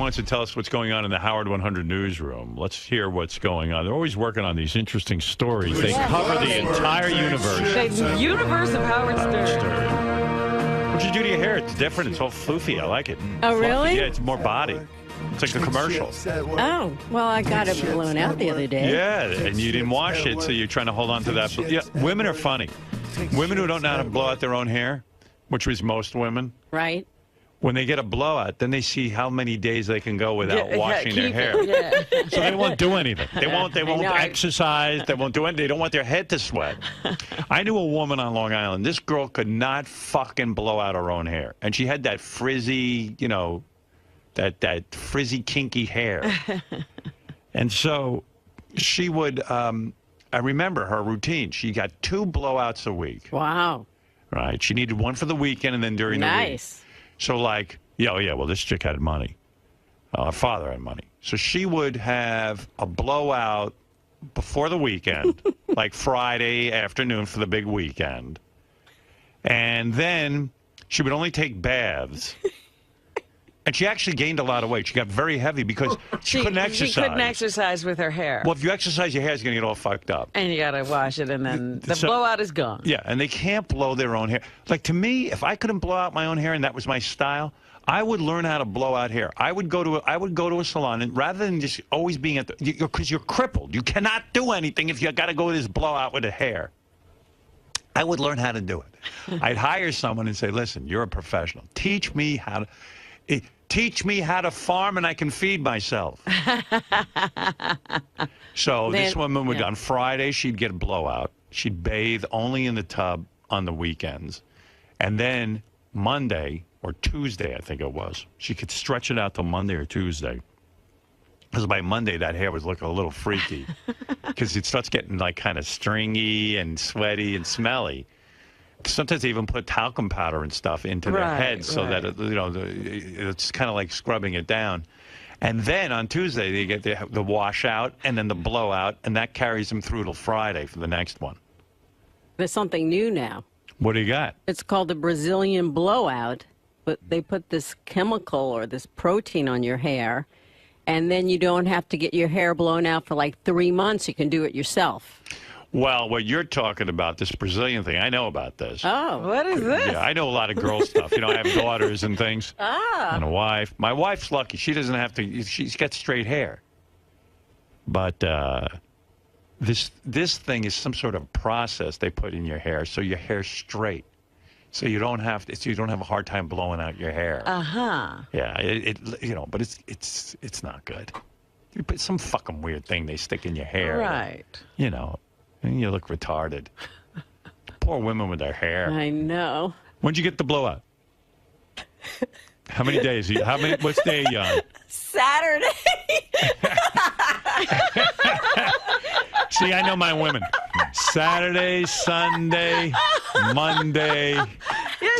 wants to tell us what's going on in the Howard 100 newsroom. Let's hear what's going on. They're always working on these interesting stories. They cover the entire universe. The universe of Howard Stern. What'd you do to your hair? It's different. It's all floofy. I like it. Oh, really? Yeah, it's more body. It's like a commercial. Oh, well, I got it blown out the other day. Yeah, and you didn't wash it, so you're trying to hold on to that. Yeah, women are funny. Women who don't know how to blow out their own hair, which was most women. Right. When they get a blowout, then they see how many days they can go without washing their hair. Yeah. So they won't do anything. They won't exercise. They won't do anything. They don't want their head to sweat. I knew a woman on Long Island. This girl could not fucking blow out her own hair. And she had that frizzy, you know, that frizzy, kinky hair. And so she would, I remember her routine. She got 2 blowouts a week. Wow. Right. She needed one for the weekend and then during the week. Nice. So like, well, this chick had money. Her father had money. So she would have a blowout before the weekend, like Friday afternoon for the big weekend. And then she would only take baths. And she actually gained a lot of weight. She got very heavy because she couldn't exercise. She couldn't exercise with her hair. Well, if you exercise, your hair's going to get all fucked up. And you got to wash it, and then the blowout is gone. Yeah, and they can't blow their own hair. Like, to me, if I couldn't blow out my own hair and that was my style, I would learn how to blow out hair. I would go to a salon, and rather than just always being at the... Because you're crippled. You cannot do anything if you got to go to this blowout with the hair. I would learn how to do it. I'd hire someone and say, listen, you're a professional. Teach me how to... Teach me how to farm and I can feed myself. So this woman would, on Friday, she'd get a blowout. She'd bathe only in the tub on the weekends. And then Monday or Tuesday, I think it was, she could stretch it out till Monday or Tuesday. Because by Monday, that hair was looking a little freaky. Because it starts getting like kind of stringy and sweaty and smelly. Sometimes they even put talcum powder and stuff into their head so that, it's kind of like scrubbing it down. And then on Tuesday, they get the washout and then the blowout, and that carries them through till Friday for the next one. There's something new now. What do you got? It's called the Brazilian blowout, but they put this chemical or this protein on your hair, and then you don't have to get your hair blown out for like 3 months. You can do it yourself. Well, what you're talking about, this Brazilian thing, I know about this. Oh. What is this? Yeah, I know a lot of girl stuff. I have daughters and things. And a wife. My wife's lucky. She doesn't have to, she's got straight hair. But this thing is some sort of process they put in your hair so your hair's straight. So you don't have a hard time blowing out your hair. Yeah, but it's not good. You put some fucking weird thing they stick in your hair. Right. And you look retarded. Poor women with their hair. I know. When'd you get the blowout? How many days? What's day are you on? Saturday. See, I know my women. Saturday, Sunday, Monday,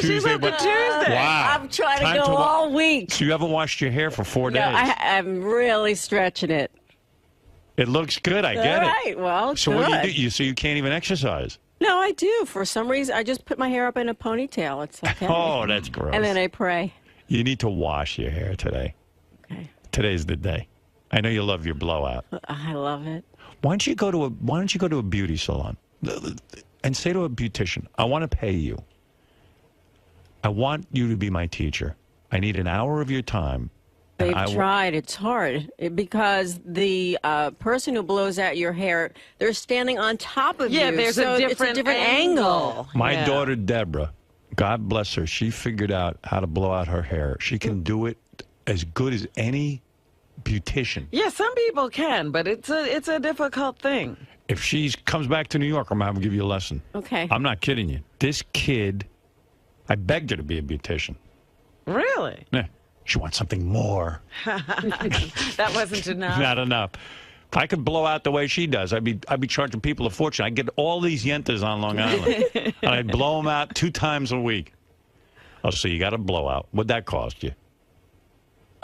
Tuesday. She's up to Tuesday. Wow. I'm trying to go all week. So you haven't washed your hair for 4 days? No, I'm really stretching it. It looks good. I get it. All right. Well, so good. What do you do? So you can't even exercise? No, I do. For some reason, I just put my hair up in a ponytail. It's okay. Oh, that's gross. And then I pray. You need to wash your hair today. Okay. Today's the day. I know you love your blowout. I love it. Why don't you go to a beauty salon and say to a beautician, I want to pay you. I want you to be my teacher. I need an hour of your time. They've tried. It's hard because the person who blows out your hair, they're standing on top of you. Yeah, there's a different angle. My daughter, Deborah, God bless her, she figured out how to blow out her hair. She can do it as good as any beautician. Yeah, some people can, but it's a difficult thing. If she comes back to New York, I'm going to give you a lesson. Okay. I'm not kidding you. This kid, I begged her to be a beautician. Really? Yeah. She wants something more. That wasn't enough. Not enough. If I could blow out the way she does, I'd be charging people a fortune. I'd get all these yentas on Long Island, and I'd blow them out 2 times a week. Oh, so you got a blowout. What'd that cost you?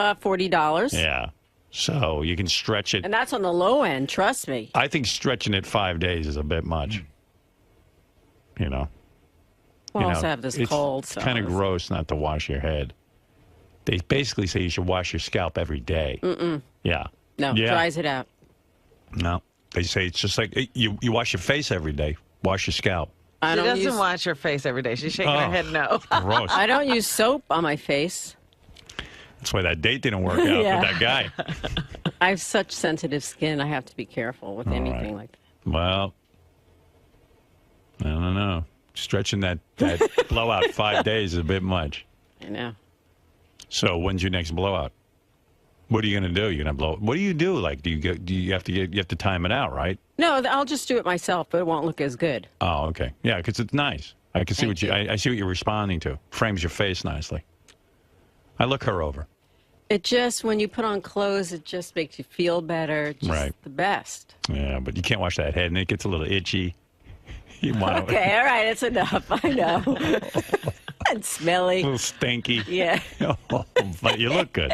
$40. Yeah. So you can stretch it. And that's on the low end, trust me. I think stretching it 5 days is a bit much. Well, I also have this cold. It's kind of gross not to wash your head. They basically say you should wash your scalp every day. Mm-mm. Yeah. No, Yeah. dries it out. No. They say it's just like you wash your face every day. Wash your scalp. I She don't doesn't use, wash her face every day. She's shaking Oh. her head no. Gross. I don't use soap on my face. That's why that date didn't work out Yeah. with that guy. I have such sensitive skin. I have to be careful with anything like that. Well, I don't know. Stretching that blowout 5 days is a bit much. I know. So when's your next blowout? What are you going to do? You're going to blow. What do you do? Like, do you have to time it out, right? No, I'll just do it myself, but it won't look as good. Oh, okay. Yeah, because it's nice. I can see Thank what you. I see what you're responding to. Frames your face nicely. I look her over. It just, when you put on clothes, it just makes you feel better. Just Right. the best. Yeah, but you can't wash that head, and it gets a little itchy. You want Okay, all right, it's enough. I know. And a smelly. little stinky. Yeah. But you look good.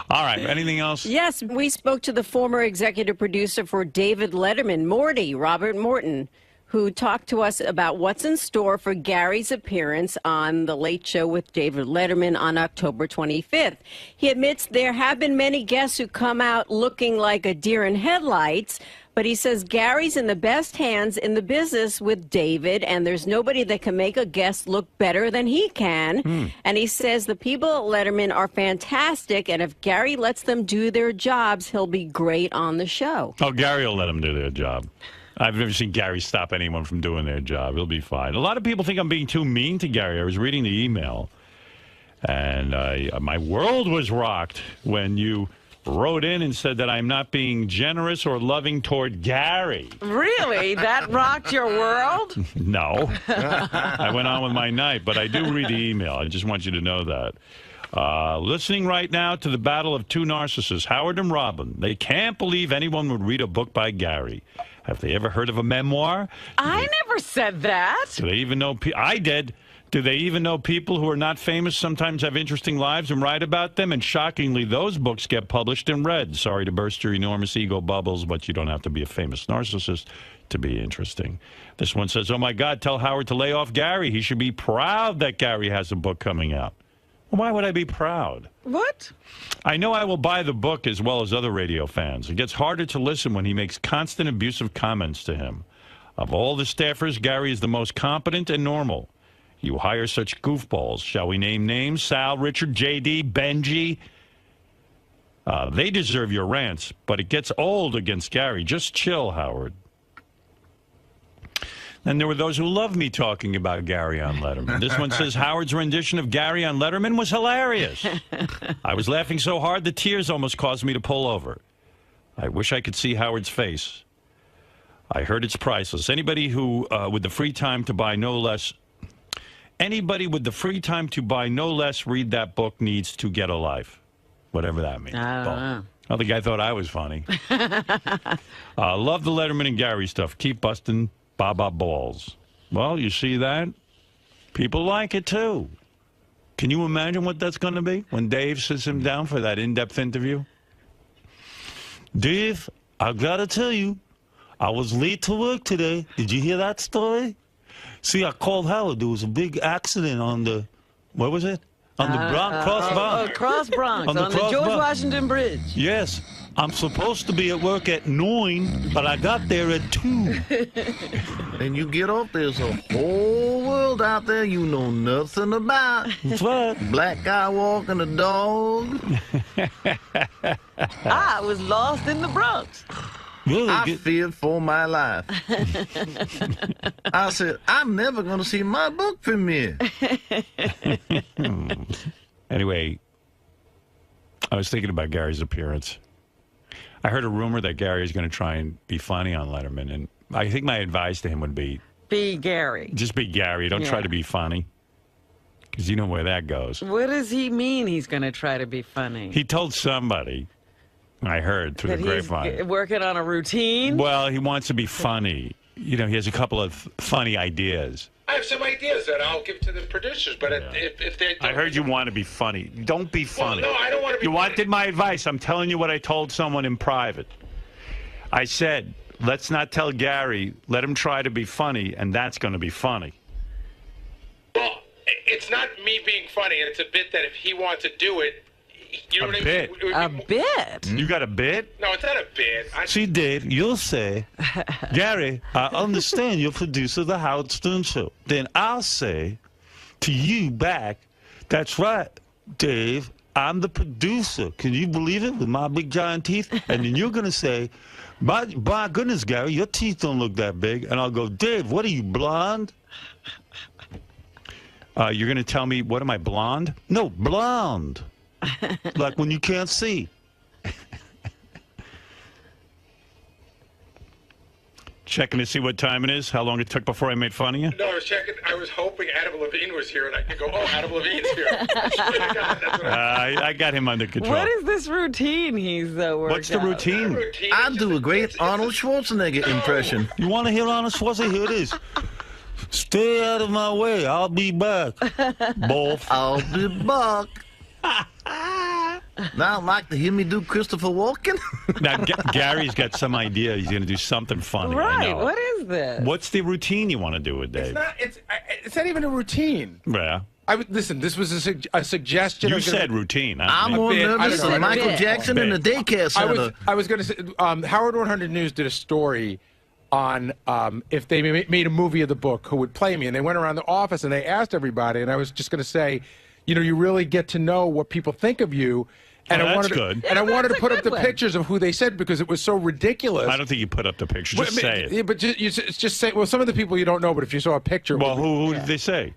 All right. Anything else? Yes, we spoke to the former executive producer for David Letterman, Robert Morton, who talked to us about what's in store for Gary's appearance on The Late Show with David Letterman on October 25th. He admits there have been many guests who come out looking like a deer in headlights, but he says Gary's in the best hands in the business with David, and there's nobody that can make a guest look better than he can. And he says the people at Letterman are fantastic, and if Gary lets them do their jobs, he'll be great on the show. Oh, Gary will let them do their job. I've never seen Gary stop anyone from doing their job. He'll be fine. A lot of people think I'm being too mean to Gary. I was reading the email, and my world was rocked when you wrote in and said that I'm not being generous or loving toward Gary. Really? That rocked your world? No. I went on with my night, but I do read the email. I just want you to know that. Listening right now to the battle of two narcissists, Howard and Robin. They can't believe anyone would read a book by Gary. Have they ever heard of a memoir? I never said that. Do they even know? I did. Do they even know people who are not famous sometimes have interesting lives and write about them? And shockingly, those books get published and read. Sorry to burst your enormous ego bubbles, but you don't have to be a famous narcissist to be interesting. This one says, oh, my God, tell Howard to lay off Gary. He should be proud that Gary has a book coming out. Well, why would I be proud? What? I know I will buy the book as well as other radio fans. It gets harder to listen when he makes constant abusive comments to him. Of all the staffers, Gary is the most competent and normal. You hire such goofballs. Shall we name names? Sal, Richard, J.D., Benji. They deserve your rants, but it gets old against Gary. Just chill, Howard. And there were those who loved me talking about Gary on Letterman. This one says, Howard's rendition of Gary on Letterman was hilarious. I was laughing so hard the tears almost caused me to pull over. I wish I could see Howard's face. I heard it's priceless. Anybody who, with the free time to buy no less... Anybody with the free time to buy no less read that book needs to get a life. Whatever that means. I don't know. Oh, the guy thought I was funny. Love the Letterman and Gary stuff. Keep busting Baba balls. Well, you see that? People like it, too. Can you imagine what that's going to be when Dave sits him down for that in-depth interview? Dave, I got to tell you, I was late to work today. Did you hear that story? See, I called Howard. There was a big accident on the, what was it? On the Cross Bronx. Cross Bronx, on the Cross George Bronx. Washington Bridge. Yes. I'm supposed to be at work at 9, but I got there at 2. And you get off, there's a whole world out there you know nothing about. That's right. Black guy walking a dog. I was lost in the Bronx. Really? I feared for my life. I said, I'm never going to see my book premiere. Anyway, I was thinking about Gary's appearance. I heard a rumor that Gary is going to try and be funny on Letterman, and I think my advice to him would be, Be Gary. just be Gary. Don't try Yeah. to be funny, because you know where that goes. What does he mean he's going to try to be funny? He told somebody, I heard through that the he's grapevine, working on a routine? well, he wants to be funny. You know, he has a couple of funny ideas. I have some ideas that I'll give to the producers, but if they don't... I heard you want to be funny. Don't be funny. no, I don't want to be You funny. wanted my advice. I'm telling you what I told someone in private. I said, let's not tell Gary. Let him try to be funny, and that's going to be funny. Well, it's not me being funny, and it's a bit that if he wants to do it, You know A what I bit. mean? A bit. You got a bit? No, it's not a bit. See, Dave, you'll say, Gary, I understand you're producer of the Howard Stern Show. Then I'll say to you back, that's right, Dave, I'm the producer. Can you believe it with my big giant teeth? And then you're going to say, my goodness, Gary, your teeth don't look that big. And I'll go, Dave, what are you, blonde? You're going to tell me, what am I, blonde? No, blonde. Like when you can't see. Checking to see what time it is, how long it took before I made fun of you? No, I was checking. I was hoping Adam Levine was here, and I could go, oh, Adam Levine's here. I swear to God, that's what I got him under control. What is this routine he's working? What's the routine? I do a great Arnold Schwarzenegger impression. You want to hear Arnold Schwarzenegger? Here it is. Stay out of my way. I'll be back. Both. I'll be back. Now, like to hear me do Christopher Walken? Now, Gary's got some idea. He's going to do something funny. I Right. know. What is this? What's the routine you want to do with Dave? It's not even a routine. Yeah. Listen, this was a suggestion. You said routine. I'm more bit. I nervous don't know. than Michael Bit. Jackson in the daycare center. I was going to say, Howard 100 News did a story on if they made a movie of the book, who would play me. And they went around the office and they asked everybody. And I was just going to say, you know, you really get to know what people think of you. And Oh, I that's wanted good. To, and I wanted to That's a put up good the one. pictures of who they said because it was so ridiculous. I don't think you put up the picture. Just say Yeah, it. but just say. Well, some of the people you don't know, but if you saw a picture, Well, who did they say?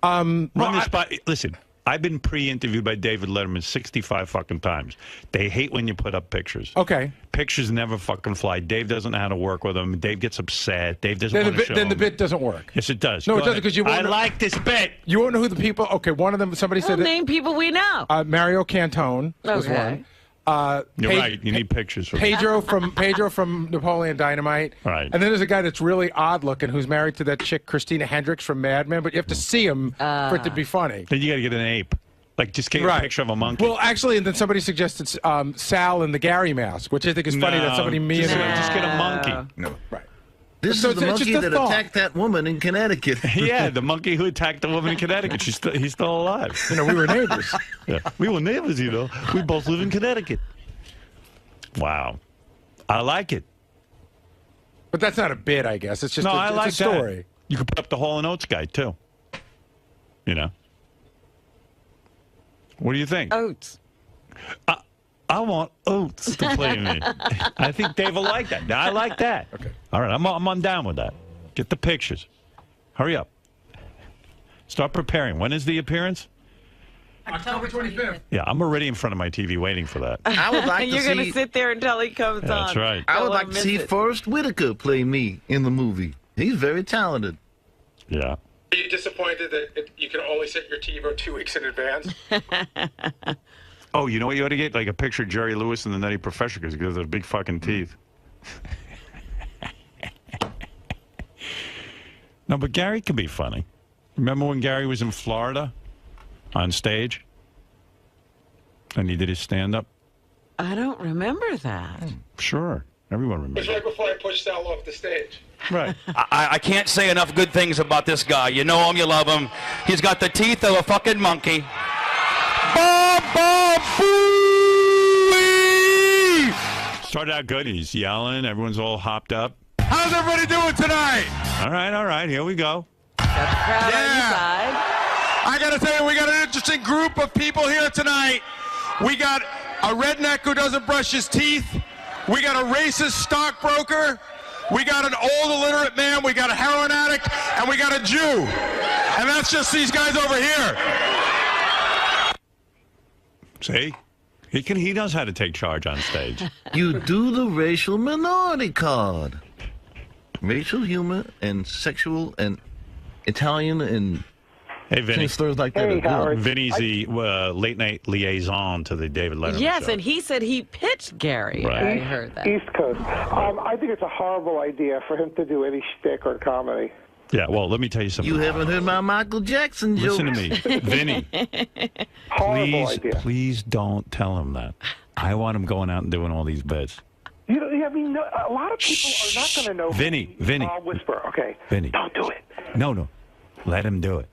Run this by. Listen, I've been pre-interviewed by David Letterman 65 fucking times. They hate when you put up pictures. Okay. Pictures never fucking fly. Dave doesn't know how to work with them. Dave gets upset. Dave doesn't want to show Then the them. bit doesn't work. Yes, it does. No, Go it doesn't, ahead. 'cause you won't I know- like this bit. You won't know who the people. Okay, one of them. Somebody Well, said that. name people we know. Mario Cantone was Okay. one. You're right. You need pictures for Pedro from Napoleon Dynamite. Right. And then there's a guy that's really odd looking who's married to that chick Christina Hendricks from Mad Men, but you have to see him for it to be funny. Then you got to get an ape. Like, just get a picture of a monkey. Well, actually, and then somebody suggested Sal in the Gary mask, which I think is funny that somebody just get a monkey. No, right. This So is the it's monkey just a that thought. attacked that woman in Connecticut. Yeah, the monkey who attacked the woman in Connecticut. He's still alive. You know, we were neighbors. Yeah. We were neighbors, you know. We both live in Connecticut. Wow. I like it. But that's not a bit, I guess. It's just No, I it's like a story. that. You could put up the Hall & Oates guy, too. You know? What do you think? Oats. I want Oates to play me. I think Dave will like that. I like that. Okay. All right, I'm down with that. Get the pictures. Hurry up. Start preparing. When is the appearance? October 25th. Yeah, I'm already in front of my TV waiting for that. I would like to You're see. going to sit there until he comes on. That's right. I Don't would wanna like to miss see it. Forrest Whitaker play me in the movie. He's very talented. Yeah. Are you disappointed that you can only set your TiVo 2 weeks in advance? Oh, you know what you ought to get? Like a picture of Jerry Lewis and the Nutty Professor because he has those big fucking teeth. No, but Gary can be funny. Remember when Gary was in Florida on stage? And he did his stand-up? I don't remember that. Sure. Everyone It was remembers. right before I pushed Sal off the stage. Right. I can't say enough good things about this guy. You know him, you love him. He's got the teeth of a fucking monkey. Booey! Started out good. He's yelling. Everyone's all hopped up. How's everybody doing tonight? All right. Here we go. Got the crowd on your side. I got to tell you, we got an interesting group of people here tonight. We got a redneck who doesn't brush his teeth. We got a racist stockbroker. We got an old illiterate man. We got a heroin addict. And we got a Jew. And that's just these guys over here. See? He knows how to take charge on stage. You do the racial minority card. Racial humor and sexual and Italian and Hey, Vinny. slurs like that. are good. Vinny's the late-night liaison to the David Letterman Yes, show. and he said he pitched Gary. Right. I heard that. East Coast. I think it's a horrible idea for him to do any shtick or comedy. Yeah, well, let me tell you something. You haven't heard my Michael Jackson joke. Listen to me. Vinny, Horrible idea. please don't tell him that. I want him going out and doing all these bits. You know, I mean, a lot of people are not going to know. Vinny. I'll whisper. Okay. Vinny. Don't do it. No. Let him do it.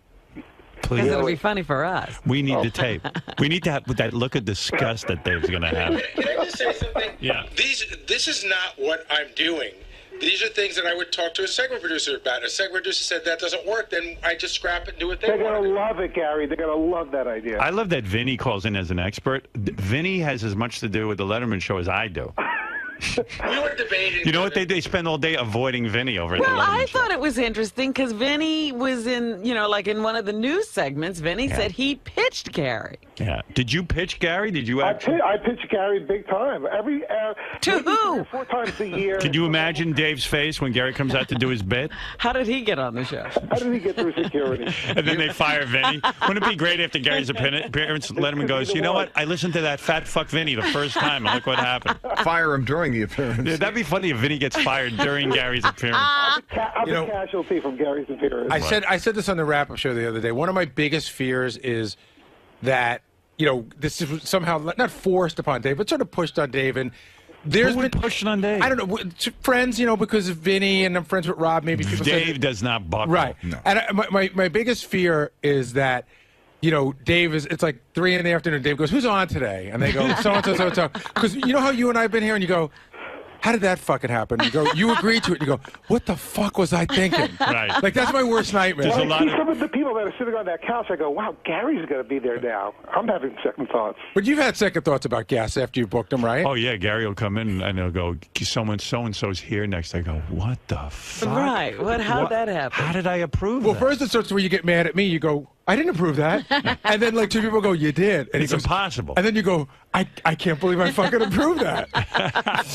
Please. It's going to be funny for us. We need the tape. We need to have that look of disgust that Dave's going to have. Can I just say something? Yeah. This is not what I'm doing. These are things that I would talk to a segment producer about. If a segment producer said that doesn't work, then I just scrap it and do what they They're want going to to do. love it, Gary. They're going to love that idea. I love that Vinny calls in as an expert. Vinny has as much to do with the Letterman show as I do. We were debating. You know what they spend all day avoiding Vinny over at the Well, Letterman I show. thought it was interesting because Vinny was in, like in one of the news segments, Vinny said he pitched Gary. Yeah. Did you pitch Gary? Did you I actually? pitch Gary big time. To maybe who? 4 times a year. Could you imagine Dave's face when Gary comes out to do his bit? How did he get on the show? How did he get through security? And then they fire Vinny. Wouldn't it be great after Gary's appearance, Letterman goes, you know what? I listened to that fat fuck Vinny the first time, and look what happened. Fire him during the appearance. Yeah, that'd be funny if Vinny gets fired during Gary's appearance. I'm a casualty from Gary's appearance. I said this on the wrap-up show the other day. One of my biggest fears is that this is somehow not forced upon Dave, but sort of pushed on Dave. And there's Who been would push it on Dave? I don't know, friends, because of Vinny, and I'm friends with Rob. Maybe people say Dave does not buckle. right. No. And my biggest fear is that. Dave it's like 3 in the afternoon. Dave goes, "Who's on today?" And they go, "So and so, so and so." Because you know how you and I have been here, and you go, "How did that fucking happen?" You go, "You agreed to it." You go, "What the fuck was I thinking?" Right. Like that's my worst nightmare. There's a When I lot see some of the people that are sitting on that couch, I go, wow, Gary's going to be there now. I'm having second thoughts. But you've had second thoughts about gas after you booked him, right? Oh, yeah, Gary will come in and he'll go, so-and-so's here next. I go, what the fuck? Right. How'd that happen? How did I approve Well, that? first it starts where you get mad at me. You go, "I didn't approve that," and then like 2 people go, "You did," and It's he goes, impossible. And then you go, "I can't believe I fucking approved that."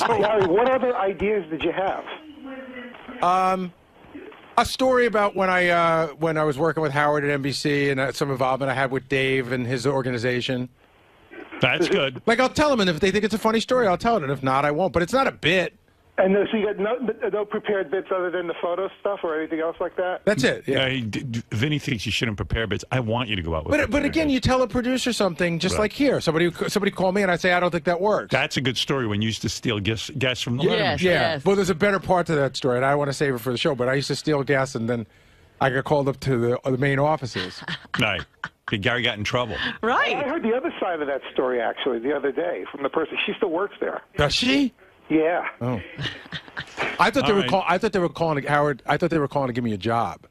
Gary, what other ideas did you have? A story about when I was working with Howard at NBC and some involvement I had with Dave and his organization. That's good. Like I'll tell them, and if they think it's a funny story, I'll tell it, and if not, I won't. But it's not a bit. And so you got no prepared bits other than the photo stuff or anything else like that? That's it. Yeah. Vinny thinks you shouldn't prepare bits. I want you to go out with But again, you tell a producer something just like here. Somebody called me and I say I don't think that works. That's a good story when you used to steal guests from the Yes. Letterman show. Yeah. Well, there's a better part to that story, and I don't want to save it for the show. But I used to steal gas, and then I got called up to the main offices. Right. Gary got in trouble. I Right. heard the other side of that story, actually, the other day from the person. She still works there. Does she? Yeah. Oh. I thought they were calling Howard. I thought they were calling to give me a job.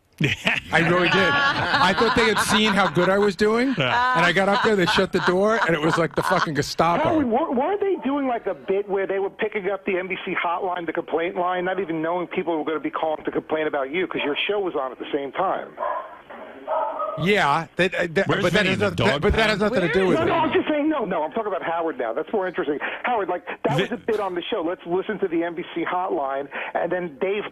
I really did. I thought they had seen how good I was doing, and I got up there. They shut the door, and it was like the fucking Gestapo. Howard, weren't they doing like a bit where they were picking up the NBC hotline, the complaint line, not even knowing people were going to be calling to complain about you because your show was on at the same time? Yeah, but Where's that Vinny, has the nothing. dog But that has pound? nothing to do with No, it. I'm just saying, no, I'm talking about Howard now. That's more interesting. Howard, like, that was a bit on the show. Let's listen to the NBC hotline. And then Dave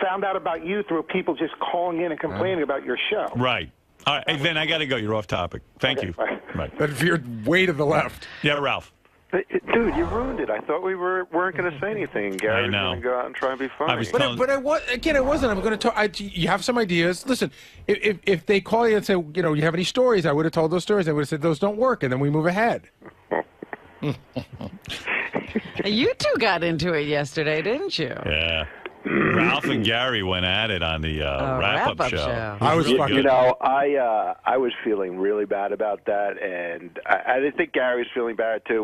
found out about you through people just calling in and complaining about your show. Right. All right. Hey, Vin, I got to go. You're off topic. Thank you. bye. Right. That veered way to the left. Yeah, Ralph. Dude, you ruined it. I thought we weren't going to say anything. Gary was going to go out and try and be funny. I was But I wasn't. I'm going to talk. You have some ideas. Listen, if they call you and say, you have any stories, I would have told those stories. I would have said those don't work, and then we move ahead. You two got into it yesterday, didn't you? Yeah. Ralph and Gary went at it on the wrap-up show. I was really fucking. good. I was feeling really bad about that, and I didn't think Gary was feeling bad too.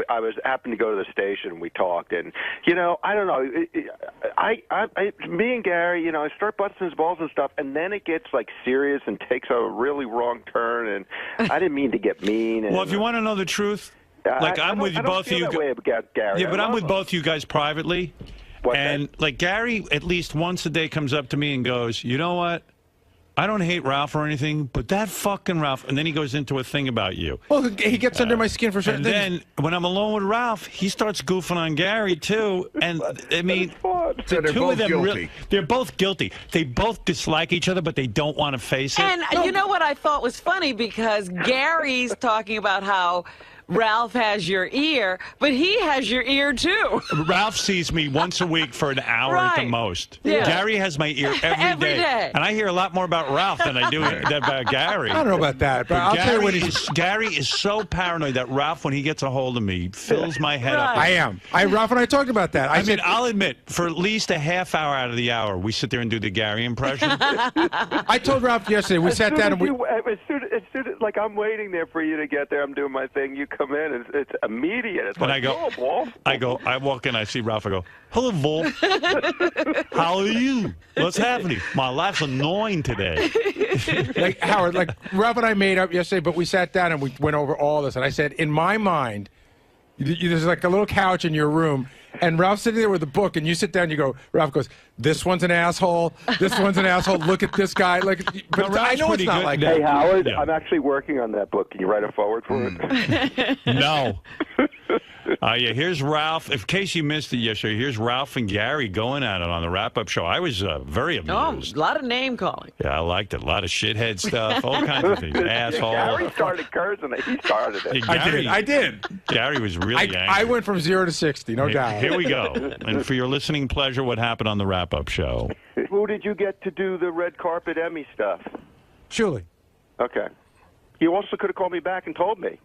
I happened to go to the station, and we talked, and I don't know. Me and Gary, I start busting his balls and stuff, and then it gets like serious and takes a really wrong turn, and I didn't mean to get mean. And, Well, if you want to know the truth, like I'm with both of you. That way about Gary. Yeah, but I'm with him. both you guys privately. And like Gary, at least once a day comes up to me and goes, "You know what? I don't hate Ralph or anything, but that fucking Ralph." And then he goes into a thing about you. Well, he gets under my skin for certain And things. then when I'm alone with Ralph, he starts goofing on Gary too. And I mean, So the they're two both of them guilty. they're both guilty. They both dislike each other, but they don't want to face it. And you know what I thought was funny because Gary's talking about how Ralph has your ear, but he has your ear too. Ralph sees me once a week for an hour at the Right. most. Yeah. Gary has my ear every day. And I hear a lot more about Ralph than I do about Gary. I don't know about that, but I'll tell you what Gary is so paranoid that Ralph, when he gets a hold of me, fills my head up. I am. Ralph and I talked about that. I mean, I'll admit, for at least a half hour out of the hour, we sit there and do the Gary impression. I told Ralph yesterday, we sat down and we... As soon as, like, I'm waiting there for you to get there, I'm doing my thing, you come in, and it's immediate. It's And like, I go, oh, Wolf. I walk in, I see Ralph, I go, hello, Wolf. How are you? What's happening? My life's annoying today. Like, Howard, like, Ralph and I made up yesterday, but we sat down and we went over all this, and I said, in my mind, there's like a little couch in your room, and Ralph's sitting there with a book, and you sit down and you go, Ralph goes, this one's an asshole, this one's an asshole, look at this guy. Like, but No, I know it's not like Hey, that. Howard, Yeah. I'm actually working on that book. Can you write a forward for it? No. Yeah, here's Ralph. In case you missed it yesterday, here's Ralph and Gary going at it on the wrap-up show. I was very Oh, amused. a lot of name calling. Yeah, I liked it. A lot of shithead stuff, all kinds of things. Asshole. Gary started cursing it. He started it. Gary, I did. Gary was really angry. I went from 0 to 60, no doubt. Here we go. And for your listening pleasure, what happened on the wrap-up show? Who did you get to do the red carpet Emmy stuff? Julie. Okay. You also could have called me back and told me.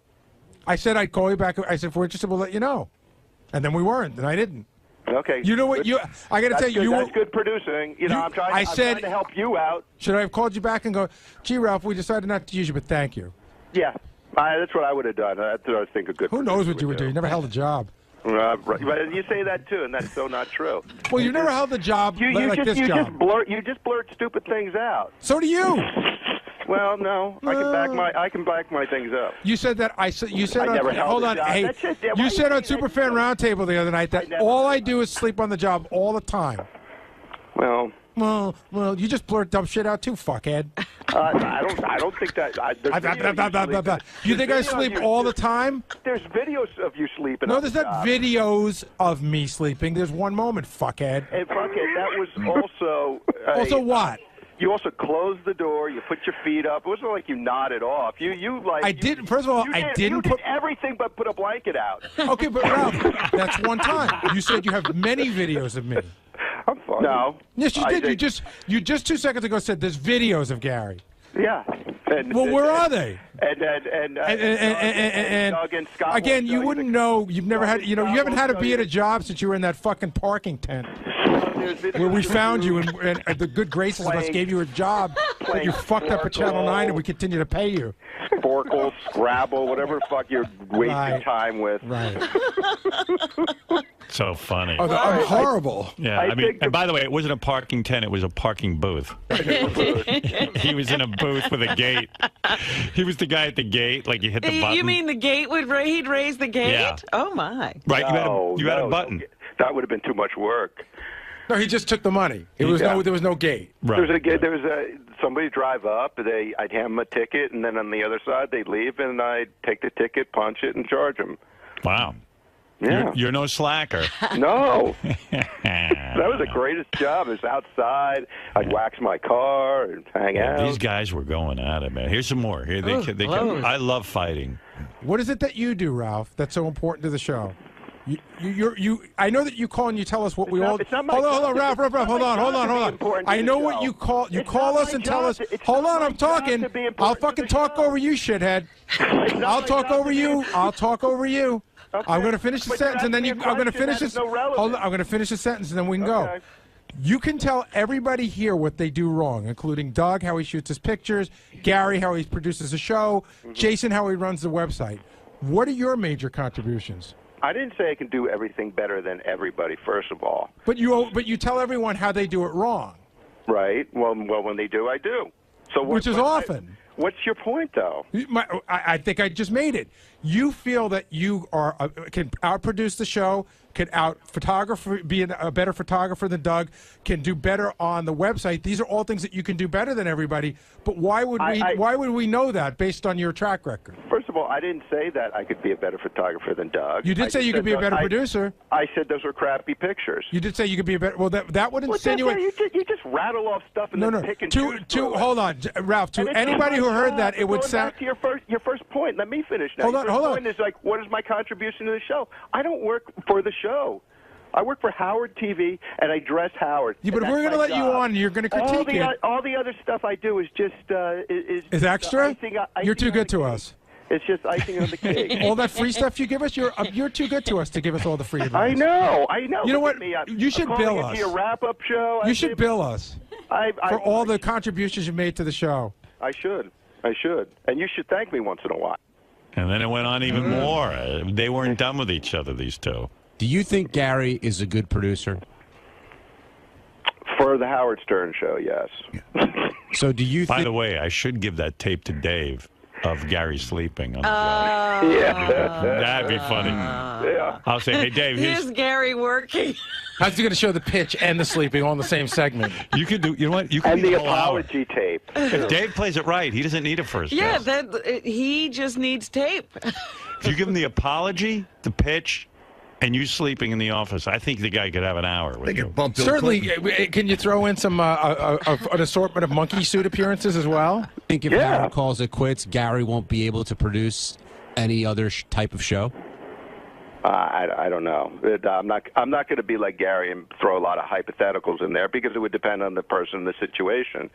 I said I'd call you back. I said, if we're interested, we'll let you know. And then we weren't, and I didn't. Okay. You know what? I got to tell you, that's good producing. You know, I'm trying to help you out. Should I have called you back and go, gee, Ralph, we decided not to use you, but thank you. Yeah. That's what I would have done. That's what I think a good Who knows what you would do? You never held a job. Right. But you say that, too, and that's so not true. Well, you never held a job like this job. You just blurt stupid things out. So do you. Well, no, I can back my things up. You said that you said I never held hold a on, job. hey, That's just- why you you said on say that? Superfan Roundtable the other night that all I do is sleep on the job all the time. Well, you just blurt dumb shit out too, fuckhead. I don't think that. You think I sleep all the time? There's videos of you sleeping. No, on there's the not job. videos of me sleeping. There's one moment, fuckhead. And fuckhead, that was also. Also what? You also closed the door. You put your feet up. It wasn't like you nodded off. You like. I didn't. First of all, I didn't You put did everything but put a blanket out. Okay, but Ralph, that's one time. You said you have many videos of me. I'm fine. No. Yes, you did. You just 2 seconds ago said there's videos of Gary. Yeah. Well, where are they? And Doug and Scott again, you wouldn't know. You've never had. You haven't had to be at a job since you were in that fucking parking tent where we found you, and the good graces of us gave you a job that you fucked up at Channel 9, and we continue to pay you. Sporkle, Scrabble, whatever the fuck you're wasting time with. Right. So funny. Oh, I'm horrible. Yeah, I mean, and by the way, it wasn't a parking tent; it was a parking booth. He was in a booth with a gate. He was the guy at the gate, like you hit the button. You mean the gate he'd raise the gate? Yeah. Oh my. Right, you had a button. That would have been too much work. No, he just took the money. There was no gate. Right. There was somebody drive up. I'd hand them a ticket, and then on the other side they'd leave, and I'd take the ticket, punch it, and charge them. Wow. Yeah. You're no slacker. No. That was the greatest job. It was outside. I'd wax my car and hang out. These guys were going at it, man. Here's some more. Here they come. I love fighting. What is it that you do, Ralph, that's so important to the show? I know that you call and you tell us what we all. Hold on, Ralph, hold on. I know what you call. You call us and tell us. Hold on, I'm talking. I'll fucking talk over you, shithead. I'll talk over you. I'll talk over you. Okay. I'm going to finish the sentence, and then I'm going to finish this. Hold on, I'm going to finish the sentence, and then we can go. You can tell everybody here what they do wrong, including Doug, how he shoots his pictures, Gary, how he produces a show, Jason, how he runs the website. What are your major contributions? I didn't say I can do everything better than everybody, first of all. But you tell everyone how they do it wrong. Right. Well, when they do, I do. So which is often. What's your point, though? I think I just made it. You feel that you can outproduce the show, can be a better photographer than Doug, can do better on the website. These are all things that you can do better than everybody. But why would we know that based on your track record? First of all, I didn't say that I could be a better photographer than Doug. You did say you could be a better producer. I said those were crappy pictures. You did say you could be a better. Well, that would insinuate. You just rattle off stuff and then pick and choose. Hold on, Ralph. To anybody who heard that, it would sound. Back to your first point. Let me finish now. Hold hold on. Point is like, what is my contribution to the show? I don't work for the show. I work for Howard TV, and I dress Howard. Yeah, but we're going to let you on. You're going to critique it. All the other stuff I do is just is extra. You're too good to us. It's just icing on the cake. All that free stuff you give us, you're too good to us to give us all the free advice. I know. You know what? You should bill us. A wrap-up show. You should bill us for all the contributions you made to the show. I should, and you should thank me once in a while. And then it went on even more. They weren't done with each other, these two. Do you think Gary is a good producer? For the Howard Stern show, yes. So do you? By the way, I should give that tape to Dave of Gary sleeping on the yeah. That'd be funny. Yeah. I'll say, hey, Dave, here's Gary working. How's he going to show the pitch and the sleeping all in the same segment? You could do. You know what? You could and be the whole apology hour. tape. If Dave plays it right, he doesn't need a first. Yeah, guest. He just needs tape. If you give him the apology, the pitch, and you sleeping in the office, I think the guy could have an hour with you. Certainly. Can you throw in some an assortment of monkey suit appearances as well? I think if Howard calls it quits, Gary won't be able to produce any other type of show. I don't know. I'm not going to be like Gary and throw a lot of hypotheticals in there because it would depend on the person and the situation.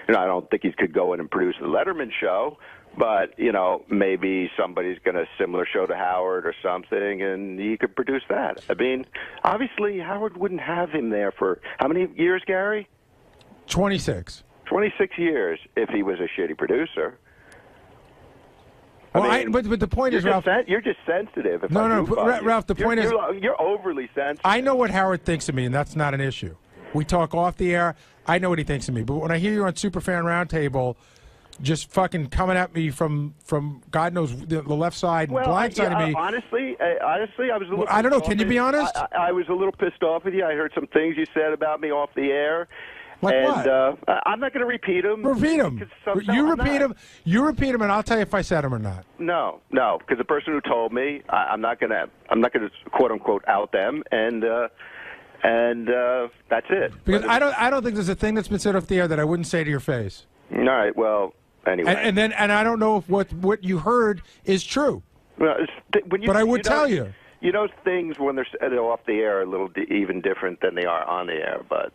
I don't think he could go in and produce the Letterman show, but maybe somebody's going to similar show to Howard or something, and he could produce that. I mean, obviously Howard wouldn't have him there for how many years, Gary? 26. 26 years if he was a shitty producer. Well, but the point is, Ralph, you're just sensitive. No, Ralph. The point is, you're overly sensitive. I know what Howard thinks of me, and that's not an issue. We talk off the air. I know what he thinks of me. But when I hear you on Superfan Roundtable, just fucking coming at me from God knows the left side and blindsiding me. Honestly, I was a little. I don't know. Can you be honest? I was a little pissed off with you. I heard some things you said about me off the air. Like what? I'm not going to repeat them. Repeat them. You repeat them. You repeat them, and I'll tell you if I said them or not. No, because the person who told me, I'm not going to quote unquote out them, and that's it. Because I don't think there's a thing that's been said off the air that I wouldn't say to your face. All right. Well, anyway. And I don't know if what you heard is true. Well, but I would tell you. You know, things when they're said off the air are a little even different than they are on the air, but.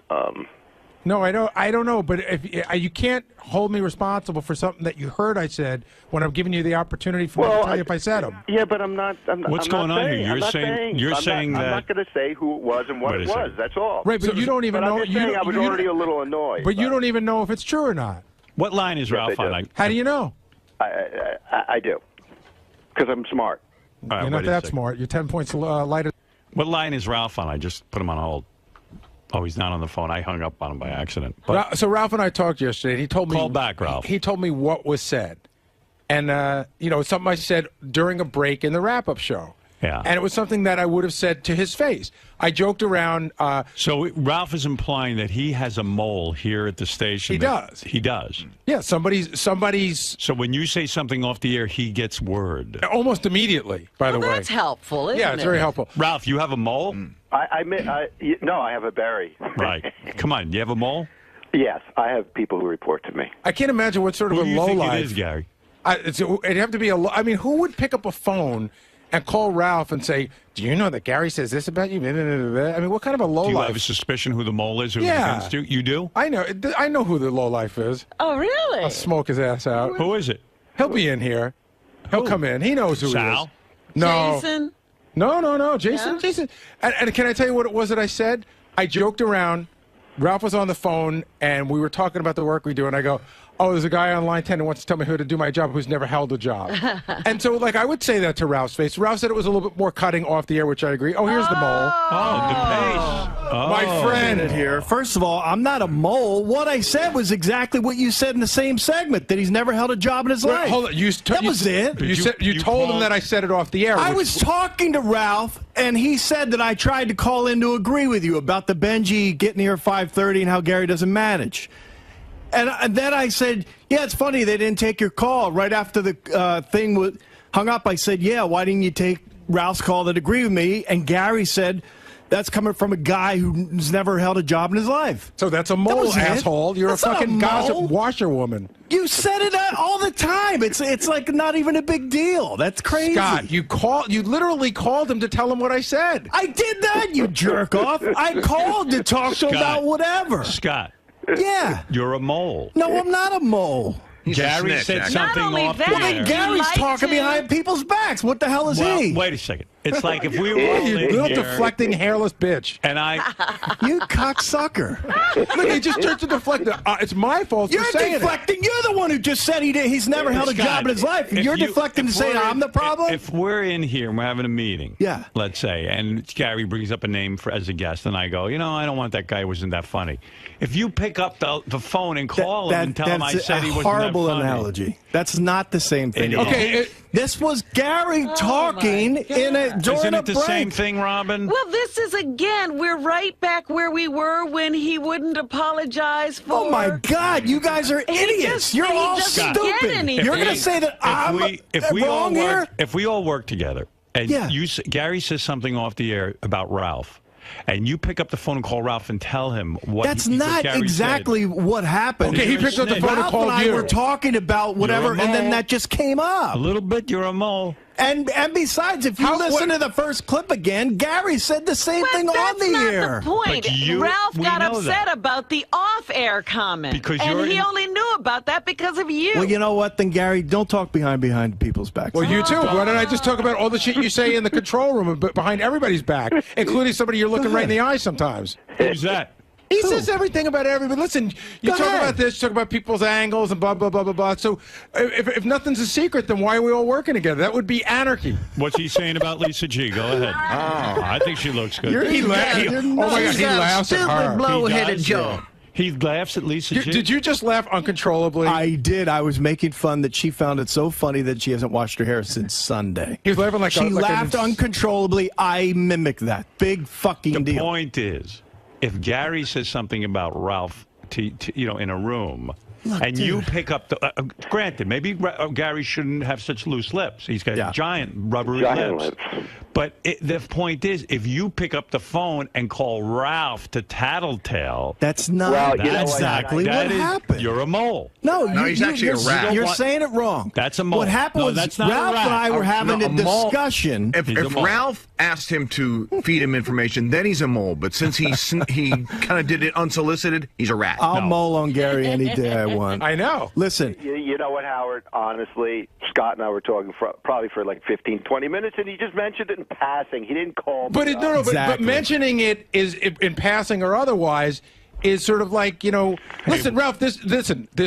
No, I don't know, but if you can't hold me responsible for something that you heard I said when I'm giving you the opportunity for me to tell you if I said them. Yeah, but I'm not. What's going on here? You're saying that I'm not going to say who it was and what it was. That's all. Right, but you don't even know. I'm just saying I was already a little annoyed. But you don't even know if it's true or not. What line is Ralph on? How do you know? I do, because I'm smart. You're not that smart. You're 10 points lighter. What line is Ralph on? I just put him on hold. Oh, he's not on the phone. I hung up on him by accident. But so Ralph and I talked yesterday, and he told me... Call back, Ralph. He told me what was said. And, something I said during a break in the wrap-up show. Yeah. And it was something that I would have said to his face. I joked around... so Ralph is implying that he has a mole here at the station. He does. He does. Yeah, somebody's... So when you say something off the air, he gets word. Almost immediately, by the way. That's helpful, isn't it? Yeah, it's very helpful. Ralph, you have a mole? No, I have a berry. Right. Come on, you have a mole? Yes, I have people who report to me. I can't imagine what sort of Who a do you lowlife... think it is, Gary? It'd have to be I mean, who would pick up a phone and call Ralph and say, do you know that Gary says this about you? I mean, what kind of a lowlife? Do you have a suspicion who the mole is? Yeah. You do? I know who the lowlife is. Oh, really? I'll smoke his ass out. Who is it? He'll be in here. He'll come in. He knows who Sal? he is. No. Jason? No. Jason. Yeah? Jason. And can I tell you what it was that I said? I joked around. Ralph was on the phone, and we were talking about the work we do, and I go, oh, there's a guy on line 10 who wants to tell me who to do my job who's never held a job. And so, I would say that to Ralph's face. Ralph said it was a little bit more cutting off the air, which I agree. Oh, here's the mole. Oh, DePace. My friend. Here. First of all, I'm not a mole. What I said was exactly what you said in the same segment, that he's never held a job in his life. Hold on. That was it. You told him that I said it off the air. I was talking to Ralph, and he said that I tried to call in to agree with you about the 𝗫𝗫 getting here at 5:30 and how Gary doesn't manage. And then I said, yeah, it's funny they didn't take your call. Right after the thing hung up, I said, yeah, why didn't you take Ralph's call that agreed with me? And Gary said That's coming from a guy who's never held a job in his life. So that's a mole, asshole. You're That's a not fucking mole. gossip washerwoman. You said it all the time. It's like not even a big deal. That's crazy. Scott, you literally called him to tell him what I said. I did that, you jerk off. I called to talk to him about whatever. Scott. Yeah. You're a mole. No, I'm not a mole. Gary said something off the Well, then air. Gary's talking behind people's backs. What the hell is he? Wait a second. It's like if we were all You in little here, deflecting hairless bitch. and I, You cocksucker. Look, he just turned to deflector. It's my fault You're for saying deflecting. You're the one who just said he's never held a Scott, job in his life. if You're you- deflecting to if say we're- I'm the problem? If we're in here and we're having a meeting, Yeah. let's say, and Gary brings up a name as a guest, and I go, I don't want that guy. It wasn't that funny. If you pick up the phone and call him and tell him I that's said he a wasn't horrible that funny. analogy. That's not the same thing. It at all. is. This was Gary talking during Isn't a it the break. same thing, Robin? Well, this is again, we're right back where we were when he wouldn't apologize for. Oh my God, you guys are idiots! You're all doesn't get stupid. anything. You're going to say that I'm wrong here? If we all work together, and Gary says something off the air about Ralph, and you pick up the phone and call Ralph and tell him what That's what not Gary exactly what happened. Okay, he picked up the phone and Ralph called and I you. were talking about whatever, You're a and then mole. that just came up. A little bit, you're a mole. And besides, if you listen to the first clip again, Gary said the same thing on That's the not air. the point. Ralph we got know upset that. about the off-air comment, Because and you're he in- only knew about that because of you. Well, you know what? Then Gary, don't talk behind people's backs. Well, you too. Why don't I just talk about all the shit you say in the control room but behind everybody's back, including somebody you're looking right in the eye sometimes? Who's that? He says everything about everybody. Listen, you Go talk ahead. about this, you talk about people's angles and blah, blah, blah, blah, blah. So if nothing's a secret, then why are we all working together? That would be anarchy. What's he saying about 𝗻𝗁𝗲? Go ahead. Oh, I think she looks good. Oh my God, he laughs at her. blow-headed does, jaw. He laughs at 𝗻𝗁𝗲. Did you just laugh uncontrollably? I did. I was making fun that she found it so funny that she hasn't washed her hair since Sunday. He was laughing like She a, like laughed an, uncontrollably. I mimicked that. Big fucking The deal. point is, if Gary says something about Ralph, in a room, and you pick up the. Granted, maybe Gary shouldn't have such loose lips. He's got giant rubbery lips. But the point is, if you pick up the phone and call Ralph to tattletale, that's not exactly what happened. You're a mole. No, he's actually a rat. You're saying it wrong. That's a mole. What happened was that's not a Ralph rat. and I were having a mole- discussion. If Ralph asked him to feed him information, then he's a mole. But since he kind of did it unsolicited, he's a rat. I'll mole on Gary any day I want. I know. Listen. You know what, Howard? Honestly, Scott and I were talking probably for like 15, 20 minutes, and he just mentioned it in passing. He didn't call me. But mentioning it is in passing or otherwise is sort of like, listen, Ralph, there's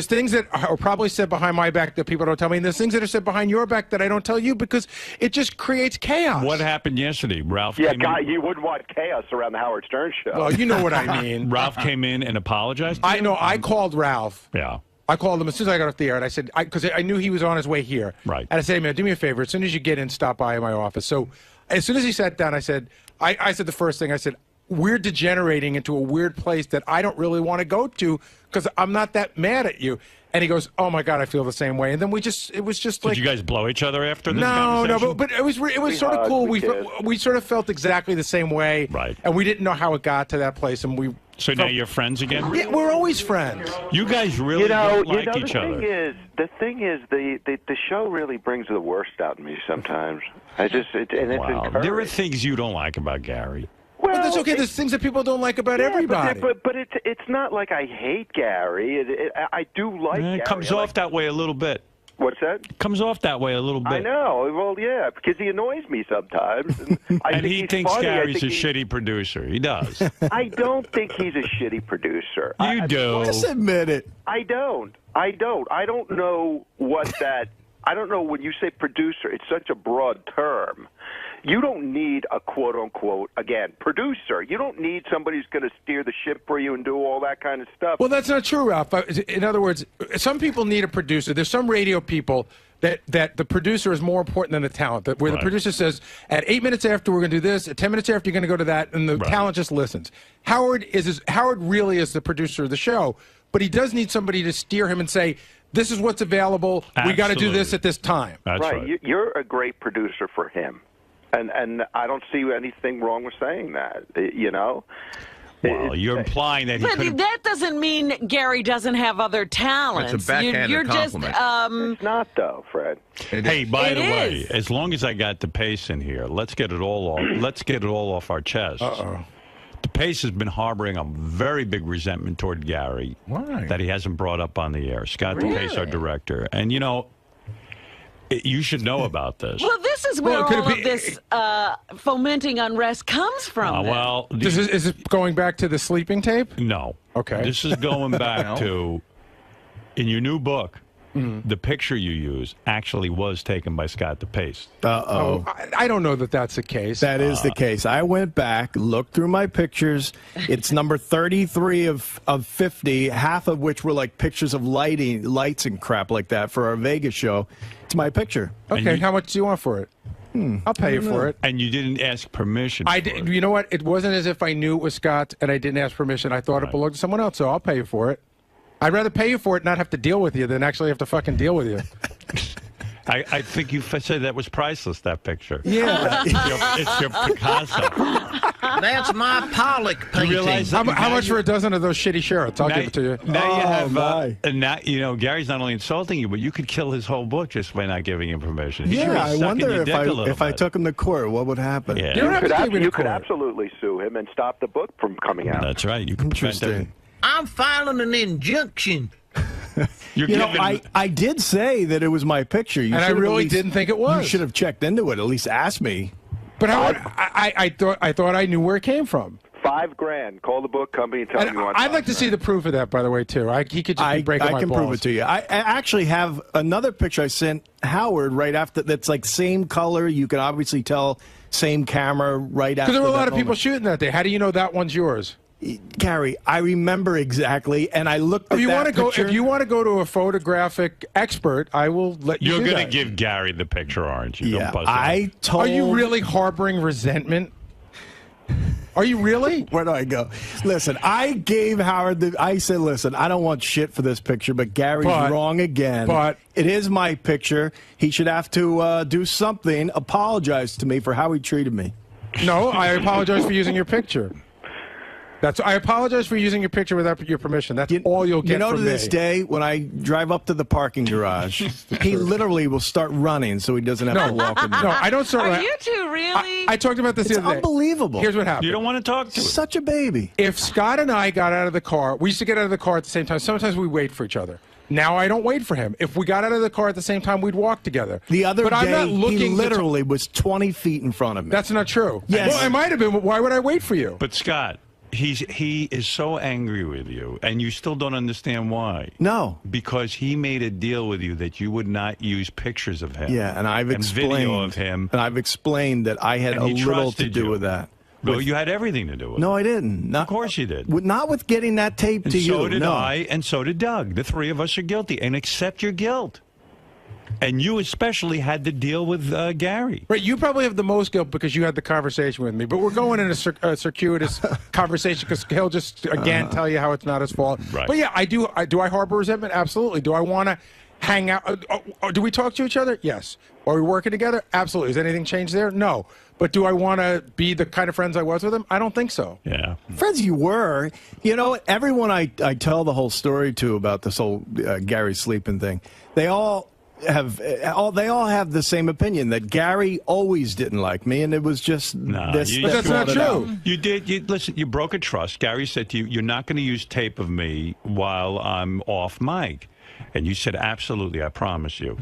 things that are probably said behind my back that people don't tell me, and there's things that are said behind your back that I don't tell you because it just creates chaos. What happened yesterday? Ralph Yeah, came God, in. you wouldn't want chaos around the Howard Stern show. Well, you know what I mean. Ralph came in and apologized to I you? know. I called Ralph. Yeah. I called him as soon as I got off the air, and I said, because I knew he was on his way here. Right. And I said, hey, man, do me a favor. As soon as you get in, stop by my office. So as soon as he sat down, I said, I said the first thing, I said, we're degenerating into a weird place that I don't really want to go to because I'm not that mad at you. And he goes, oh, my God, I feel the same way. And then it was just like. Did you guys blow each other after this No, conversation? but it was sort of hugged, cool. we kissed. We sort of felt exactly the same way. Right. And we didn't know how it got to that place. And we. So now you're friends again? Yeah, we're always friends. You guys really don't like each other. The thing is, the show really brings the worst out in me sometimes. It's Wow. encouraging. There are things you don't like about Gary. But that's okay. There's things that people don't like about everybody. But it's not like I hate Gary. I do like Gary. It comes off that way a little bit. What's that? It comes off that way a little bit. I know. Well, yeah, because he annoys me sometimes. And, And he thinks Gary's a shitty producer. He does. I don't think he's a shitty producer. You do. Just admit it. I don't know what that. I don't know when you say producer. It's such a broad term. You don't need a quote-unquote, again, producer. You don't need somebody who's going to steer the ship for you and do all that kind of stuff. Well, that's not true, Ralph. In other words, some people need a producer. There's some radio people that the producer is more important than the talent. Where the producer says, at 8 minutes after we're going to do this, at 10 minutes after you're going to go to that, and the talent just listens. Howard really is the producer of the show, but he does need somebody to steer him and say, this is what's available. We got to do this at this time. That's right. You're a great producer for him. And I don't see anything wrong with saying that, you know? Well, you're implying that he But could've... that doesn't mean Gary doesn't have other talents. It's a backhanded you're compliment. It's not, though, Fred. Hey, by the way, is. as long as I got DePace in here, let's get it all off. Let's get it all off our chests. DePace has been harboring a very big resentment toward Gary. Why? That he hasn't brought up on the air. Scott DePace, our director, and you know, you should know about this. Well, this is where all of this fomenting unrest comes from. Well, is it going back to the sleeping tape? No. Okay. This is going back to, in your new book, the picture you use actually was taken by Scott DePace. I don't know that that's the case. That is the case. I went back, looked through my pictures. It's number 33 of 50, half of which were like pictures of lights and crap like that for our Vegas show. It's my picture. Okay, how much do you want for it? I'll pay you for it. And you didn't ask permission. I did. You know what? It wasn't as if I knew it was Scott and I didn't ask permission. I thought it belonged to someone else, so I'll pay you for it. I'd rather pay you for it, not have to deal with you, than actually have to fucking deal with you. I think you said that was priceless, that picture. Yeah. It's your Picasso. That's my Pollock painting. You realize How much for a dozen of those shitty shirts? I'll give it to you. Now you have, and now, you know, Gary's not only insulting you, but you could kill his whole book just by not giving him permission. He's really I sucking wonder your dick a little if I bit. took him to court, what would happen? Yeah. You could absolutely sue him and stop the book from coming out. That's right. You can prevent that. I'm filing an injunction. You're You know, giving... I did say that it was my picture. You And I should have really at least- didn't think it was. You should have checked into it. At least asked me. But I thought I knew where it came from. $5,000. Call the book company and tell them you want. I'd like to see the proof of that, by the way, too. He could just be breaking my balls. I can prove it to you. I actually have another picture I sent Howard right after. That's like same color. You can obviously tell same camera right after. Because there were a lot that of people moment. shooting that day. How do you know that one's yours? Gary, I remember exactly, and I looked at If you that want to go, picture. if you want to go to a photographic expert, I will let you. You're going going to give Gary the picture, aren't you? Yeah, Don't bust I told. Are you really harboring resentment? Are you really? Where do I go? Listen, I gave Howard I said, listen, I don't want shit for this picture, but Gary's wrong again. But it is my picture. He should have to do something, apologize to me for how he treated me. No, I apologize for using your picture. I apologize for using your picture without your permission. That's all you'll get You know, from to this me. day, when I drive up to the parking garage, he literally will start running so he doesn't have to walk with me. No, I don't start Are running. you two really? I talked about this It's the other day. unbelievable. Here's what happened. You don't want to talk to him. Such a baby. If Scott and I got out of the car, we used to get out of the car at the same time. Sometimes we wait for each other. Now I don't wait for him. If we got out of the car at the same time, we'd walk together. The other but I'm day, not looking he to literally was 20 feet in front of me. That's not true. Yes. Well, it might have been. But why would I wait for you? But Scott, he is so angry with you, and you still don't understand why. No. Because he made a deal with you that you would not use pictures of him. Yeah, and I've explained video of him. And I've explained that I had And a he little to trusted do you. with that. Well, you had everything to do with it. No, I didn't. Not, Of course you did. Not with getting that tape And to you. so did no. I, and so did Doug. The three of us are guilty, and accept your guilt. And you especially had to deal with Gary. Right, you probably have the most guilt because you had the conversation with me. But we're going in a circuitous conversation because he'll just again tell you how it's not his fault. Right. But yeah, do I harbor resentment? Absolutely. Do I want to hang out? Do we talk to each other? Yes. Are we working together? Absolutely. Has anything changed there? No. But do I want to be the kind of friends I was with him? I don't think so. Yeah. Friends you were. You know, everyone I tell the whole story to about this whole Gary sleeping thing, they all have the same opinion that Gary always didn't like me, and it was just this. But that's not true. You did. Listen, you broke a trust. Gary said to you, "You're not going to use tape of me while I'm off mic," and you said, "Absolutely, I promise you."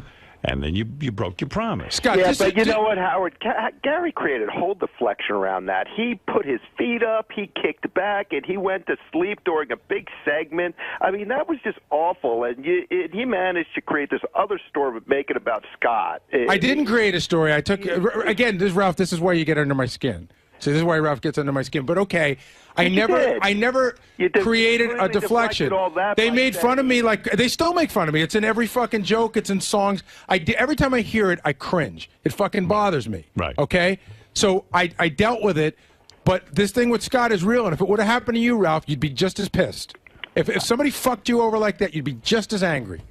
And then you broke your promise. Scott, yeah, but you know what, Howard? Gary created a whole deflection around that. He put his feet up, he kicked back, and he went to sleep during a big segment. I mean, that was just awful. And he managed to create this other story, but make it about Scott. I didn't create a story. I took again. Ralph. This is why you get under my skin. So this is why Ralph gets under my skin. But okay, I never created a deflection. They made fun of me like they still make fun of me. It's in every fucking joke. It's in songs. Every time I hear it, I cringe. It fucking bothers me. Right. Okay. So I dealt with it. But this thing with Scott is real. And if it would have happened to you, Ralph, you'd be just as pissed. If somebody fucked you over like that, you'd be just as angry.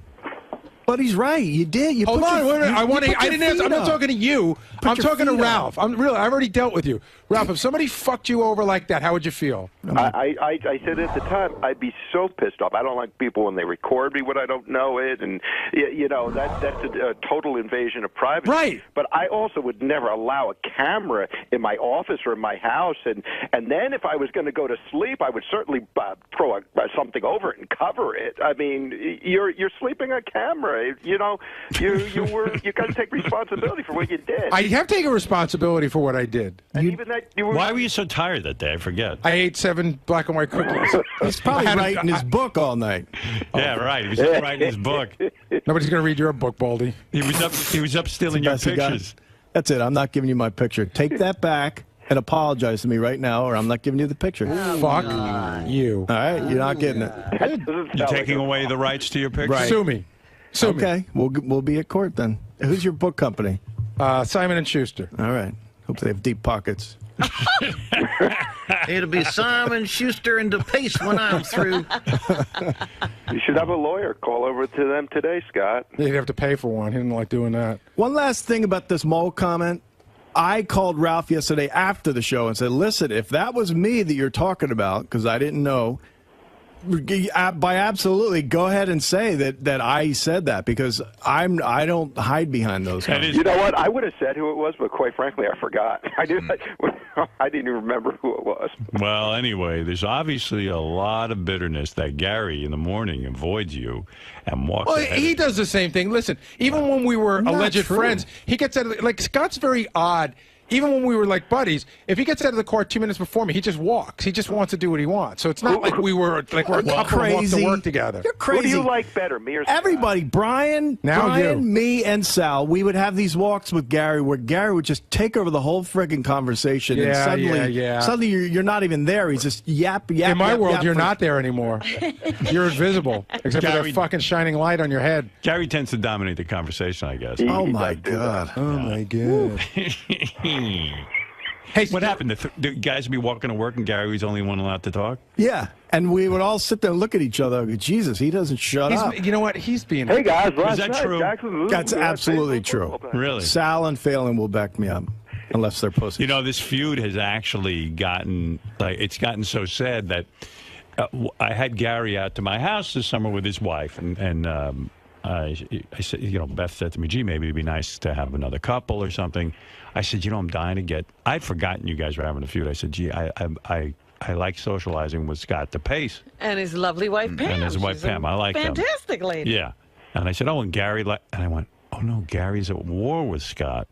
But he's right. You did. You Hold put on, your, wait a minute. I didn't answer. I'm not up. talking to you. I'm your talking to feet up. Ralph. I've already dealt with you. Ralph, if somebody fucked you over like that, how would you feel? I said at the time, I'd be so pissed off. I don't like people when they record me when I don't know it, and that's a total invasion of privacy. Right. But I also would never allow a camera in my office or in my house, and then if I was going to go to sleep, I would certainly throw something over it and cover it. I mean, you're sleeping on camera. You got to take responsibility for what you did. I have taken responsibility for what I did. And even that Why were you so tired that day? I forget. I ate 7 black and white cookies. He's probably writing his book all night. Yeah, right. He was up writing his book. Nobody's going to read your book, Baldy. He was up stealing your pictures. That's it. I'm not giving you my picture. Take that back and apologize to me right now, or I'm not giving you the picture. Fuck you. All right, you're not getting it. You're taking away the rights to your picture? Right. Sue me. Sue me. Okay, we'll be at court then. Who's your book company? Simon & Schuster. All right. Hope they have deep pockets. It'll be Simon, Schuster, and DePace when I'm through. You should have a lawyer. Call over to them today, Scott. You'd have to pay for one. He didn't like doing that. One last thing about this mole comment. I called Ralph yesterday after the show and said, listen, if that was me that you're talking about, because I didn't know, by absolutely go ahead and say that I said that, because I don't hide behind those comments. You know what? I would have said who it was, but quite frankly, I forgot. I didn't even remember who it was. Well, anyway, there's obviously a lot of bitterness that Gary in the morning avoids you and walks. Well, he does the same thing. Listen, even when we were alleged friends, he gets out of like Scott's very odd. Even when we were like buddies, if he gets out of the car 2 minutes before me, he just walks. He just wants to do what he wants. So it's not like we're a couple who walk to work together. You're crazy. Who do you like better, me or Scott? Everybody, Brian, me, and Sal, we would have these walks with Gary where Gary would just take over the whole friggin' conversation. And suddenly you're not even there. He's just yap. In my world, you're not there anymore. You're invisible, except for that fucking shining light on your head. Gary tends to dominate the conversation, I guess. Oh, my God. Oh, my God. Hey, what happened? The guys would be walking to work and Gary was the only one allowed to talk? Yeah, and we would all sit there and look at each other and go, Jesus, he doesn't shut up. You know what? He's being... Hey, guys, is that true? That's absolutely true. Really? Sal and Phelan will back me up, unless they're pussies. You know, this feud has actually gotten, it's gotten so sad that I had Gary out to my house this summer with his wife, and I said, Beth said to me, gee, maybe it'd be nice to have another couple or something. I said, I'm dying to get... I'd forgotten you guys were having a feud. I said, gee, I like socializing with Scott DePace. And his lovely wife, Pam. And his wife, Pam. I like them. Fantastic lady. Yeah. And I said, and Gary... And I went, oh, no, Gary's at war with Scott.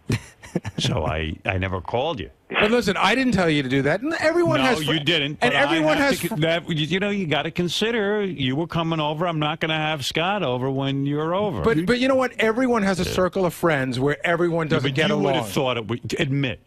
So I never called you. But listen, I didn't tell you to do that. And everyone has... No, you didn't. And everyone has... you got to consider, you were coming over. I'm not going to have Scott over when you're over. But you know what? Everyone has a circle of friends where everyone doesn't get along. You would have thought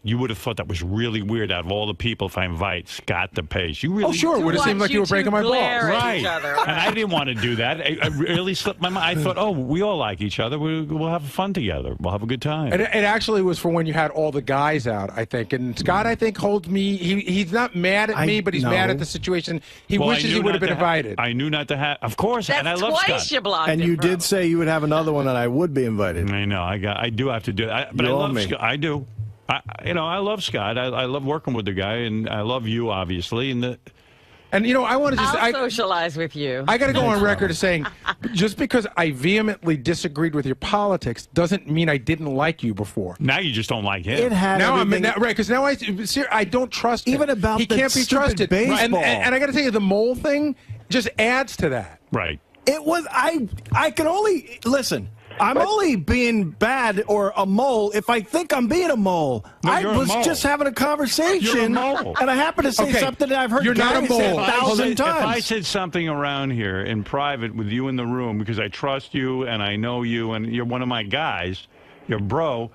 you would have thought that was really weird out of all the people if I invite Scott DePace. You really... Oh, sure. It would have seemed like you were breaking my balls. Right. And I didn't want to do that. I really slipped my mind. I thought, we all like each other. We'll have fun together. We'll have a good time. And it actually was for when you had all the guys out, I think. And Scott, I think, holds me. He's not mad at me, but he's mad at the situation. He wishes he would have been invited. I knew not to have. Of course, that's and I love twice Scott. You blocked and him, you bro. did say you would have another one, and I would be invited. I know. I do have to do it. But I love Scott. I do. I love Scott. I love working with the guy, and I love you, obviously. And I want to just... I'll socialize with you. I got to go on record as saying, just because I vehemently disagreed with your politics doesn't mean I didn't like you before. Now you just don't like him. It had now everything... right, because now I don't trust him. Even about he can't be trusted. Baseball. And I got to tell you, the mole thing just adds to that. Right. It was... I can only... Listen... I'm only being bad or a mole if I think I'm being a mole. No, I was just having a conversation, and I happen to say something that I've heard Gary say 1,000 times. If I said something around here in private with you in the room because I trust you and I know you and you're one of my guys, you're bro,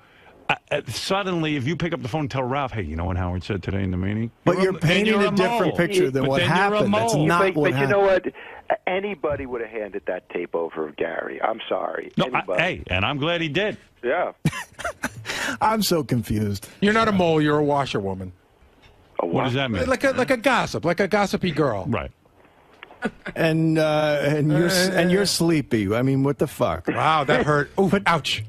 suddenly if you pick up the phone and tell Ralph, hey, you know what Howard said today in the meeting? But you're painting a different picture than what happened. That's not what happened. But you know what? Anybody would have handed that tape over to Gary. I'm sorry. No, and I'm glad he did. Yeah. I'm so confused. You're not a mole. You're a washerwoman. What does that mean? Like a gossip, like a gossipy girl. Right. and you're sleepy. I mean, what the fuck? Wow, that hurt. Ooh, ouch.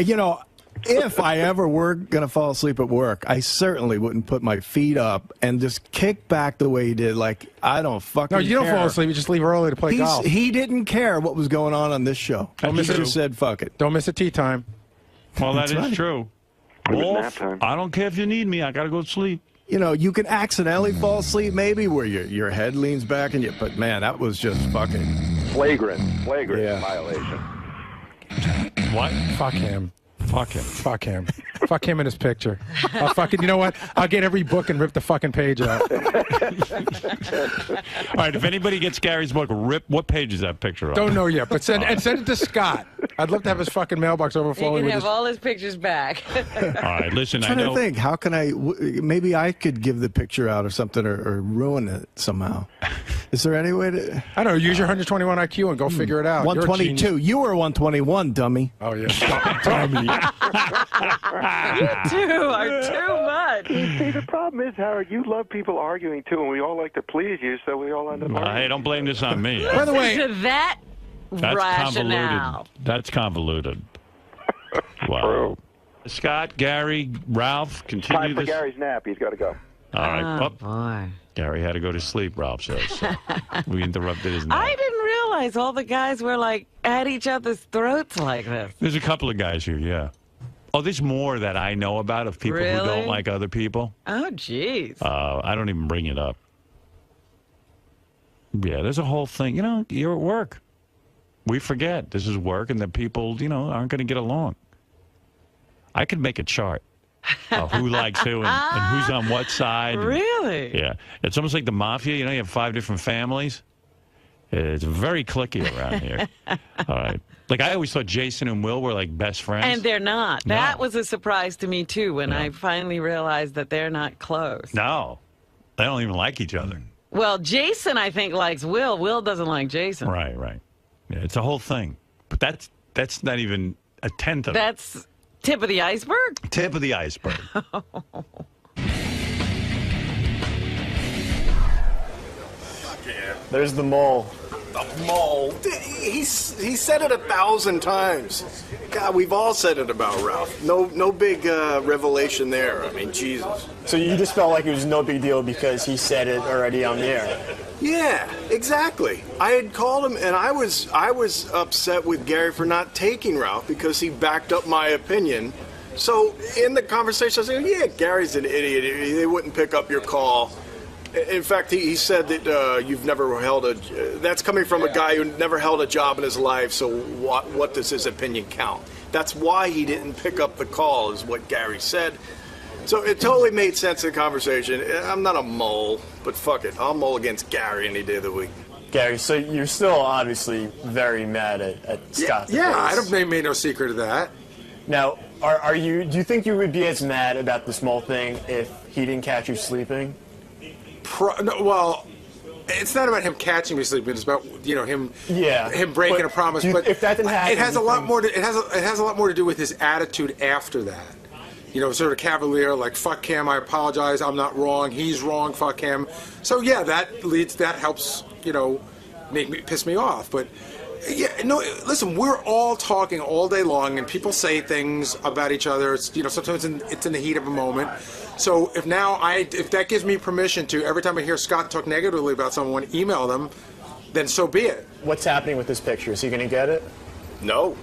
You know, if I ever were going to fall asleep at work, I certainly wouldn't put my feet up and just kick back the way he did. Like, I don't fucking No, you don't care. fall asleep. You just leave early to play golf. He didn't care what was going on this show. Don't He miss it. just said, fuck it. Don't miss a tea time. Well, that is right. true. It was nap Wolf, time. I don't care if you need me. I got to go to sleep. You know, you can accidentally fall asleep maybe where your head leans back and but man, that was just fucking Flagrant violation. What? Fuck him. Fuck him. Fuck him. Fuck him in his picture. I'll fucking, you know what? I'll get every book and rip the fucking page out. All right, if anybody gets Gary's book, what page is that picture on? Don't know yet, but send it to Scott. I'd love to have his fucking mailbox You overflowing can with have his... all his pictures back. All right, listen, I'm trying to think, how can maybe I could give the picture out or something or ruin it somehow. Is there any way to... I don't know, use your 121 IQ and go figure it out. You're a 122. genius. You were 121, dummy. Oh, yeah. Dummy. You two are too much. See, the problem is, Howard, you love people arguing too, and we all like to please you, so we all end up arguing. Hey, don't blame this on me. By the way, To that That's rationale. convoluted. That's convoluted. Wow. True. Scott, Gary, Ralph, continue Time for this. Gary's nap. He's got to go. All right. Oh, Oh, boy. Gary had to go to sleep, Ralph says. So we interrupted his nap. I didn't realize all the guys were like at each other's throats like this. There's a couple of guys here, yeah. Oh, there's more that I know about of people who Really? don't like other people. Oh, jeez. I don't even bring it up. Yeah, there's a whole thing. You know, you're at work. We forget this is work and that people, you know, aren't going to get along. I could make a chart of who likes who and who's on what side. Really? Yeah. It's almost like the mafia. You know, you have 5 different families. It's very cliquey around here. All right. Like, I always thought Jason and Will were like best friends. And they're not. No. That was a surprise to me, too, when I finally realized that they're not close. No. They don't even like each other. Well, Jason, I think, likes Will. Will doesn't like Jason. Right, right. Yeah, it's a whole thing. But that's not even a tenth of it. That's tip of the iceberg? Tip of the iceberg. There's the mole. The mole. He said it 1,000 times. God, we've all said it about Ralph. No big revelation there. I mean, Jesus. So you just felt like it was no big deal because he said it already on the air. Yeah, exactly. I had called him, and I was upset with Gary for not taking Ralph because he backed up my opinion. So in the conversation, I said, "Yeah, Gary's an idiot. They wouldn't pick up your call." In fact, he said that you've never held a. That's coming from a guy who never held a job in his life. So what does his opinion count? That's why he didn't pick up the call, is what Gary said. So it totally made sense in the conversation. I'm not a mole, but fuck it, I'll mole against Gary any day of the week. Gary, so you're still obviously very mad at Scott. Yeah, I DePace. don't made no secret of that. Now, do you think you would be as mad about this mole thing if he didn't catch you sleeping? No, well, it's not about him catching me sleeping. It's about him breaking a promise. But if that didn't happen, it has a lot more. It has a lot more to do with his attitude after that. Sort of cavalier, like fuck him. I apologize. I'm not wrong. He's wrong. Fuck him. So yeah, that helps. Piss me off. But yeah, no. Listen, we're all talking all day long, and people say things about each other. It's, sometimes it's in the heat of a moment. So if that gives me permission to, every time I hear Scott talk negatively about someone, email them, then so be it. What's happening with this picture? Is he going to get it? No.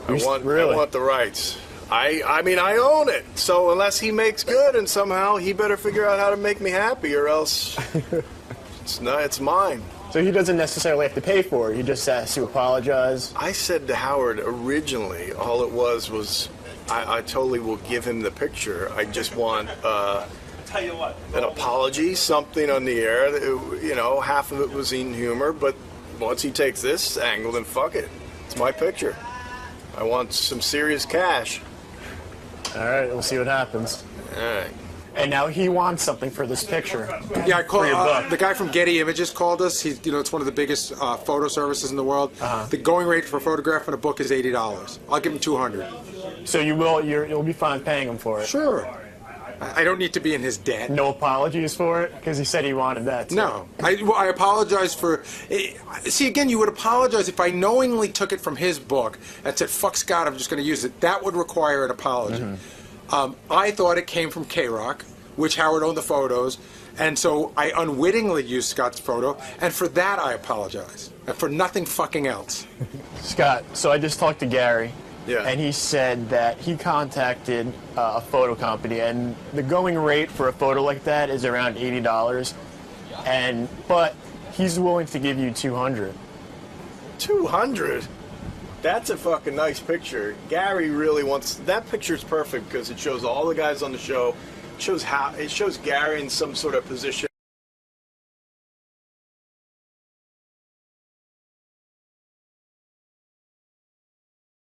I want the rights. I mean, I own it. So unless he makes good and somehow he better figure out how to make me happy or else it's mine. So he doesn't necessarily have to pay for it. He just has to apologize. I said to Howard originally, all it was I totally will give him the picture. I just want an apology, something on the air. That, half of it was in humor, but once he takes this angle, then fuck it. It's my picture. I want some serious cash. All right, we'll see what happens. All right. And now he wants something for this picture. Yeah, I called the guy from Getty Images called us. It's one of the biggest photo services in the world. The going rate for photographing a book is $80. I'll give him $200. So you'll be fine paying him for it. Sure. I don't need to be in his debt. No apologies for it? Because he said he wanted that, too. No. I apologize for... See, again, you would apologize if I knowingly took it from his book and said, fuck Scott, I'm just going to use it. That would require an apology. I thought it came from K-Rock, which Howard owned the photos, and so I unwittingly used Scott's photo, and for that I apologize. And for nothing fucking else. Scott, so I just talked to Gary. Yeah. And he said that he contacted a photo company, and the going rate for a photo like that is around $80. But he's willing to give you $200. $200? That's a fucking nice picture. Gary really wants that picture's perfect because it shows all the guys on the show. It shows Gary in some sort of position.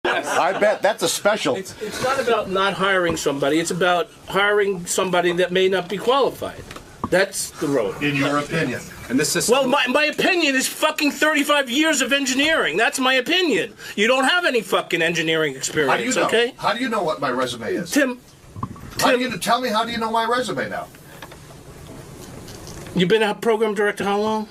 I bet that's a special. It's not about not hiring somebody. It's about hiring somebody that may not be qualified. That's the road. In your opinion. And this is well, my opinion is fucking 35 years of engineering. That's my opinion. You don't have any fucking engineering experience, How do you know? Okay? How do you know what my resume is? Tim, tell me, how do you know my resume now? You've been a program director how long?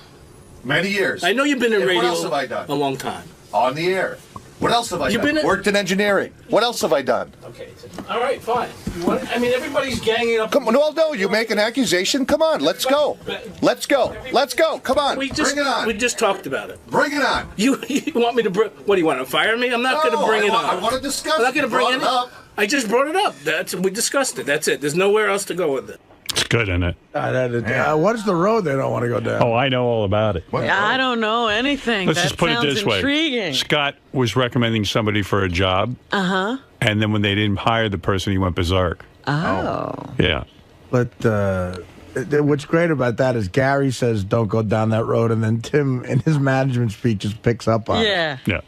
Many years. I know you've been in radio what else have I done? a long time. On the air. What else have I done? Worked in engineering. What else have I done? Okay. All right, fine. I mean, everybody's ganging up. Come on, no, you make an accusation. Come on, let's go. Let's go. Let's go. Come on. Bring it on. We just talked about it. Bring it on. You want me to bring? What do you want to fire me? I'm not going to bring it up. I want to discuss it. I'm not going to bring it up. I just brought it up. We discussed it. That's it. There's nowhere else to go with it. It's good, isn't it? What's the road they don't want to go down? Oh, I know all about it. I don't know anything. Let's that just put it sounds this intriguing. way. Scott was recommending somebody for a job. Uh-huh. And then when they didn't hire the person, he went berserk. Oh. Yeah. But what's great about that is Gary says don't go down that road, and then Tim in his management speech just picks up on it. Yeah. Yeah.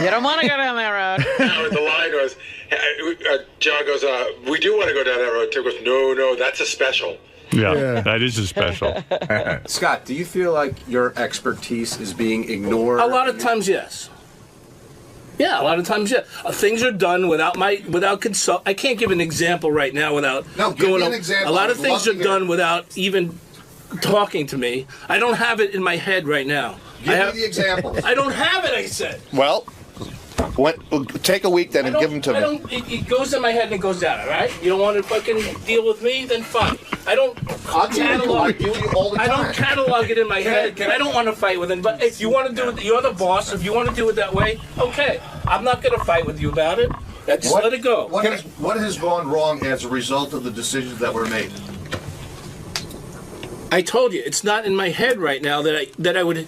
You don't want to go down that road. The line was, John goes, we do want to go down that road. Tim goes, no, that's a special. Yeah, that is a special. Scott, do you feel like your expertise is being ignored? A lot of times, yes. Yeah, a lot of times, yeah. Things are done without consult. I can't give an example right now without give me an example. A lot of I'd things love are to done without even talking to me. I don't have it in my head right now. Give me the example. I don't have it, I said. Well, take a week then and give them to me. It goes in my head and it goes down, all right? You don't want to fucking deal with me? Then fine. I don't catalog it in my head. I don't want to fight with him. But if you want to do it, you're the boss. If you want to do it that way, okay. I'm not going to fight with you about it. Just let it go. What has gone wrong as a result of the decisions that were made? I told you, it's not in my head right now that I would,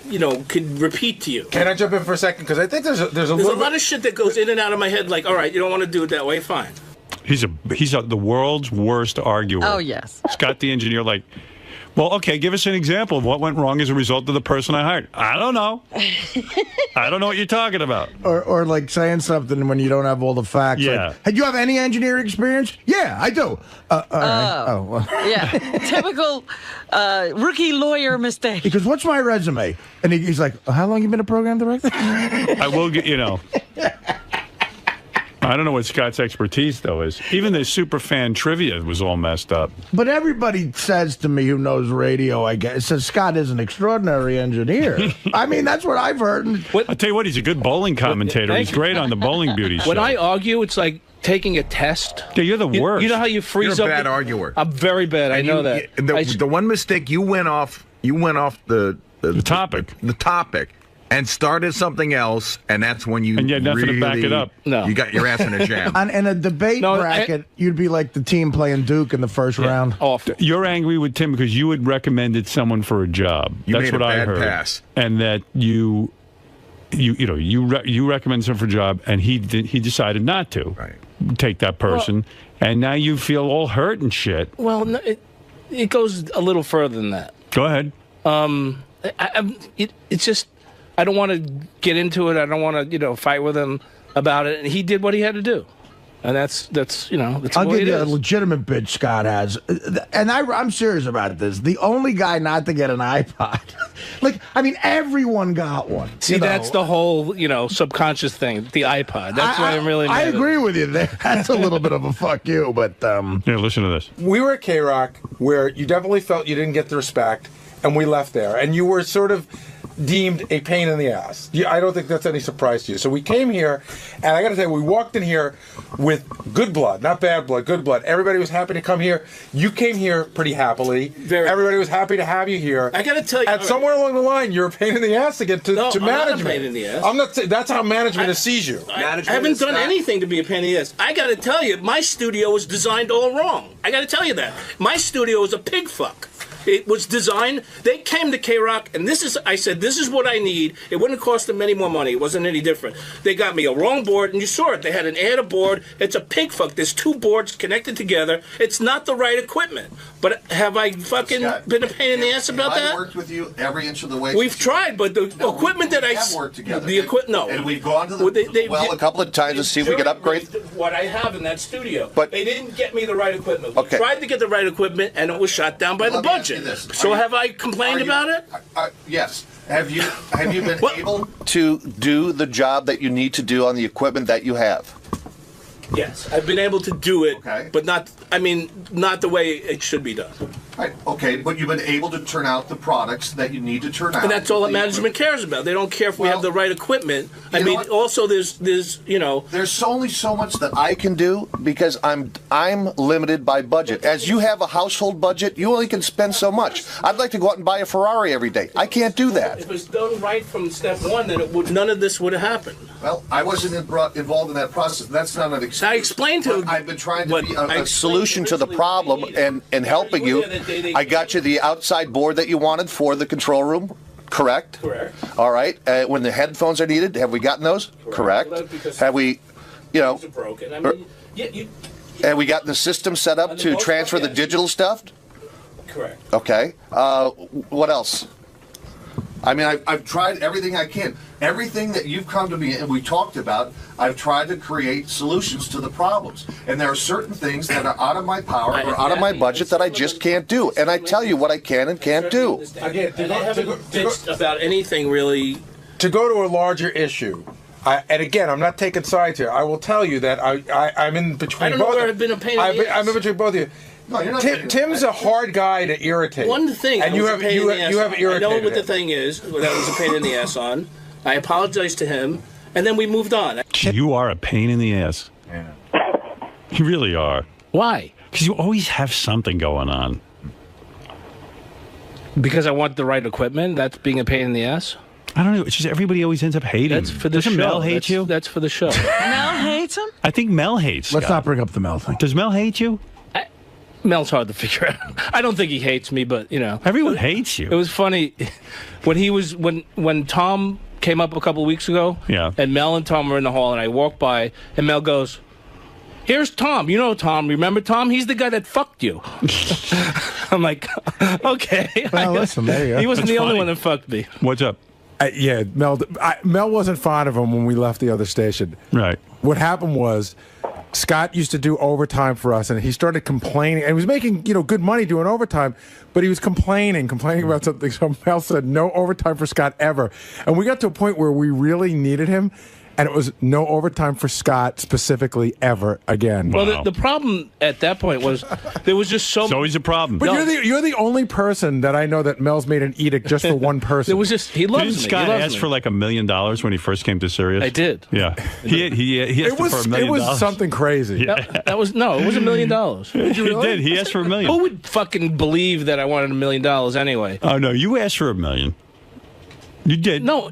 could repeat to you. Can I jump in for a second? Because I think there's a lot of shit that goes in and out of my head. Like, all right, you don't want to do it that way, fine. He's the world's worst arguer. Oh, yes. Scott the engineer, well, okay, give us an example of what went wrong as a result of the person I hired. I don't know. I don't know what you're talking about. Or like saying something when you don't have all the facts. Yeah. Like, hey, do you have any engineering experience? Yeah, I do. All right. Oh, well. Yeah. Typical rookie lawyer mistake. He goes, what's my resume? And he's like, how long you been a program director? I will get, I don't know what Scott's expertise, though, is. Even the super fan trivia was all messed up. But everybody says to me who knows radio, I guess, says Scott is an extraordinary engineer. I mean, that's what I've heard. I'll tell you what, he's a good bowling commentator. He's great on the Bowling Beauty show. When I argue, it's like taking a test. Yeah, you're the worst. You know how you freeze You're a up? bad arguer. I'm very bad. I know that. The one mistake, you went off the topic. The topic. And started something else, and that's when you and you had nothing really, to back it up. No. You got your ass in a jam. In a debate bracket, you'd be like the team playing Duke in the first round. Awful. You're angry with Tim because you had recommended someone for a job. You That's made what a I bad heard. pass. And that you recommend someone for a job, and he decided not to take that person, and now you feel all hurt and shit. Well, no, it goes a little further than that. Go ahead. It's just. I don't want to get into it. I don't want to, fight with him about it. And he did what he had to do. And that's you know, that's I'll the way give it you a is. legitimate bitch Scott has. And I'm serious about this. The only guy not to get an iPod. Like, I mean, everyone got one. See, you know? that's the whole, you know, subconscious thing, the iPod. That's why I'm really mad I at it. agree with you there. That's a little bit of a fuck you, but Here, listen to this. We were at K-Rock where you definitely felt you didn't get the respect, and we left there. And you were sort of deemed a pain in the ass. I don't think that's any surprise to you. So we came here, and I got to tell you, we walked in here with good blood, not bad blood, good blood. Everybody was happy to come here. You came here pretty happily. Everybody was happy to have you here. I got to tell you, and somewhere along the line, you're a pain in the ass to get to I'm management. not a pain in the ass. I'm not. That's how management sees you. I haven't done anything to be a pain in the ass. I got to tell you, my studio was designed all wrong. I got to tell you that. My studio was a pig fuck. It was designed. They came to K-Rock, and I said, this is what I need. It wouldn't cost them any more money. It wasn't any different. They got me a wrong board, and you saw it. They had an add a board. It's a pig fuck. There's two boards connected together. It's not the right equipment. But have I fucking been a pain in the ass about that? I worked with you every inch of the way. We've tried, but the equipment that I have worked together. The equipment, no. And we've gone to the a couple of times to see if we could upgrade what I have in that studio. But they didn't get me the right equipment. We tried to get the right equipment, and it was shot down by the budget. So have I complained about it? Yes. Have you been able to do the job that you need to do on the equipment that you have? Yes, I've been able to do it, but not the way it should be done. Right. Okay, but you've been able to turn out the products that you need to turn out. And that's all that management cares about. They don't care if we have the right equipment. I mean, also there's you know, there's only so much that I can do because I'm limited by budget. As you have a household budget, you only can spend so much. I'd like to go out and buy a Ferrari every day. I can't do that. If it's done right from step one, then none of this would have happened. Well, I wasn't involved in that process. That's not an excuse. I explained to I've been trying to be a solution to the problem and helping you. I got you the outside board that you wanted for the control room. Correct? Correct. All right. When the headphones are needed, have we gotten those? Correct. Have we, you know, broken. I mean, have we gotten the system set up to transfer the digital stuff? Correct. Okay. What else? I mean, I've tried everything I can. Everything that you've come to me and we talked about, I've tried to create solutions to the problems. And there are certain things that are out of my power or out of my budget that I just can't do. And I tell you what I can and can't do. Again, they haven't bitched about anything really. To go to a larger issue, and again, I'm not taking sides here. I will tell you that I'm in between. I don't know where I've been a pain in the ass. I'm in between both of you. No, you're not Tim's a hard guy to irritate. One thing, and you have irritated. I know what the thing is. That was a pain in the ass on. I apologized to him, and then we moved on. You are a pain in the ass. Yeah. You really are. Why? Because you always have something going on. Because I want the right equipment. That's being a pain in the ass. I don't know. It's just everybody always ends up hating. That's for the show. Doesn't Mel hate you? That's for the show. Mel hates him? I think Mel hates Let's Scott. not bring up the Mel thing. Does Mel hate you? Mel's hard to figure out. I don't think he hates me, but you know, everyone hates you. It was funny when Tom came up a couple of weeks ago. Yeah. And Mel and Tom were in the hall, and I walked by, and Mel goes, "Here's Tom. You know Tom. Remember Tom? He's the guy that fucked you." I'm like, okay. Well, listen, there you go. He wasn't That's the only funny. one that fucked me. What's up? Yeah, Mel wasn't fond of him when we left the other station. Right. What happened was, Scott used to do overtime for us, and he started complaining. And he was making, good money doing overtime, but he was complaining about something. So Mel said, no overtime for Scott ever. And we got to a point where we really needed him, and it was no overtime for Scott specifically ever again. Well, the problem at that point was there was just so. It's always a problem. But you're the only person that I know that Mel's made an edict just for one person. It was just he loves Didn't me. Scott He loves ask me. for like $1 million when he first came to Sirius? I did. Yeah. He asked for $1 million. It was something crazy. Yeah. It was $1 million. He did. He asked for $1 million. Who would fucking believe that I wanted $1 million anyway? Oh no, you asked for $1 million. You did. No,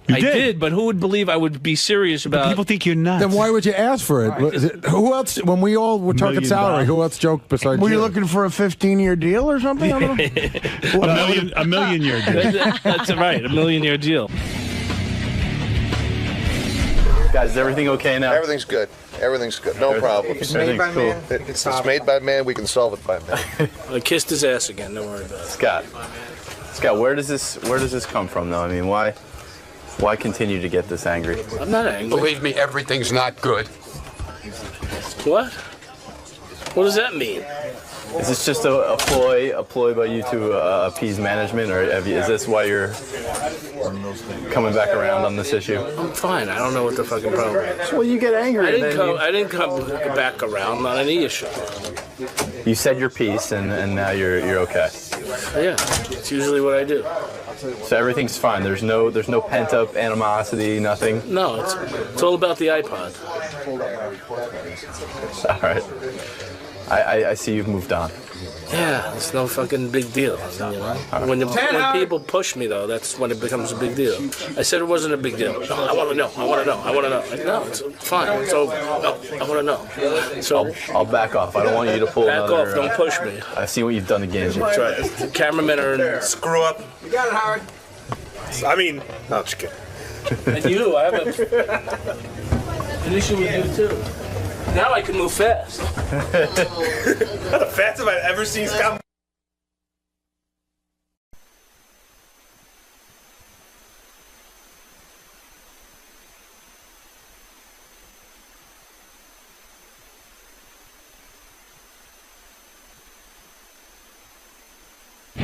I did, but who would believe I would be serious about? But people think you're nuts. Then why would you ask for it? Right. Who else? When we all were talking salary, who else joked besides Were you? you looking for a 15-year deal or something? I don't know. $1 million year deal. That's right, $1 million year deal. Guys, is everything okay now? Everything's good. Everything's good. No problem. It's made by man. It's made by man. We can solve it by man. I kissed his ass again. Don't worry about it. Scott, where does this come from, though? I mean, why continue to get this angry? I'm not angry. Believe me, everything's not good. What? What does that mean? Is this just a ploy by you to appease management, or is this why you're coming back around on this issue? I'm fine. I don't know what the fucking problem is. Well, you get angry. I didn't come back around on any issue. You said your piece, and now you're okay. Yeah, it's usually what I do. So everything's fine. There's no pent up animosity, nothing. No, it's all about the iPod. All right. I see you've moved on. Yeah, it's no fucking big deal. You know? When people push me, though, that's when it becomes a big deal. I said it wasn't a big deal. No, I want to know. I want to know. I want to know. Like, no, it's fine. It's over. No, I want to know. So I'll back off. I don't want you to pull back off. Don't push me. I see what you've done to Ganji. That's right. The cameramen are screw up. You got it, Howard. I mean, no, I'm just kidding. And you, I have an issue with you too. Now I can move fast. The fastest I've ever seen Scott.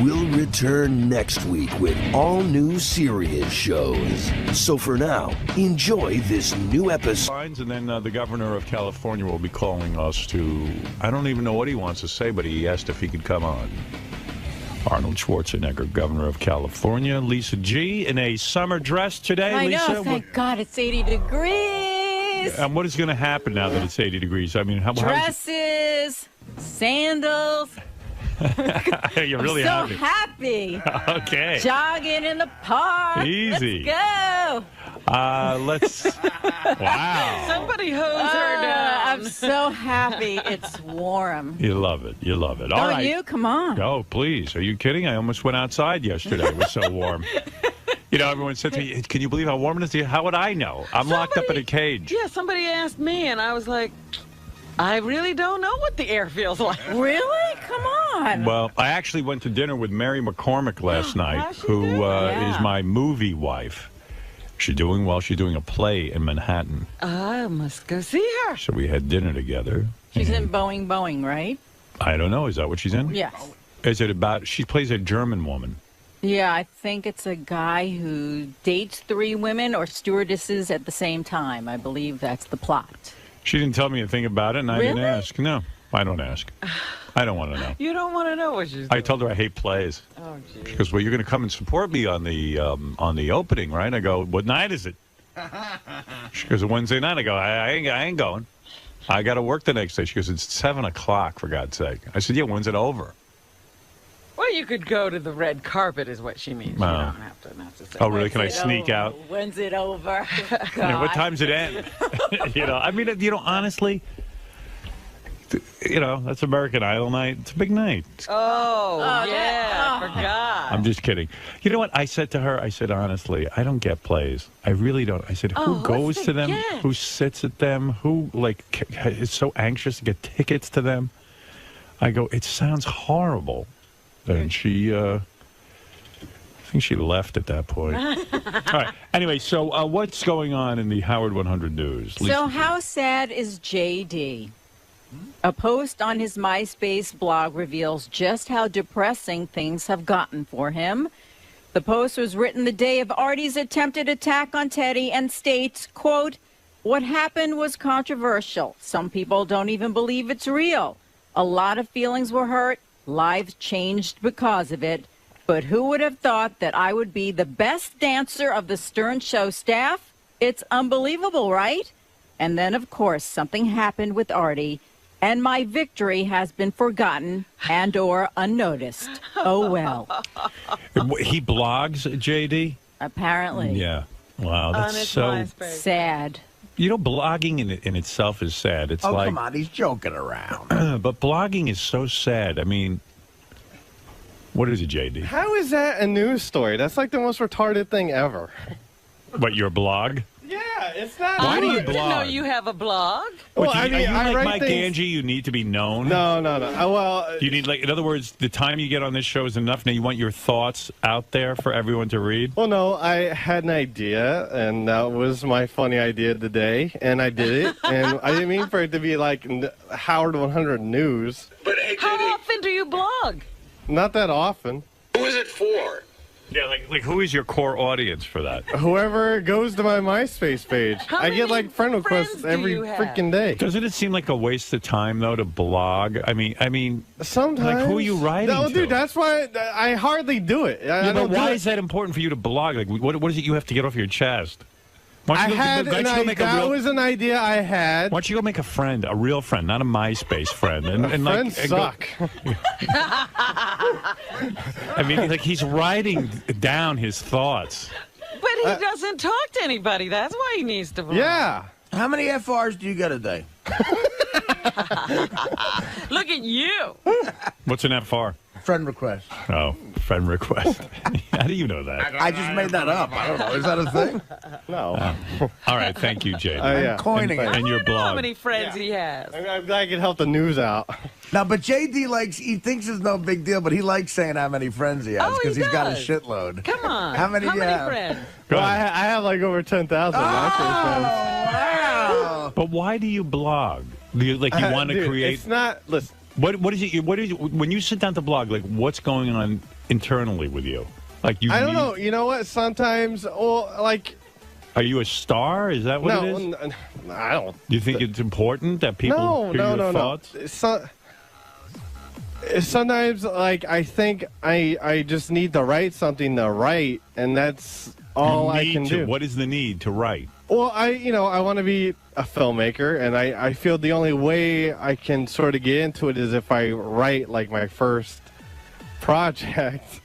We'll return next week with all new serious shows. So for now, enjoy this new episode. And then the governor of California will be calling us to, I don't even know what he wants to say, but he asked if he could come on. Arnold Schwarzenegger, governor of California. Lisa G. in a summer dress today. I Lisa, know, thank God it's 80 degrees. And what is going to happen now that it's 80 degrees? I mean, Dresses, sandals. You're really I'm so happy. Okay. Jogging in the park. Easy. Let's go. Wow. Somebody hose her down. I'm so happy it's warm. You love it. You love it. All Don't right. you? Come on. Go, please. Are you kidding? I almost went outside yesterday. It was so warm. You know, everyone said to me, can you believe how warm it is? How would I know? I'm locked up in a cage. Yeah, somebody asked me, and I was like, I really don't know what the air feels like. Really? Come on. Well, I actually went to dinner with Mary McCormick last night, who is my movie wife. She's doing well. She's doing a play in Manhattan. I must go see her. So we had dinner together. She's in Boeing, right? I don't know. Is that what she's in? Yes. Is it about, she plays a German woman. Yeah, I think it's a guy who dates 3 women or stewardesses at the same time. I believe that's the plot. She didn't tell me a thing about it, and I Really? didn't ask. No, I don't ask. I don't want to know. You don't want to know what she's doing. I told her I hate plays. Oh, geez. She goes, well, you're going to come and support me on the opening, right? I go, what night is it? She goes, a Wednesday night. I go, I ain't going. I got to work the next day. She goes, it's 7 o'clock, for God's sake. I said, yeah, when's it over? Well, you could go to the red carpet is what she means. You don't have to say. Oh, really? Can I sneak out? When's it over? Yeah, what time's it end? I mean, honestly, that's American Idol night. It's a big night. Oh, yeah, I forgot. I'm just kidding. You know what? I said to her, I said, honestly, I don't get plays. I really don't. I said, who goes to them? get? Who sits at them? Who, is so anxious to get tickets to them? I go, it sounds horrible. And she, I think she left at that point. All right. Anyway, so what's going on in the Howard 100 News? So how sad is JD? A post on his MySpace blog reveals just how depressing things have gotten for him. The post was written the day of Artie's attempted attack on Teddy and states, quote, what happened was controversial. Some people don't even believe it's real. A lot of feelings were hurt. Lives changed because of it. But who would have thought that I would be the best dancer of the Stern Show staff? It's unbelievable, right? And then, of course, something happened with Artie, and my victory has been forgotten and or unnoticed. Oh, well. He blogs, JD? Apparently. Yeah. Wow, that's so sad. You know, blogging in itself is sad. It's like, come on, he's joking around. But blogging is so sad. I mean, what is it, JD? How is that a news story? That's like the most retarded thing ever. What, your blog? Yeah, it's not. Why do you I didn't know blog? you have a blog. What, Well, I mean, are you I like write Mike things- Angie? You need to be known. No. Well, You need, like, in other words, the time you get on this show is enough. Now you want your thoughts out there for everyone to read. well, no. I had an idea, and that was my funny idea of the day, and I did it. And I didn't mean for it to be like Howard 100 News. But hey, How JD, often do you blog? Not that often. who is it for? Yeah, like who is your core audience for that? Whoever goes to my MySpace page, How I get many like friend requests friends do every you have? freaking day. Doesn't it seem like a waste of time though to blog? I mean, Sometimes. like who are you writing No, to? dude, that's why I hardly do it. I Yeah, don't but why do is that important for you to blog? Like, what is it you have to get off your chest? Why I don't you go- had why don't an you go make a idea. That real- was an idea I had. Why don't you go make a friend, a real friend, not a MySpace friend? And like, Friends and go- suck. I mean, like he's writing down his thoughts. But he doesn't talk to anybody. That's why he needs to blog. Yeah. How many FRs do you get a day? Look at you. What's an FR? Friend request. Oh, friend request. How do you know that? I just made that up. I don't know. Is that a thing? No. All right, thank you, Jay. Yeah. Coining it. And your I don't know how blog. many friends he has. I'm glad I can help the news out. Now, but JD he thinks it's no big deal, but he likes saying how many friends he has Oh, he because he's got a does. shitload. Come on. How many do you have? friends? Go Well, ahead. I have like over 10,000 MySpace friends. Wow. But why do you blog? Do you want to Dude, create? It's not. Listen. What is it? What is it, when you sit down to blog? Like, what's going on internally with you? Like, you. I don't need- know. You know what? Sometimes, like. Are you a star? Is that what it is? No, I don't. Do you think it's important that people hear your thoughts? Sometimes, like, I think I just need to write something to write, and that's all I can do. What is the need to write? Well, I want to be a filmmaker, and I feel the only way I can sort of get into it is if I write, like, my first project.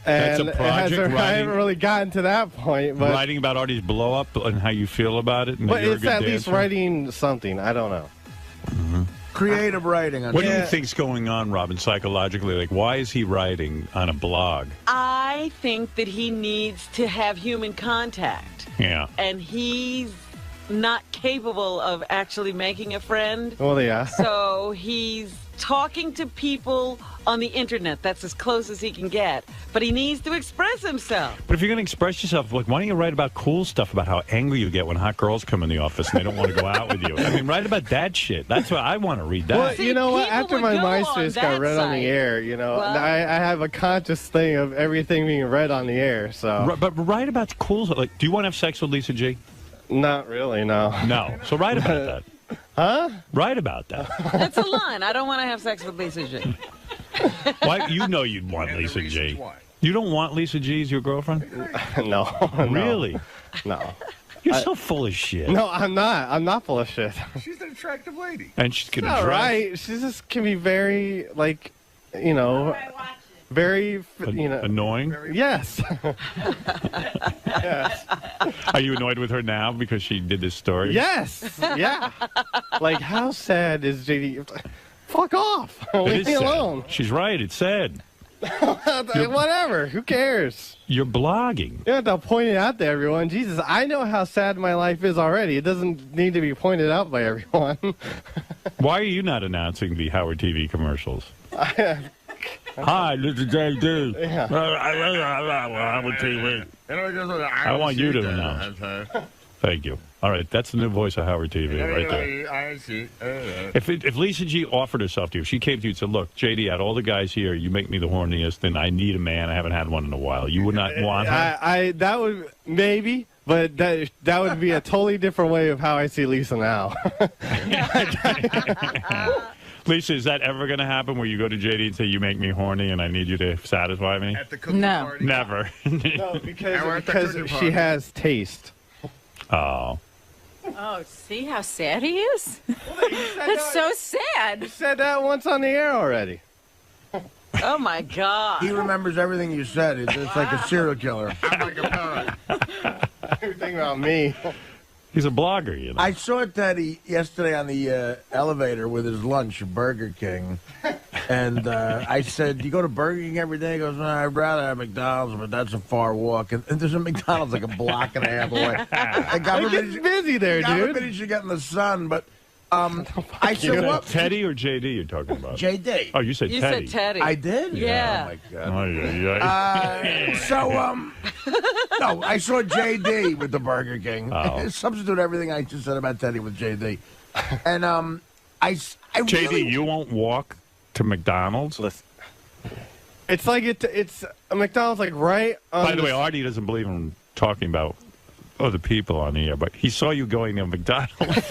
That's a And project, I writing- haven't really gotten to that point. But, Writing about Artie's blow up and how you feel about it. And but that you're a it's good at least dancer? writing something. I don't know. Creative writing. What do you think's going on, Robin, psychologically? Like, why is he writing on a blog? I think that he needs to have human contact. Yeah. And he's not capable of actually making a friend. Well, yeah. So he's talking to people on the internet. That's as close as he can get. But he needs to express himself. But if you're going to express yourself, like, why don't you write about cool stuff about how angry you get when hot girls come in the office and they don't want to go out with you? I mean, write about that shit. That's what I want to read. That. Well, you know what? people After would my go on MySpace got that read on site. the air, you know, Well- I have a conscious thing of everything being read on the air. So, But write about cool stuff. Like, do you want to have sex with Lisa G? not really, no. No. So write about that. Huh? Write about that. That's a line. I don't want to have sex with Lisa G. Why? You know you'd want Lisa G. You don't want Lisa G as your girlfriend? No. Really? No. You're so full of shit. No, I'm not. I'm not full of shit. She's an attractive lady. And she's gonna All dress. right. She just can be very, like, you know, very, you know. Annoying? Yes. Yes. Are you annoyed with her now because she did this story? Yes. Yeah. Like, how sad is JD? Fuck off. It Leave is me sad. alone. She's right. It's sad. Whatever. Who cares? You're blogging. You don't have to point it out to everyone. Jesus, I know how sad my life is already. It doesn't need to be pointed out by everyone. Why are you not announcing the Howard TV commercials? Hi, this is JD. Yeah. Howard TV. I want you to announce. Thank you. All right, that's the new voice of Howard TV right there. If Lisa G offered herself to you, if she came to you and said, look, JD, out of all the guys here, you make me the horniest, and I need a man. I haven't had one in a while. You would not want her? That would, maybe, but that would be a totally different way of how I see Lisa now. Lisa, is that ever going to happen where you go to JD and say, you make me horny and I need you to satisfy me? At the cookie No. party. Never. No, we're at the because cookie she party. has taste. Oh. Oh, see how sad he is? That's so sad. You said that once on the air already. Oh, my God. He remembers everything you said. It's like a serial killer. I'm like a parrot. Everything about me. He's a blogger, you know. I saw Teddy yesterday on the elevator with his lunch at Burger King. And I said, "Do you go to Burger King every day?" He goes, "No, I'd rather have McDonald's, but that's a far walk." And there's a McDonald's like a block and a half away. It gets busy there, God dude. forbid you should get in the sun, but I Is said, that "What?" Teddy or JD you're talking about? JD. Oh, you said You Teddy. said Teddy. I did? Yeah. Oh, my God. Oh, yeah. No, I saw JD with the Burger King. Oh. Substitute everything I just said about Teddy with JD. And I JD, really... you won't walk to McDonald's? Listen. It's like it's a McDonald's like right on By the way, Artie doesn't believe in talking about other people on the air, but he saw you going to McDonald's.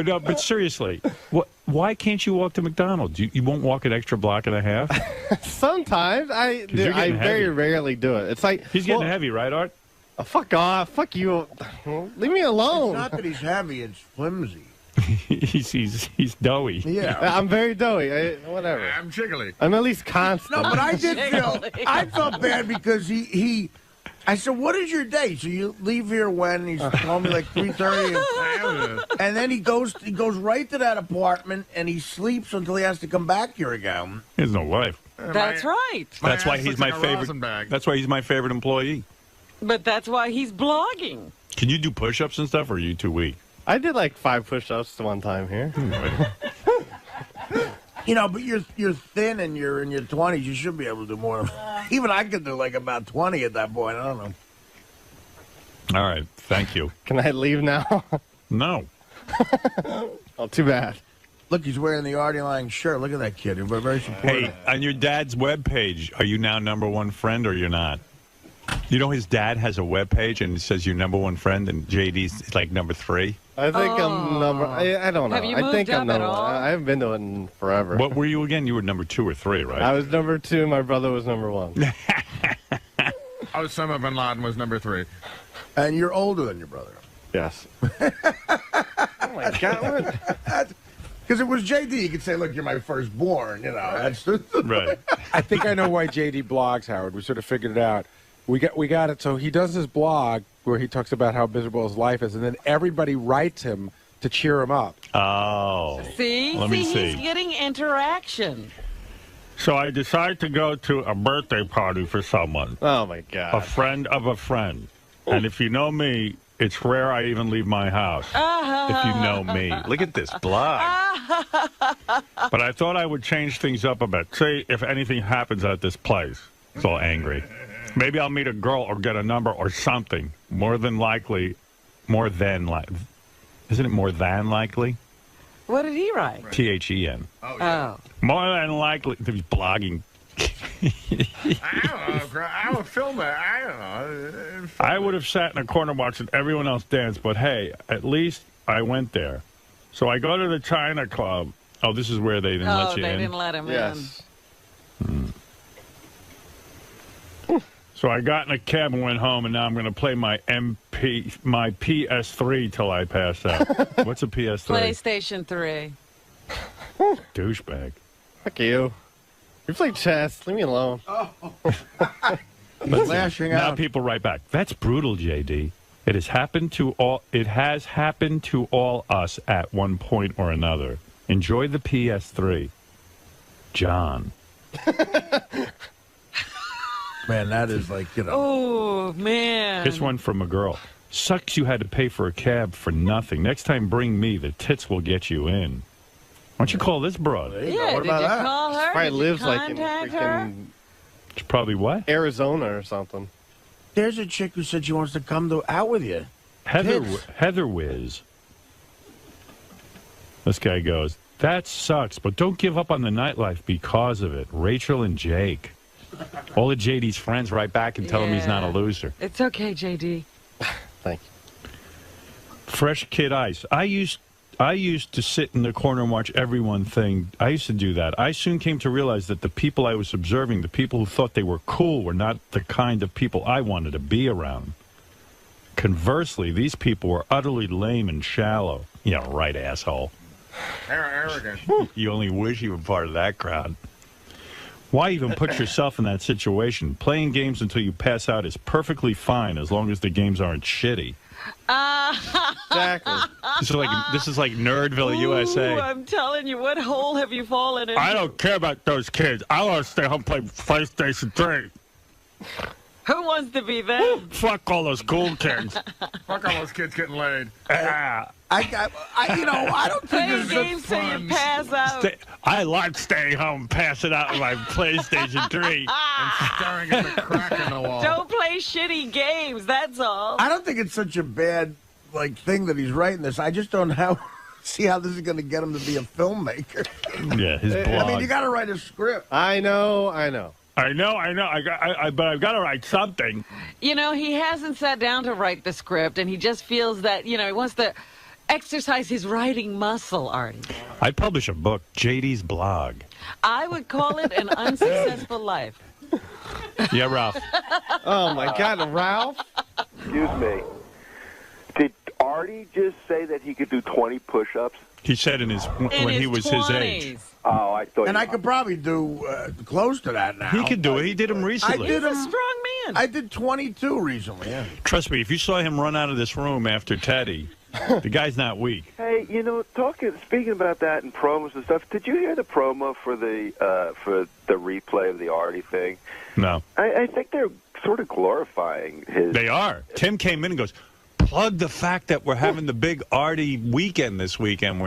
No, but seriously, why can't you walk to McDonald's? You won't walk an extra block and a half? Sometimes I very rarely do it. It's like He's getting heavy, right, Art? Fuck off. Fuck you. Leave me alone. It's not that he's heavy, it's flimsy. he's doughy. Yeah. I'm very doughy. Whatever. I'm jiggly. I'm at least constant. No, but I did I felt bad because I said, "What is your day?" So you leave here when? He's calling me like 3:30. And then he goes right to that apartment and he sleeps until he has to come back here again. He has no life. That's right. That's why he's my favorite. That's why he's my favorite employee. But that's why he's blogging. Can you do push-ups and stuff, or are you too weak? I did like 5 push-ups one time here. You know, but you're thin and you're in your 20s. You should be able to do more. Even I could do like about 20 at that point. I don't know. All right. Thank you. Can I leave now? No. Oh, too bad. Look, he's wearing the Artie Lang shirt. Look at that kid. He's very supportive. Hey, on your dad's webpage, are you now #1 friend or you're not? You know his dad has a webpage and it says you're #1 friend and JD's like #3? I think I'm number... I don't know. Have you I think moved I'm up at number... all? I haven't been to it in forever. What were you again? You were #2 or 3, right? I was #2. My brother was #1. Osama bin Laden was #3. And you're older than your brother. Yes. Oh, my God. Because it was JD, you could say, "Look, you're my firstborn." You know, that's right. I think I know why JD blogs, Howard. We sort of figured it out. We got it. So he does his blog where he talks about how miserable his life is, and then everybody writes him to cheer him up. Oh. See? Let me see. He's getting interaction. So I decided to go to a birthday party for someone. Oh, my God. A friend of a friend. And if you know me, it's rare I even leave my house. If you know me. Look at this blog. But I thought I would change things up a bit. See if anything happens at this place. It's all angry. Maybe I'll meet a girl or get a number or something. More than likely. Isn't it more than likely? What did he write? THEN. Oh, yeah. More than likely. He's blogging. I don't know. I'm a filmer. I don't know. I would have sat in a corner watching everyone else dance, but hey, at least I went there. So I go to the China Club. Oh, this is where they didn't let you in? Oh, they didn't let him in. So I got in a cab and went home, and now I'm going to play my PS3 till I pass out. What's a PS3? PlayStation 3. Douchebag. Fuck you. You play chess. Leave me alone. Lashing Now out. people write back. That's brutal, JD. It has happened to all. It has happened to all us at one point or another. Enjoy the PS3, John. Man, that is like, you know. Oh, man. This one from a girl. Sucks you had to pay for a cab for nothing. Next time, bring me. The tits will get you in. Why don't you call this broad? Yeah, What did about you that? call her? Probably Did you lives like in contact her? freaking It's probably what? Arizona or something. There's a chick who said she wants to come out with you. Heather Whiz. This guy goes, that sucks, but don't give up on the nightlife because of it. Rachel and Jake. All of JD's friends write back and tell him he's not a loser. It's okay, JD. Thank you. Fresh Kid Ice. I used to sit in the corner and watch everyone thing. I used to do that. I soon came to realize that the people I was observing, the people who thought they were cool, were not the kind of people I wanted to be around. Conversely, these people were utterly lame and shallow. Yeah, right, asshole. Arrogant. You only wish you were part of that crowd. Why even put yourself in that situation? Playing games until you pass out is perfectly fine as long as the games aren't shitty. Exactly. This is like Nerdville, USA. Ooh, I'm telling you, what hole have you fallen in? I don't care about those kids. I want to stay home and play PlayStation 3. Who wants to be them? Fuck all those cool kids. Fuck all those kids getting laid. I don't think Play it's games till you pass out. I like staying home and passing out with my PlayStation 3 and staring at the crack in the wall. Don't play shitty games, that's all. I don't think it's such a bad thing that he's writing this. I just don't see how this is going to get him to be a filmmaker. Yeah, his blog. I mean, you got to write a script. I know. But I've got to write something. You know, he hasn't sat down to write the script, and he just feels that, he wants to exercise his writing muscle, Artie. I'd publish a book, JD's blog. I would call it an unsuccessful life. Yeah, Ralph. Oh, my God, Ralph? Excuse me. Did Artie just say that he could do 20 push-ups? He said when he was 20s. his age. Oh, I thought. And I could probably do close to that now. He could do it. He did them recently. He's a strong man. I did 22 recently. Yeah. Trust me, if you saw him run out of this room after Teddy, the guy's not weak. Hey, speaking about that and promos and stuff, did you hear the promo for the replay of the Artie thing? No. I think they're sort of glorifying his. They are. Tim came in and goes, plug the fact that we're having the big Artie weekend this weekend.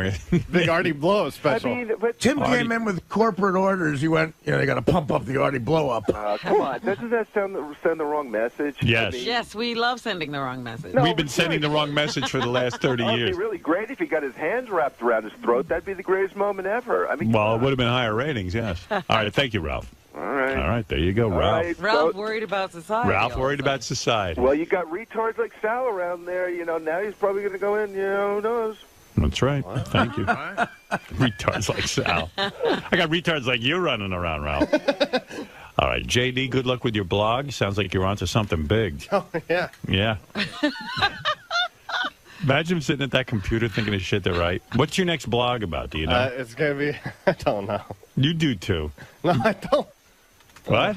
Big Artie Blowout special. I mean, but Tim came in with corporate orders. He went, they got to pump up the Artie Blow-Up. Come on. Doesn't that send the wrong message? Yes. Yes, we love sending the wrong message. We've been sending the wrong message for the last 30 years. It would be really great if he got his hands wrapped around his throat. That'd be the greatest moment ever. I mean, well, it would have been higher ratings, yes. All right, thank you, Ralph. All right, there you go, Ralph. Right, Ralph worried about society. Ralph worried about society. Well, you got retards like Sal around there. Now he's probably going to go in. Who knows? That's right. Thank you. Retards like Sal. I got retards like you running around, Ralph. All right, JD, good luck with your blog. Sounds like you're onto something big. Oh, yeah. Yeah. Imagine him sitting at that computer thinking of shit to write. What's your next blog about? Do you know? It's going to be, I don't know. You do too. No, I don't. What?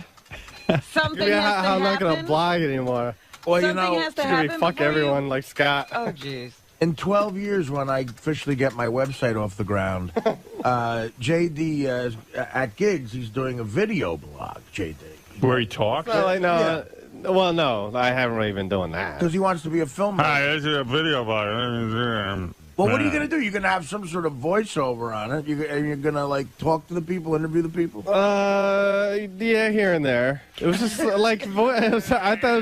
Something I'm not going to blog anymore. Well, Something has to it's going to be happen fuck before you- everyone like Scott. Oh, jeez. In 12 years, when I officially get my website off the ground, JD at gigs, he's doing a video blog. JD, where he talks. Well, no, I haven't really been doing that. Because he wants to be a filmmaker. Hi, this is a video blog. Well, what are you going to do? You're going to have some sort of voiceover on it. You're going to talk to the people, interview the people. Yeah, here and there. It was just I thought it was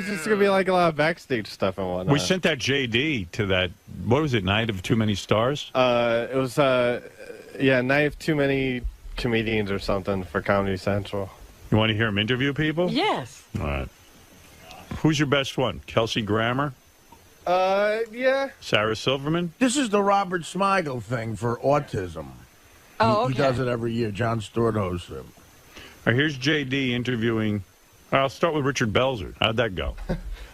just going to be like a lot of backstage stuff and whatnot. We sent that JD to that. What was it? Night of Too Many Stars. It was Night of Too Many Comedians or something for Comedy Central. You want to hear him interview people? Yes. All right. Who's your best one? 𝗪cie𝘄𝗿𝗱? Yeah. Sarah Silverman? This is the Robert Smigel thing for autism. Oh, He does it every year. Jon Stewart hosts him. All right, here's JD interviewing. I'll start with Richard Belzer. How'd that go?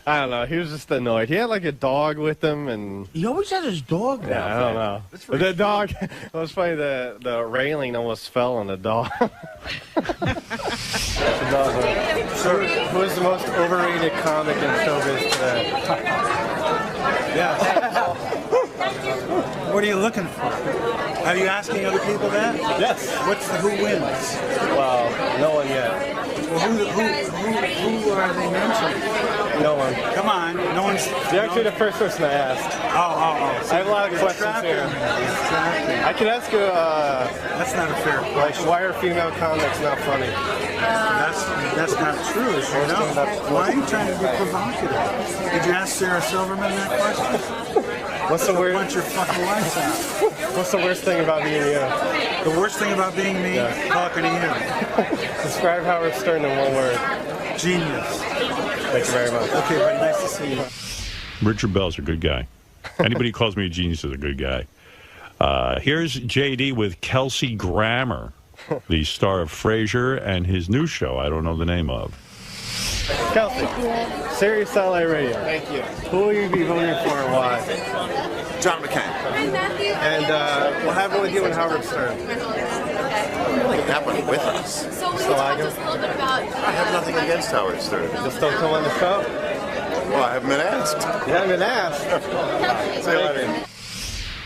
I don't know. He was just annoyed. He had like a dog with him, and he always has his dog. Yeah, I don't know. The dog. It was funny. The railing almost fell on the dog. Who is the most overrated comic in showbiz today? Yeah. What are you looking for? Are you asking other people that? Yes. Who wins? Well, no one yet. Well, who are they mentioning? No one. Come on, no one's. You're actually the first person I asked. Oh. So I have a lot of questions here. I could ask you. That's not a fair question. Why are female comics not funny? That's not true. As you know. Why are you trying to be provocative? Did you ask Sarah Silverman that question? What's the worst? Bunch your fucking lights out. What's the worst thing about being you? The worst thing about being me? Yeah. Talking to you. Describe Howard Stern in one word. Genius. Thank you very much. Okay, buddy. Nice to see you. Richard Belzer, good guy. Anybody who calls me a genius is a good guy. Here's JD with 𝗪cie𝘄𝗿𝗱, the star of Frasier and his new show I don't know the name of. Kelsey, Sirius LA Radio. Thank you. Who will you be voting for and why? John McCain. And what happened with you and Howard Stern? What happened with us? Still like him? I have nothing against Howard Stern. You'll still come on the show? Well, I haven't been asked. You haven't been asked? Say later.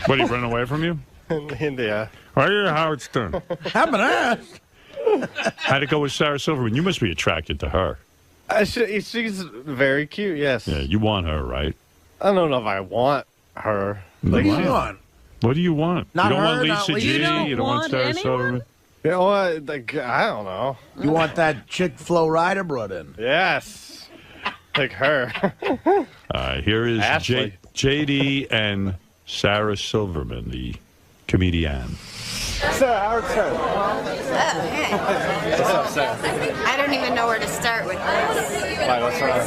What, he running away from you? In India. Are you Howard Stern? Haven't been asked. How'd it go with Sarah Silverman? You must be attracted to her. She's very cute, yes. Yeah, you want her, right? I don't know if I want her. What do you want? What do you want? Not you don't her, want not Lisa Lisa. G? You don't You don't want want Sarah anyone? Silverman? Yeah, well, like, I don't know. You want that chick Flo Rida brought in? Yes. Like her. All right, here is Ashley. JD and Sarah Silverman, the comedian. Sarah, Howard Stern. Oh, hey. What's up, Sarah? I don't even know where to start with this. Why, what's wrong?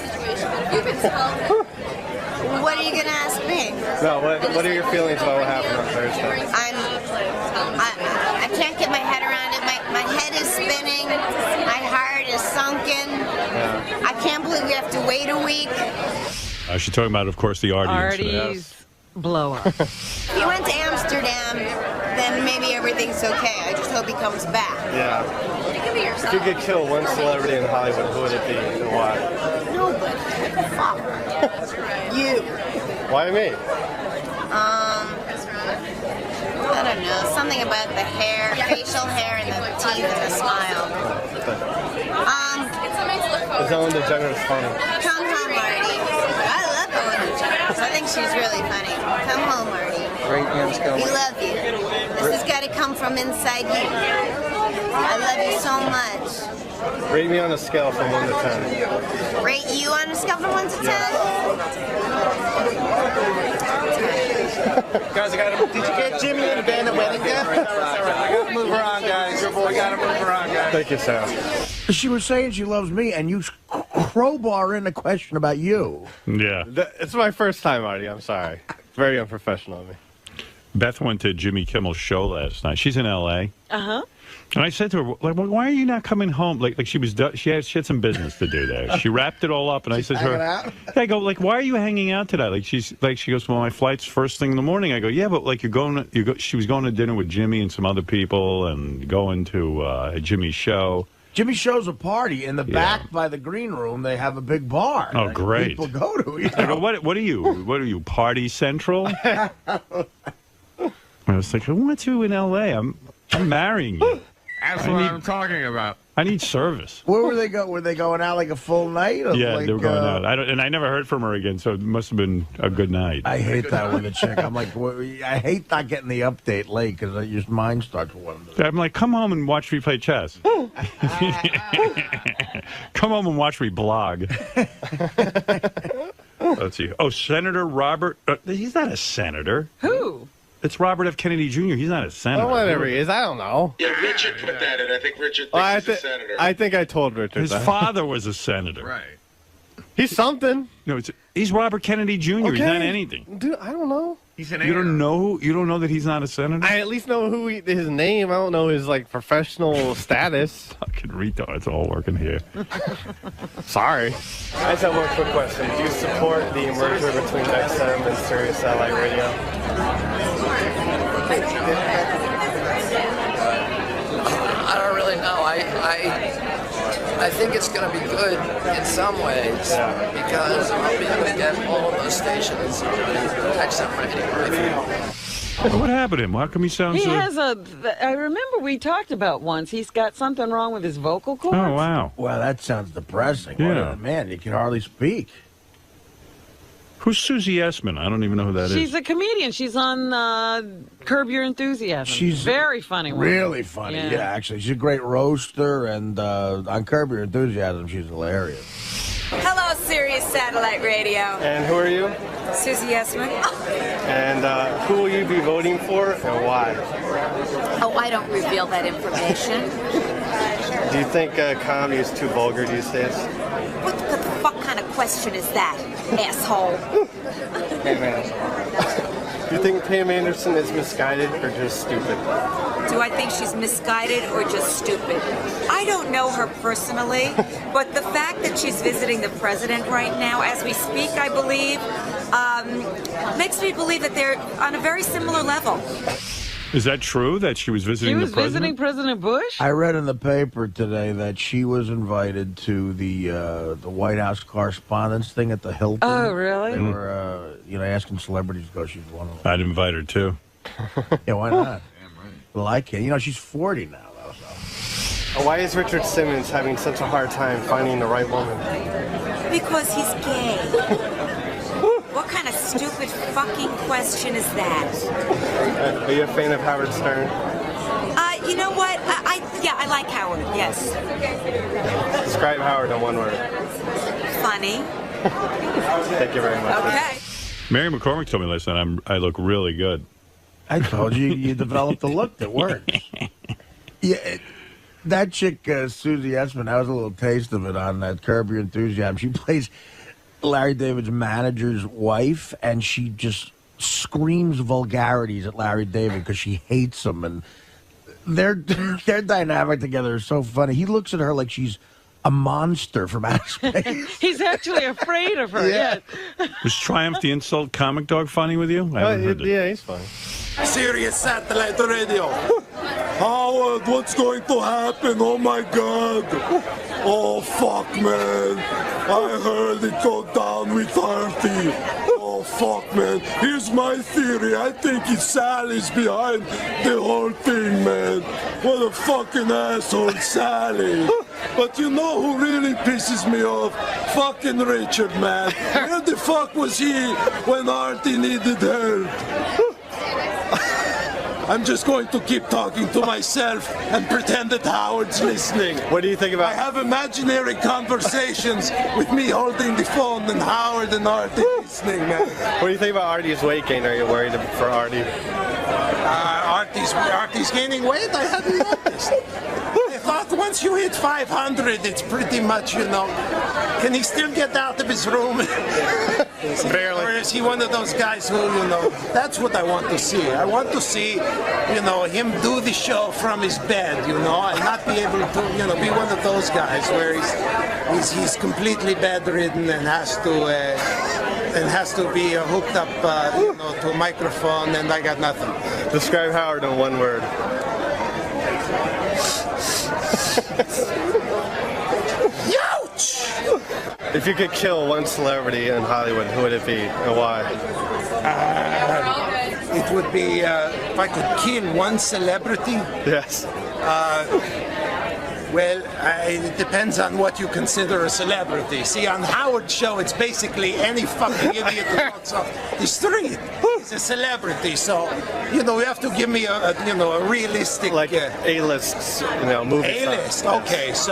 What are you going to ask me? No, what are your feelings about what happened on Thursday? I can't get my head around it. My head is spinning. My heart is sunken. Yeah. I can't believe we have to wait a week. She's talking about, of course, the Artie incident. Artie's blowout. If he went to Amsterdam, then maybe everything's okay. I just hope he comes back. Yeah. If you could kill one celebrity in Hollywood, who would it be and why? Nobody. Fuck. You. Why me? I don't know. Something about the hair, facial hair, and the teeth and the smile. Is Ellen DeGeneres funny? Come home, Marty. I love Ellen DeGeneres. I think she's really funny. Come home, Marty. We love you. This has got to come from inside you. I love you so much. Rate me on a scale from 1 to 10. Rate you on a scale from 1 to 10? Guys, did you get Jimmy and the band at wedding yet? I gotta move around, guys. Your boy gotta move around, guys. Thank you, Sarah. She was saying she loves me, and you crowbar in a question about you. Yeah. It's my first time, Artie. I'm sorry. Very unprofessional of me. Beth went to Jimmy Kimmel's show last night. She's in L.A. Uh-huh. And I said to her, like, why are you not coming home? Like she was, she had some business to do there. She wrapped it all up, and I said to her, I go, like, why are you hanging out today? Like she goes, well, my flight's first thing in the morning. I go, yeah, but like she was going to dinner with Jimmy and some other people, and going to Jimmy's show. Jimmy's show's a party. In the back by the green room, they have a big bar. Oh, great. People go to. You know? I go, what are you? What are you, Party Central? I was thinking, I want to in L.A. I'm marrying you. That's what I'm talking about. I need service. Where were they go? Were they going out like a full night? Of Yeah, like, they were going out. I never heard from her again, so it must have been a good night. I hate that with a chick. I'm like, I hate not getting the update late because your mind starts wondering. I'm like, come home and watch me play chess. Come home and watch me blog. Let's see. Oh, Senator Robert. He's not a senator. Who? It's Robert F. Kennedy Jr. He's not a senator. Oh, whatever he is. I don't know. Yeah, Richard put that in. I think Richard thinks he's a senator. I think I told Richard His that. father was a senator. Right. He's something. No, he's Robert Kennedy Jr. Okay. He's not anything. Dude, I don't know. He's an You don't know that he's not a senator? I at least know his name. I don't know his like professional status. Fucking retards all working here. Sorry. I just have one quick question. Do you support the merger between XM and Sirius Satellite Radio? I don't really know. I think it's going to be good in some ways because I'll be able to get all of those stations on XM radio. What happened to him? How come he sounds He so... has I remember we talked about once, he's got something wrong with his vocal cords. Oh, wow. Wow, that sounds depressing. Yeah. What a man, you can hardly speak. Who's Susie Essman? I don't even know who that is. She's a comedian. She's on Curb Your Enthusiasm. She's very funny woman. Really funny, yeah, actually. She's a great roaster, and on Curb Your Enthusiasm, she's hilarious. Hello, Sirius Satellite Radio. And who are you? Susie Essman. And who will you be voting for and why? Oh, I don't reveal that information. Do you think comedy is too vulgar these days? What the fuck kind of question is that, asshole? Hey, man. Do you think Pam Anderson is misguided or just stupid? Do I think she's misguided or just stupid? I don't know her personally, but the fact that she's visiting the president right now, as we speak, I believe, makes me believe that they're on a very similar level. Is that true that she was visiting the president? Visiting President Bush? I read in the paper today that she was invited to the White House correspondence thing at the Hilton. Oh, really? They were, asking celebrities to go. She's one of them. I'd invite her, too. Yeah, why not? Well, I can't. She's 40 now, though. So. Why is Richard Simmons having such a hard time finding the right woman? Because he's gay. What kind of stupid fucking question is that? Are you a fan of Howard Stern? You know what? I like Howard, yes. Describe Howard in one word. Funny. Thank you very much. Okay. Mary McCormick told me last night I look really good. I told you, you developed a look that works. Yeah, that chick, Susie Essman, that was a little taste of it on that Curb Your Enthusiasm. She plays Larry David's manager's wife, and she just screams vulgarities at Larry David because she hates him, and their dynamic together is so funny. He looks at her like she's a monster from outer space. He's actually afraid of her. Yeah. Was Triumph the Insult comic dog funny with you? I haven't heard it. Yeah, he's fine. Sirius Satellite Radio. Howard, what's going to happen? Oh my God. Oh fuck, man. I heard it go down with 30. Oh fuck, man. Here's my theory. I think it's Sally's behind the whole thing, man. What a fucking asshole, Sally. But you know who really pisses me off? Fucking Richard, man. Where the fuck was he when Artie needed help? I'm just going to keep talking to myself and pretend that Howard's listening. What do you think about... I have imaginary conversations with me holding the phone and Howard and Artie listening, man. What do you think about Artie's weight gain? Are you worried for Artie? Artie's gaining weight? I hadn't noticed. I thought once you hit 500, it's pretty much, can he still get out of his room? Barely. Or is he one of those guys who, that's what I want to see. I want to see, him do the show from his bed, and not be able to, be one of those guys where he's completely bedridden and has to be hooked up, to a microphone, and I got nothing. Describe Howard in one word. Youch! If you could kill one celebrity in Hollywood, who would it be and why? It would be, if I could kill one celebrity? Yes. Well, it depends on what you consider a celebrity. See, on Howard's show, it's basically any fucking idiot who walks off the street is a celebrity. So, you have to give me a realistic... Like A-list, movie A-list, stars.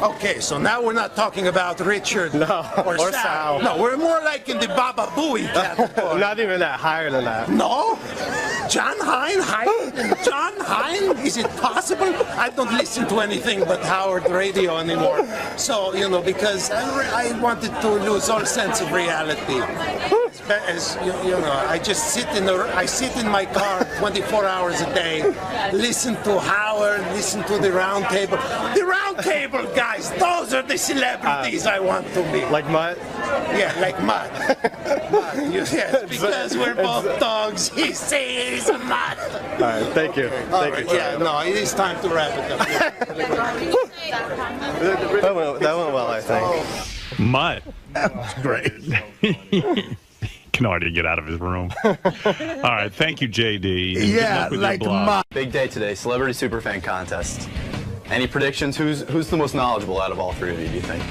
Okay, so now we're not talking about Richard or Sal. Sal. No, we're more like in the Baba Booey category. Not even that, higher than that. No? John Hine? John Hine? Is it possible? I don't listen to anything but Howard radio anymore. So, because I wanted to lose all sense of reality. As I just sit in my car 24 hours a day, listen to Howard, listen to the round table. The round table guys, those are the celebrities I want to be. Like Mutt? Yeah, like Mutt. Yes, because we're both dogs. He says he's a Mutt. All right, thank you. Thank you. Yeah, no, it is time to wrap it up. That went well, I think. Mutt. That was great. Can already get out of his room. All right, thank you, JD. And yeah, like Mutt. Big day today, Celebrity Superfan Contest. Any predictions? Who's the most knowledgeable out of all three of you, do you think?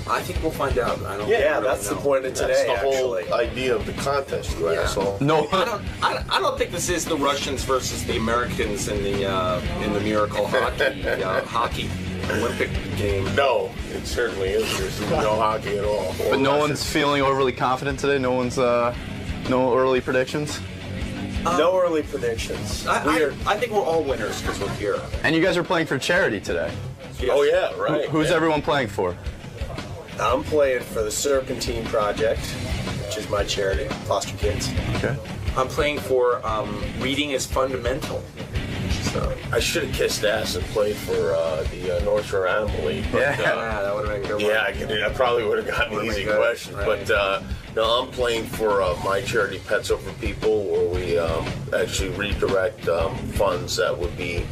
I think we'll find out. I don't that's the point of today. That's the whole idea of the contest, right? Yeah. So no, I don't think this is the Russians versus the Americans in the miracle hockey Olympic game. No, it certainly is. There's no hockey at all. But no one's feeling overly confident today. No one's no early predictions. No early predictions. I think we're all winners because we're here. And you guys are playing for charity today. Yes. Oh yeah, right. Who's everyone playing for? I'm playing for the Serpentine Project, which is my charity, foster kids. Okay. I'm playing for Reading is Fundamental, which is I should have kissed ass and played for the North Shore Animal League. But, that would have been good. Yeah, I probably would have gotten an easy question. Right. But no, I'm playing for my charity, Pets Over People, where we actually redirect funds that would be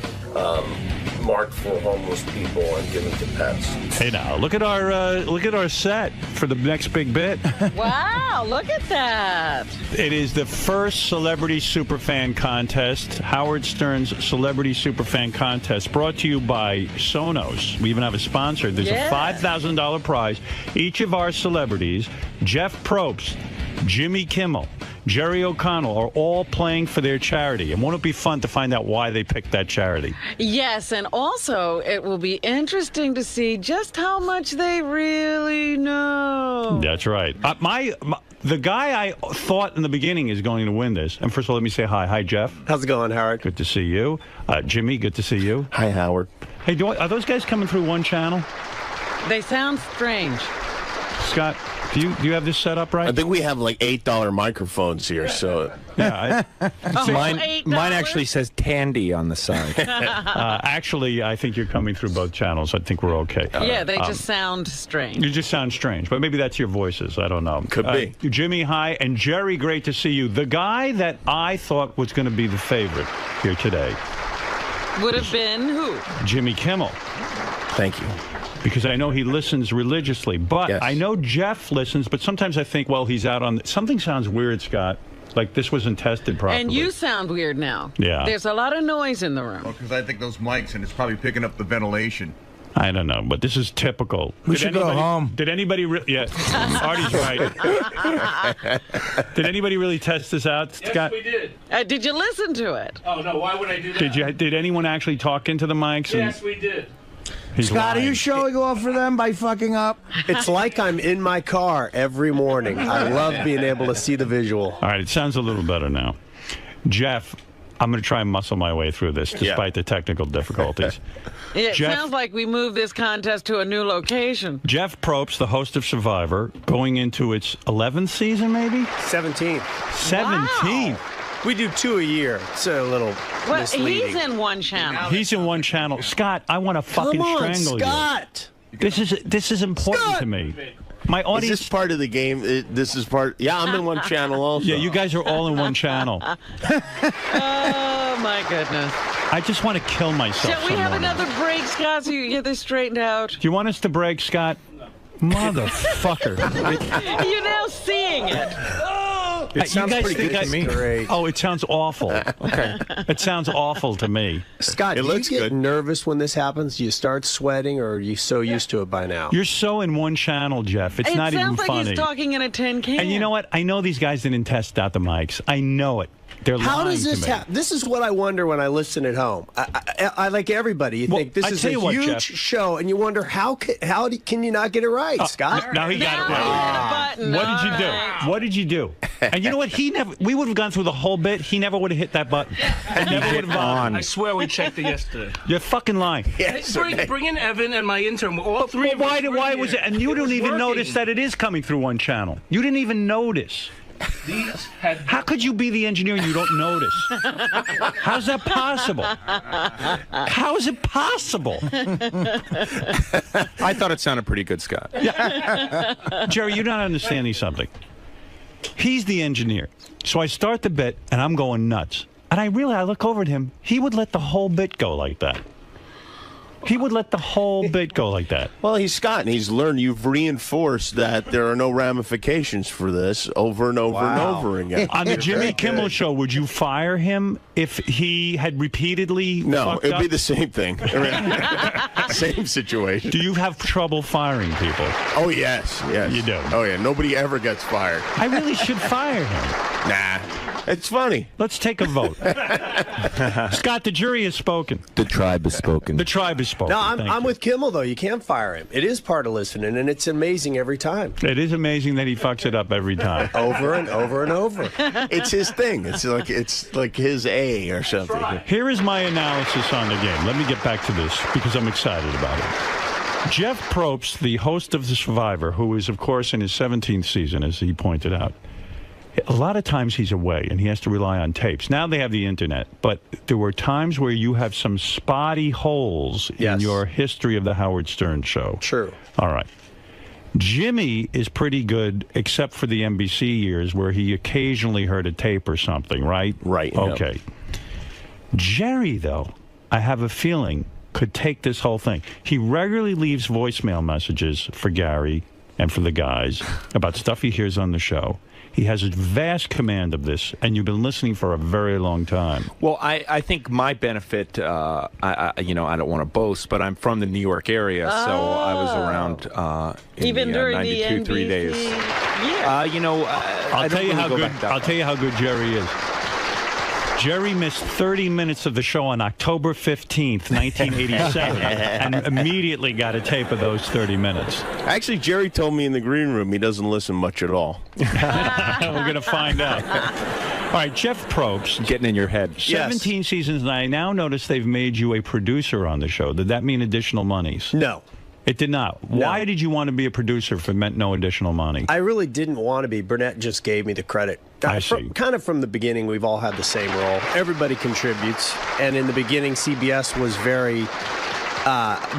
marked for homeless people and given to pets. Hey, now look at our set for the next big bit. Wow, look at that. It is the first Celebrity Superfan Contest, Howard Stern's Celebrity Superfan Contest, brought to you by Sonos. We even have a sponsor. There's a $5,000 prize. Each of our celebrities, Jeff Probst, Jimmy Kimmel, Jerry O'Connell, are all playing for their charity. And won't it be fun to find out why they picked that charity? Yes, and also it will be interesting to see just how much they really know. That's right. The guy I thought in the beginning is going to win this. And first of all, let me say hi. Hi, Jeff. How's it going, Howard? Good to see you. Jimmy, good to see you. Hi, Howard. Hey, are those guys coming through one channel? They sound strange. Scott, do you have this set up right? I think we have like $8 microphones here, so yeah. Mine actually says Tandy on the side. Actually, I think you're coming through both channels. I think we're okay. Yeah, they just sound strange. You just sound strange, but maybe that's your voices. I don't know. Could be. Jimmy, hi, and Jerry, great to see you. The guy that I thought was going to be the favorite here today would have been who? Jimmy Kimmel. Thank you. Because I know he listens religiously. But I know Jeff listens, but sometimes I think, well, he's out on... Something sounds weird, Scott. Like this wasn't tested properly. And you sound weird now. Yeah. There's a lot of noise in the room. Well, because I think those mics, and it's probably picking up the ventilation. I don't know, but this is typical. We should go home. Did anybody... Artie's right. Did anybody really test this out, Scott? Yes, we did. Did you listen to it? Oh, no, why would I do that? Did anyone actually talk into the mics? Yes, we did. Scott, are you showing off for them by fucking up? It's like I'm in my car every morning. I love being able to see the visual. All right, it sounds a little better now. Jeff, I'm going to try and muscle my way through this despite the technical difficulties. It sounds like we moved this contest to a new location. Jeff Probst, the host of Survivor, going into its 11th season, maybe? 17th. 17th. Wow. We do 2 a year. It's a little misleading. He's in one channel. He's in one channel. Scott, I want to fucking strangle Scott. you. This is important to me. My audience. Is this part of the game? This is part. Yeah, I'm in one channel also. Yeah, you guys are all in one channel. Oh my goodness. I just want to kill myself. Shall we have another break, Scott, so you can get this straightened out? Do you want us to break, Scott? Motherfucker. You're now seeing it. It sounds pretty good to me. Great. Oh, it sounds awful. Okay. It sounds awful to me. Scott, do you get nervous when this happens? Do you start sweating, or are you so used to it by now? You're so in one channel, Jeff. It's not even funny. It sounds like he's talking in a tin can. And you know what? I know these guys didn't test out the mics. I know it. They're How lying does this to me. happen? This is what I wonder when I listen at home. I like everybody. You think this is a huge show, and you wonder how can you not get it right, Scott? Now he got it right. What did you do? What did you do? And you know what? We would have gone through the whole bit. He never would have hit that button. It never would have gone. I swear we checked it yesterday. You're fucking lying. Yes, bring in Evan and my intern. All three. But why was it? And you don't even notice that it is coming through one channel. You didn't even notice. How could you be the engineer and you don't notice? How's that possible? How is it possible? I thought it sounded pretty good, Scott. Yeah. Jerry, you're not understanding something. He's the engineer. So I start the bit, and I'm going nuts. And I look over at him. He would let the whole bit go like that. He would let the whole bit go like that. Well, he's Scott, and he's learned. You've reinforced that there are no ramifications for this over and over and over again. On the Jimmy Kimmel show, would you fire him if he had repeatedly No, it'd up? be the same thing. Same situation. Do you have trouble firing people? Oh, yes. You do? Oh, yeah. Nobody ever gets fired. I really should fire him. Nah. It's funny. Let's take a vote. Scott, the jury has spoken. The tribe has spoken. The tribe has spoken. No, I'm with Kimmel, though. You can't fire him. It is part of listening, and it's amazing every time. It is amazing that he fucks it up every time. Over and over and over. It's his thing. It's like his A or something. Here is my analysis on the game. Let me get back to this because I'm excited about it. Jeff Probst, the host of The Survivor, who is, of course, in his 17th season, as he pointed out, A lot of times he's away and he has to rely on tapes. Now they have the internet, but there were times where you have some spotty holes in your history of the Howard Stern show. True. All right. Jimmy is pretty good, except for the NBC years where he occasionally heard a tape or something, right? Right. Okay. Yep. Jerry, though, I have a feeling, could take this whole thing. He regularly leaves voicemail messages for Gary and for the guys about stuff he hears on the show. He has a vast command of this, and you've been listening for a very long time. Well, I think my benefit, I don't want to boast, but I'm from the New York area, so I was around even during 92, the 3 days. Yeah. I'll tell you how good Jerry is. Jerry missed 30 minutes of the show on October 15th, 1987, and immediately got a tape of those 30 minutes. Actually, Jerry told me in the green room he doesn't listen much at all. We're going to find out. All right, Jeff Probst. Getting in your head. 17 seasons, and I now notice they've made you a producer on the show. Did that mean additional monies? No. It did not. No. Why did you want to be a producer if it meant no additional money? I really didn't want to be. Burnett just gave me the credit. I see. Kind of from the beginning, we've all had the same role. Everybody contributes. And in the beginning, CBS was very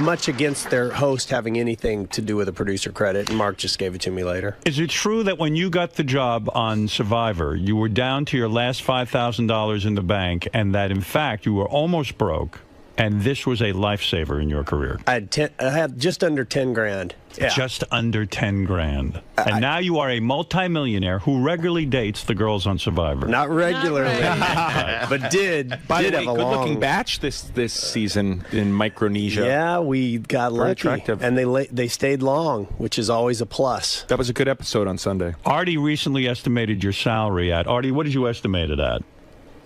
much against their host having anything to do with a producer credit, and Mark just gave it to me later. Is it true that when you got the job on Survivor, you were down to your last $5,000 in the bank, and that, in fact, you were almost broke, and this was a lifesaver in your career? I had just under 10 grand. Yeah. Just under 10 grand. And now you are a multimillionaire who regularly dates the girls on Survivor. Not regularly, but did. By the way, have a good-looking long batch this season in Micronesia. Yeah, we got Very lucky, attractive. and they stayed long, which is always a plus. That was a good episode on Sunday. Artie recently estimated your salary at. Artie, what did you estimate it at?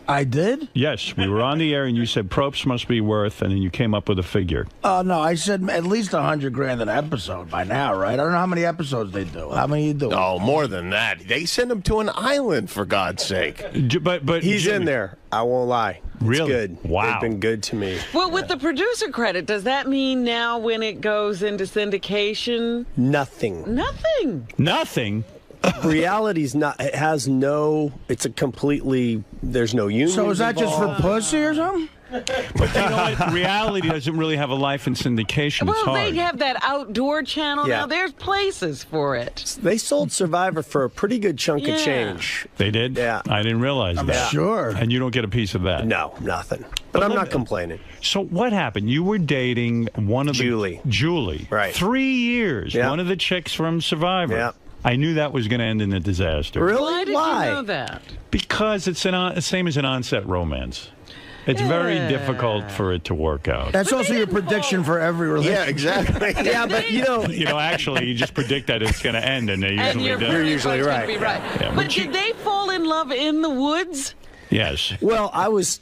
I did? Yes, we were on the air and you said Probst must be worth, and then you came up with a figure. Oh, no, I said at least 100 grand an episode by now, right? I don't know how many episodes they do. How many you do? Oh, more than that. They send him to an island, for God's sake. But he's in there. I won't lie. Really? It's good. Wow. They've been good to me. Well, with the producer credit, does that mean now when it goes into syndication? Nothing. Nothing. Nothing? Reality's not. It has no. It's a completely. There's no union. So is that just for pussy or something? But you know what? Reality doesn't really have a life in syndication. It's Well, hard. they have that outdoor channel Yeah. now. There's places for it. They sold Survivor for a pretty good chunk of change. They did? Yeah. I didn't realize that. Sure. And you don't get a piece of that? No, nothing. But I'm not complaining. So what happened? You were dating one of Julie. Julie. Right. 3 years. Yeah. One of the chicks from Survivor. Yeah. I knew that was going to end in a disaster. Really? Why did Why? you know that? Because it's the same as an on-set romance. It's very difficult for it to work out. That's also your prediction for every relationship. Yeah, exactly. Yeah, but you know. Actually, you just predict that it's going to end, and they And usually you're do. pretty usually much gonna right. be right. Yeah, But did they fall in love in the woods? Yes. Well, I was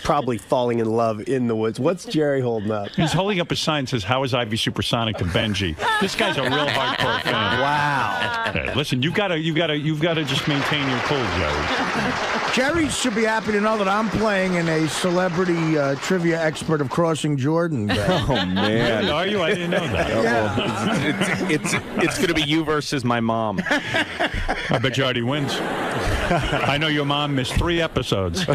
probably falling in love in the woods. What's Jerry holding up? He's holding up a sign that says, "How is Ivy supersonic to Benji?" This guy's a real hardcore fan. Wow. Okay, listen, you've got to just maintain your cool, Jerry. Jerry should be happy to know that I'm playing in a celebrity trivia expert of Crossing Jordan. Oh, man. Are you? I didn't know that. It's going to be you versus my mom. I bet you already wins. I know your mom missed 3 episodes.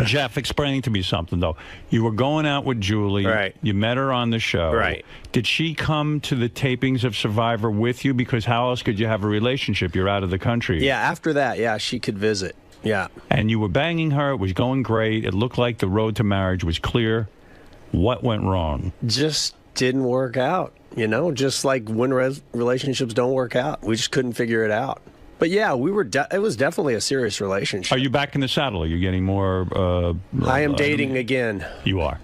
Jeff, explain to me something, though. You were going out with Julie. Right. You met her on the show. Right. Did she come to the tapings of Survivor with you? Because how else could you have a relationship? You're out of the country. Yeah, after that, yeah, she could visit. Yeah. And you were banging her. It was going great. It looked like the road to marriage was clear. What went wrong? Just didn't work out, just like when relationships don't work out. We just couldn't figure it out. But yeah, it was definitely a serious relationship. Are you back in the saddle? Are you getting more? I am dating again. You are.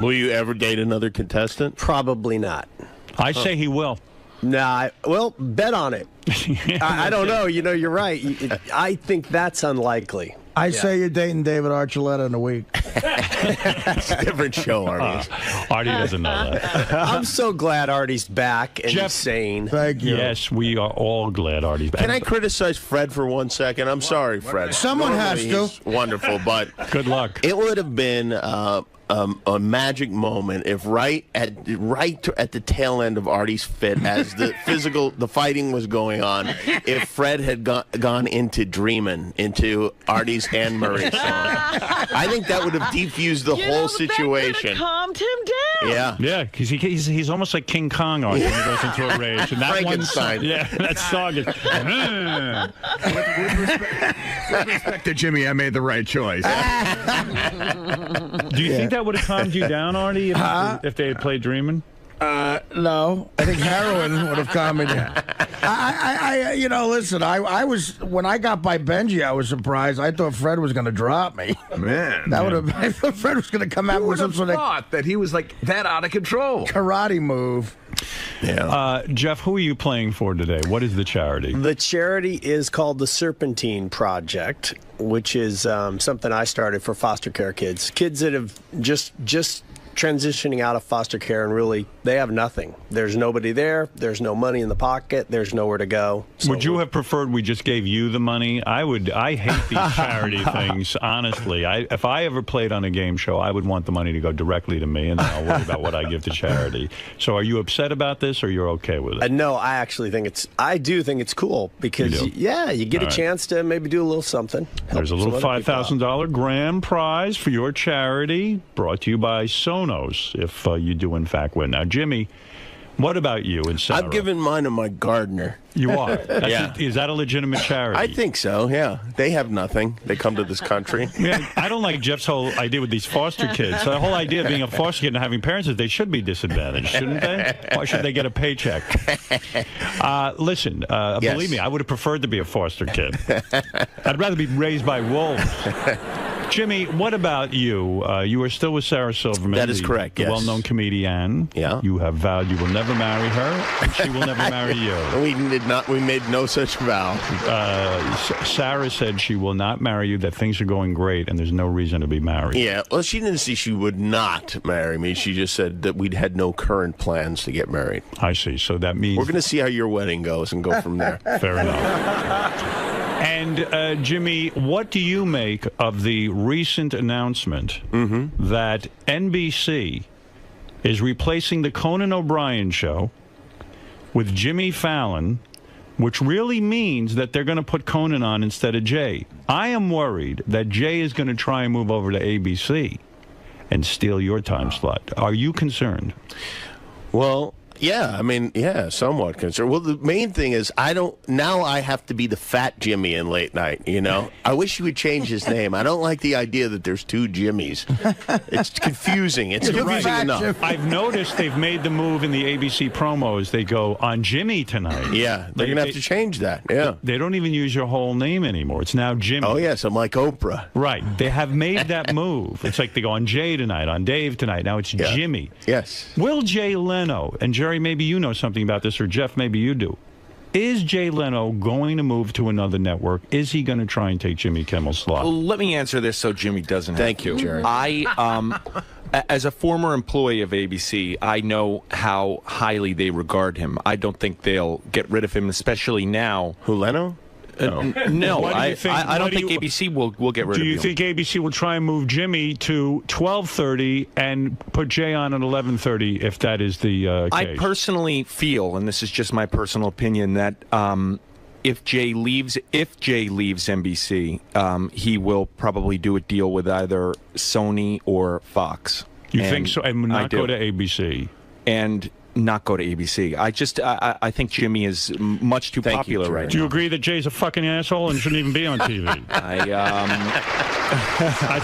Will you ever date another contestant? Probably not. I say he will. Nah, well, bet on it. I don't know. You're right. I think that's unlikely. I say you're dating David Archuleta in a week. That's a different show, Artie. Artie doesn't know that. I'm so glad Artie's back and Jeff, he's sane. Thank you. Yes, we are all glad Artie's back. Can I criticize Fred for 1 second? I'm sorry, Fred. Someone has to. He's wonderful, but good luck. It would have been a a magic moment if right at the tail end of Artie's fit, as the fighting was going on, if Fred had gone into Dreamin', into Artie's 𝗦𝗵cie song. I think that would have defused the whole situation. Calmed him down. Yeah, because he's almost like King Kong when he goes into a rage. And that one song, that song is. With respect to Jimmy, I made the right choice. Do you think that would have calmed you down, Artie, if they had played Dreamin'? No, I think heroin would have calmed me down. Listen, I was, when I got by Benji, I was surprised. I thought Fred was going to drop me. Man, I thought Fred was going to come out with some sort of thought that he was like that out of control karate move. Yeah. Jeff, who are you playing for today? What is the charity? The charity is called the Serpentine Project, which is something I started for foster care kids. Kids that have just transitioning out of foster care, and really they have nothing. There's nobody there. There's no money in the pocket. There's nowhere to go. So would you have preferred we just gave you the money? I hate these charity things, honestly. If I ever played on a game show, I would want the money to go directly to me, and then I'll worry about what I give to charity. So are you upset about this, or you're okay with it? No, I do think it's cool, because, you get a chance to maybe do a little something. There's a little $5,000 grand prize for your charity, brought to you by Sonos, if you do in fact win. Now, Jimmy, what about you and Sarah? I've given mine to my gardener. You are? Is that a legitimate charity? I think so, yeah. They have nothing. They come to this country. Yeah, I don't like Jeff's whole idea with these foster kids. The whole idea of being a foster kid and having parents is they should be disadvantaged, shouldn't they? Why should they get a paycheck? Listen, believe me, I would have preferred to be a foster kid. I'd rather be raised by wolves. Jimmy, what about you? You are still with Sarah Silverman. That is correct, the well-known comedian. Yeah. You have vowed you will never marry her, and she will never marry you. We made no such vow. Sarah said she will not marry you, that things are going great, and there's no reason to be married. Yeah, well, she didn't say she would not marry me. She just said that we'd had no current plans to get married. I see. So that means... We're going to see how your wedding goes and go from there. Fair enough. And, Jimmy, what do you make of the recent announcement that NBC is replacing the Conan O'Brien show with Jimmy Fallon, which really means that they're going to put Conan on instead of Jay? I am worried that Jay is going to try and move over to ABC and steal your time slot. Are you concerned? Well... Yeah, I mean, somewhat concerned. Well, the main thing is I have to be the fat Jimmy in late night, I wish he would change his name. I don't like the idea that there's two Jimmys. It's confusing. It's confusing enough. I've noticed they've made the move in the ABC promos. They go, on Jimmy tonight. Yeah, they're going to have to change that, yeah. They don't even use your whole name anymore. It's now Jimmy. Oh, yes, I'm like Oprah. Right. They have made that move. It's like they go on Jay tonight, on Dave tonight. Now it's Jimmy. Yes. Will Jay Leno, and Jerry, maybe you know something about this, or Jeff, maybe you do. Is Jay Leno going to move to another network? Is he going to try and take Jimmy Kimmel's slot? Well, let me answer this so Jimmy doesn't have Thank you, Jerry. As a former employee of ABC, I know how highly they regard him. I don't think they'll get rid of him, especially now. Who, Leno? No, I don't think ABC will get rid of him. Do you think ABC will try and move Jimmy to 12:30 and put Jay on at 11:30 if that is the case? I personally feel, and this is just my personal opinion, that if Jay leaves NBC, he will probably do a deal with either Sony or Fox. You think so? And not go to ABC? And not go to ABC. I think Jimmy is much too popular right now. Do you agree that Jay's a fucking asshole and shouldn't even be on TV? That's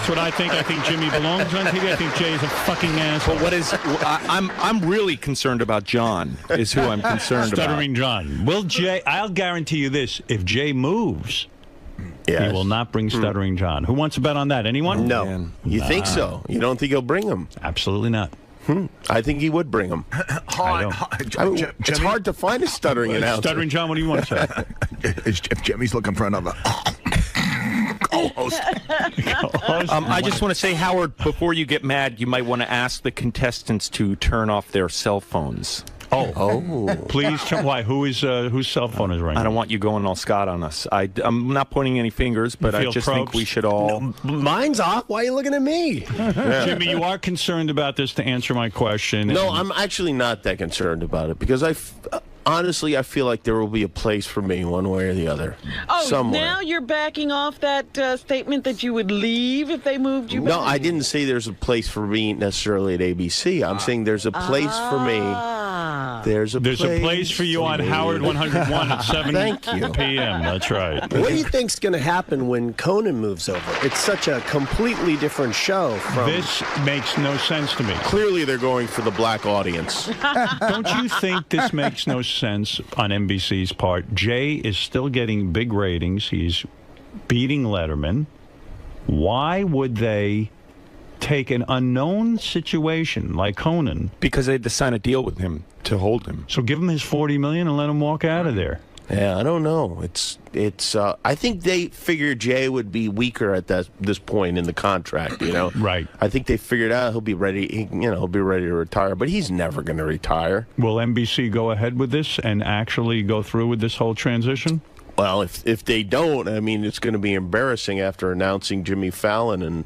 what I think. I think Jimmy belongs on TV. I think Jay's a fucking asshole. But I'm really concerned about John, is who I'm concerned about. Stuttering John. Will Jay, I'll guarantee you this, if Jay moves, he will not bring Stuttering John. Who wants to bet on that? Anyone? No. You think so? You don't think he'll bring him? Absolutely not. I think he would bring him. It's hard to find a stuttering announcer. Stuttering John, what do you want to say? If Jimmy's looking for another co-host. I just want to say, Howard, before you get mad, you might want to ask the contestants to turn off their cell phones. Oh. Please tell why. Whose cell phone is ringing? I don't want you going all Scott on us. I'm not pointing any fingers, but I just think we should all... Mine's off. Why are you looking at me? Jimmy, you are concerned about this, to answer my question. No, I'm actually not that concerned about it because honestly, I feel like there will be a place for me one way or the other. Oh, somewhere. now you're backing off that statement that you would leave if they moved you back? No, I didn't say there's a place for me necessarily at ABC. I'm saying there's a place for me. There's a place for you on Howard 101 at 7 p.m. That's right. What do you think's going to happen when Conan moves over? It's such a completely different show. This makes no sense to me. Clearly, they're going for the black audience. Don't you think this makes no sense on NBC's part? Jay is still getting big ratings. He's beating Letterman. Why would they take an unknown situation like Conan? Because they had to sign a deal with him to hold him. So give him his $40 million and let him walk out of there. Yeah, I don't know. I think they figured Jay would be weaker at this point in the contract. Right. I think they figured out he'll be ready. He'll be ready to retire, but he's never going to retire. Will NBC go ahead with this and actually go through with this whole transition? Well, if they don't, I mean, it's going to be embarrassing after announcing Jimmy Fallon, and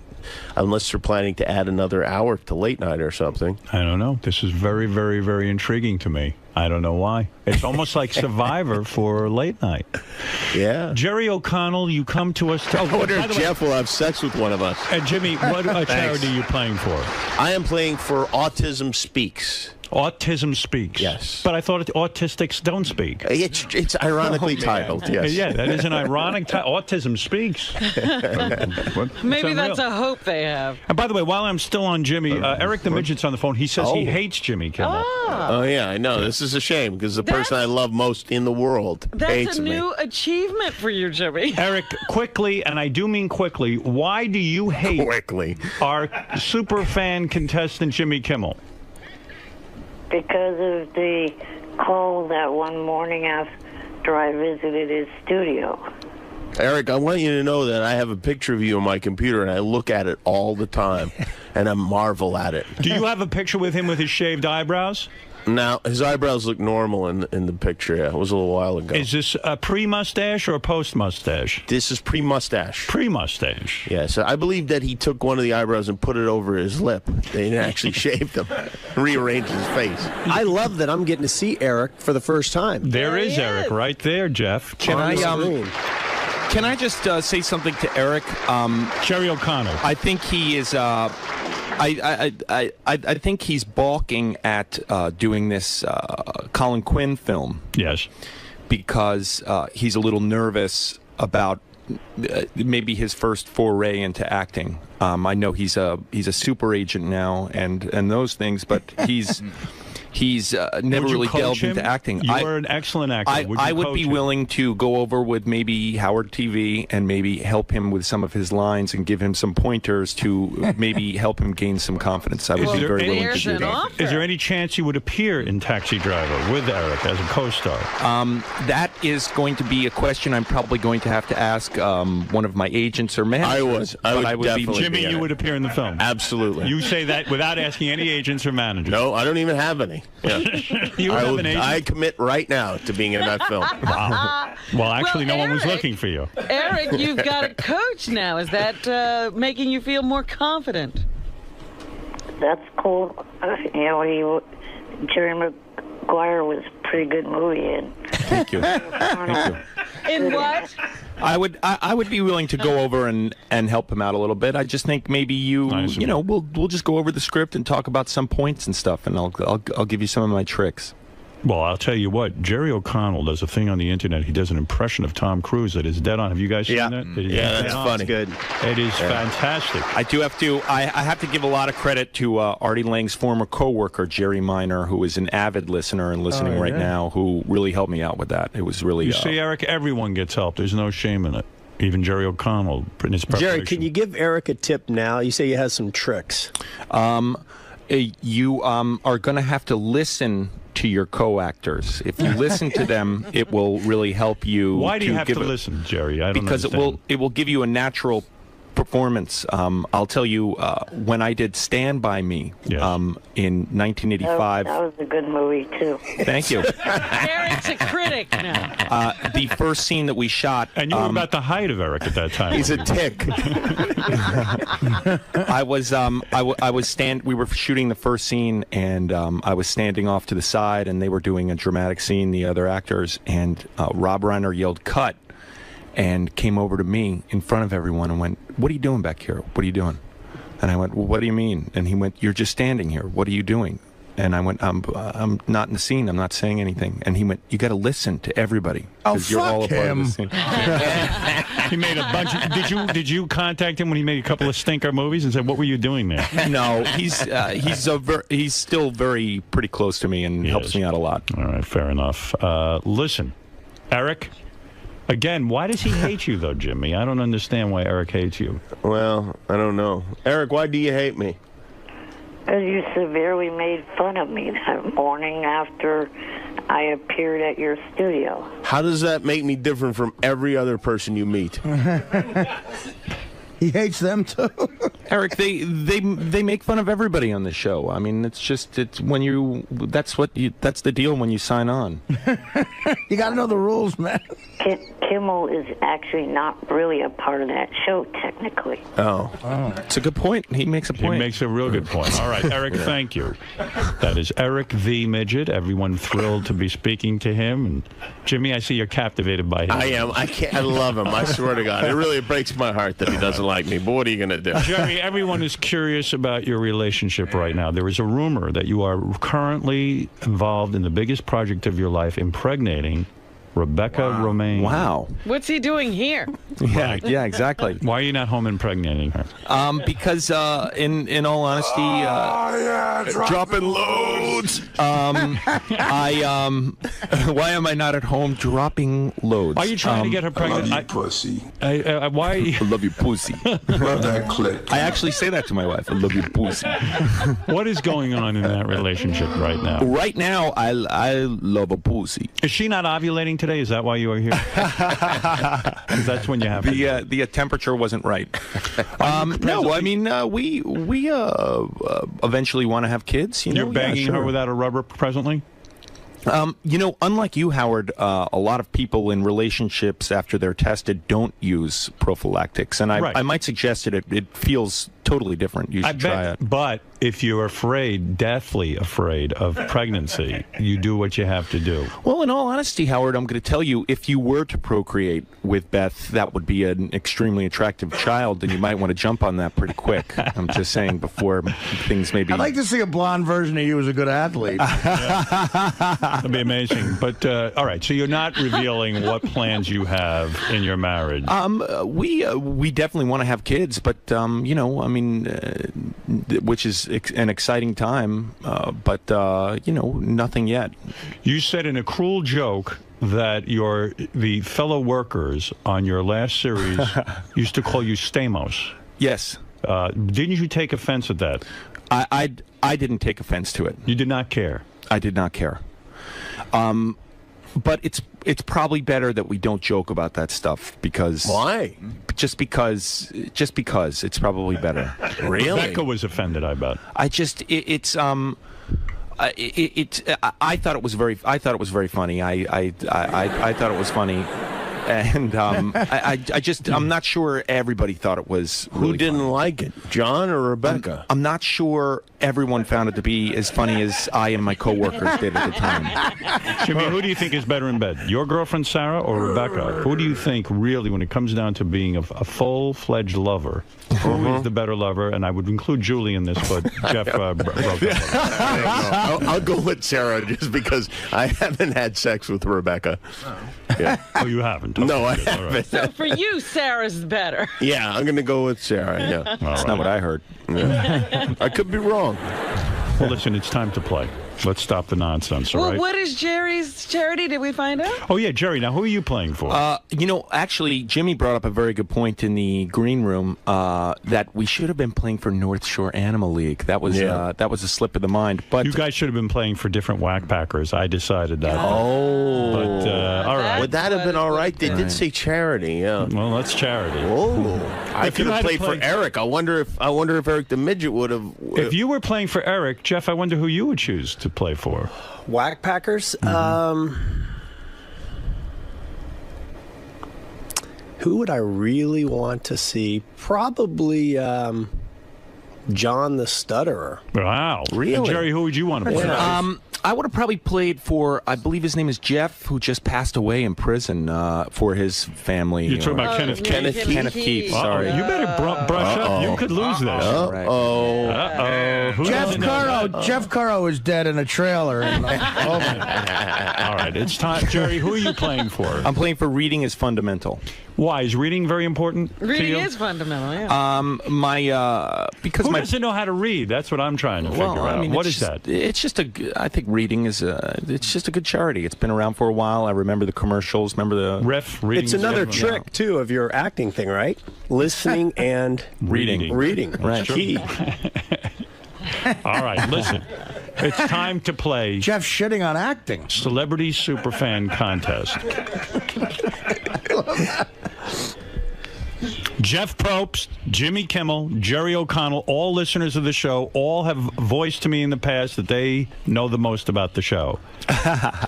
unless they're planning to add another hour to late night or something. I don't know. This is very, very, very intriguing to me. I don't know why. It's almost like Survivor for late night. Yeah. Jerry O'Connell, you come to us. I wonder if Jeff will have sex with one of us. And Jimmy, what charity are you playing for? I am playing for Autism Speaks. Autism Speaks. Yes. But I thought autistics don't speak. It's ironically titled, yes. Yeah, that is an ironic title. Autism Speaks. Maybe that's a hope they have. And by the way, while I'm still on Jimmy, Eric the Midget's on the phone. He says he hates Jimmy Kimmel. Oh, yeah, I know. This is a shame because the person I love most in the world hates That's a me. new achievement for you, Jimmy. Eric, quickly, and I do mean quickly, why do you hate our super fan contestant Jimmy Kimmel? Because of the call that one morning after I visited his studio. Eric, I want you to know that I have a picture of you on my computer, and I look at it all the time, and I marvel at it. Do you have a picture with him with his shaved eyebrows? Now, his eyebrows look normal in the picture. Yeah, it was a little while ago. Is this a pre-mustache or a post-mustache? This is pre-mustache. Pre-mustache. Yes, I believe that he took one of the eyebrows and put it over his lip. They didn't actually shave them, rearrange his face. I love that I'm getting to see Eric for the first time. There is Eric right there, Jeff. Can I just say something to Eric? Jerry O'Connell. I think he is. I think he's balking at doing this Colin Quinn film. Yes. Because he's a little nervous about maybe his first foray into acting. I know he's a super agent now and those things, but he's never really delved into acting. You are an excellent actor. I would be willing to go over with maybe Howard TV and maybe help him with some of his lines and give him some pointers to maybe help him gain some confidence. I would be very willing to do that. Is there any chance you would appear in Taxi Driver with Eric as a co-star? That is going to be a question I'm probably going to have to ask one of my agents or managers. I would definitely Jimmy, you would appear in the film. Absolutely. You say that without asking any agents or managers. No, I don't even have any. Yeah. You have an agent? I commit right now to being in that film. Wow. Well, actually, no one was Eric- looking for you. Eric, you've got a coach now. Is that making you feel more confident? That's cool. Jerry Maguire was a pretty good movie in. Thank you. Thank you. In what? I would be willing to go over and help him out a little bit. I just think maybe we'll just go over the script and talk about some points and stuff, and I'll give you some of my tricks. Well, I'll tell you what. Jerry O'Connell does a thing on the internet. He does an impression of Tom Cruise that is dead on. Have you guys seen that? Yeah, that's funny. Good. It is fantastic. I do have to. I have to give a lot of credit to Artie Lang's former coworker Jerry Minor, who is an avid listener and listening right now, who really helped me out with that. It was really. You see, Eric, everyone gets help. There's no shame in it. Even Jerry O'Connell in his preparation. Jerry, can you give Eric a tip now? You say he has some tricks. You are going to have to listen to your co-actors. If you listen to them, it will really help you. Why do you have to listen, Jerry? I don't because understand. it will give you a natural performance. I'll tell you, when I did Stand By Me in 1985. That was a good movie, too. Thank you. Eric's a critic now. The first scene that we shot. And you were about the height of Eric at that time. He's a tick. We were shooting the first scene, and I was standing off to the side, and they were doing a dramatic scene, the other actors, and Rob Reiner yelled, "Cut," and came over to me in front of everyone and went, "What are you doing back here? What are you doing?" And I went, "Well, what do you mean?" And he went, "You're just standing here. What are you doing?" And I went, I'm not in the scene. I'm not saying anything." And he went, "You got to listen to everybody. Oh, you're all a part of the scene." He made a bunch of, did you contact him when he made a couple of stinker movies and said, "What were you doing there?" No, he's still pretty close to me and helps me out a lot. All right, fair enough. Listen, Eric, again, why does he hate you though, Jimmy? I don't understand why Eric hates you. Well, I don't know. Eric, why do you hate me? Because you severely made fun of me that morning after I appeared at your studio. How does that make me different from every other person you meet? He hates them too. Eric, they make fun of everybody on the show. I mean, that's the deal when you sign on. You got to know the rules, man. Kimmel is actually not really a part of that show, technically. Oh. It's a good point. He makes a point. He makes a real good point. All right, Eric, thank you. That is Eric the Midget. Everyone thrilled to be speaking to him. And Jimmy, I see you're captivated by him. I am. I love him. I swear to God. It really breaks my heart that he doesn't like me. But what are you going to do? Jerry, everyone is curious about your relationship right now. There is a rumor that you are currently involved in the biggest project of your life, impregnating Rebecca Romaine. Wow. What's he doing here? Yeah, exactly. Why are you not home impregnating her? Because in all honesty, dropping loads. Why am I not at home dropping loads? Are you trying to get her pregnant? I love you, pussy. Why? I love you, pussy. Love that click. I actually say that to my wife. I love you, pussy. What is going on in that relationship right now? Right now, I love a pussy. Is she not ovulating today? Is that why you are here? 'Cause that's when you have the temperature wasn't right. No, I mean we eventually want to have kids. You're banging her without a rubber presently? Unlike you, Howard, a lot of people in relationships after they're tested don't use prophylactics, and I might suggest it feels totally different. You should try it. But if you're deathly afraid of pregnancy, you do what you have to do. Well, in all honesty, Howard, I'm going to tell you, if you were to procreate with Beth, that would be an extremely attractive child, and you might want to jump on that pretty quick. I'm just saying before things maybe... I'd like to see a blonde version of you as a good athlete. That'd be amazing. But, all right, so you're not revealing what plans you have in your marriage. We definitely want to have kids, but, which is an exciting time, but nothing yet. You said in a cruel joke that the fellow workers on your last series used to call you Stamos. Yes. Didn't you take offense at that? I didn't take offense to it. You did not care? I did not care. But it's probably better that we don't joke about that stuff because... Why? Just because it's probably better. Really? Rebecca was offended, I bet. I thought it was very funny. I thought it was funny. And I'm not sure everybody thought it was really Who didn't funny. like it, John or Rebecca? I'm not sure everyone found it to be as funny as I and my coworkers did at the time. Jimmy, who do you think is better in bed? Your girlfriend, Sarah, or Rebecca? Who do you think really, when it comes down to being a full-fledged lover, who is the better lover? And I would include Julie in this, but Jeff broke up. I'll go with Sarah just because I haven't had sex with Rebecca. Yeah. Oh, you haven't? No, I haven't. So for you, Sarah's better. Yeah, I'm going to go with Sarah. Yeah. That's not what I heard. Yeah. I could be wrong. Well, listen, it's time to play. Let's stop the nonsense, all Well, right? what is Jerry's charity? Did we find out? Oh, yeah, Jerry, now who are you playing for? You know, actually, Jimmy brought up a very good point in the green room that we should have been playing for North Shore Animal League. That was a slip of the mind. But you guys should have been playing for different whack packers. I decided that. Oh. But, all right. Would that have been all right? They did say charity, yeah. Well, that's charity. Oh. I If could you have had played for Eric. I wonder if Eric the Midget would have... If you were playing for Eric, Jeff, I wonder who you would choose to play for. Whack Packers? Who would I really want to see? Probably John the Stutterer. Wow. Really? And Jerry, who would you want to play? I would have probably played for, I believe his name is Jeff, who just passed away in prison for his family. You're talking about Kenneth Keith. Kenneth Keith, sorry. You better brush up. You could lose this. Who Jeff doesn't know that? Jeff Curro is dead in a trailer. All right, it's time. Jerry, who are you playing for? I'm playing for Reading is Fundamental. Why? Is reading very important to Reading you? is fundamental, yeah. Because Who doesn't know how to read? That's what I'm trying to figure out. I mean, What it's is just- that? It's just I think reading is it's just a good charity. It's been around for a while. I remember the commercials. Remember the reading. It's another trick, too, of your acting thing, right? Listening and reading. Right. Key. All right, listen. It's time to play Jeff shitting on acting. Celebrity Superfan Contest. Jeff Probst, Jimmy Kimmel, Jerry O'Connell, all listeners of the show, all have voiced to me in the past that they know the most about the show.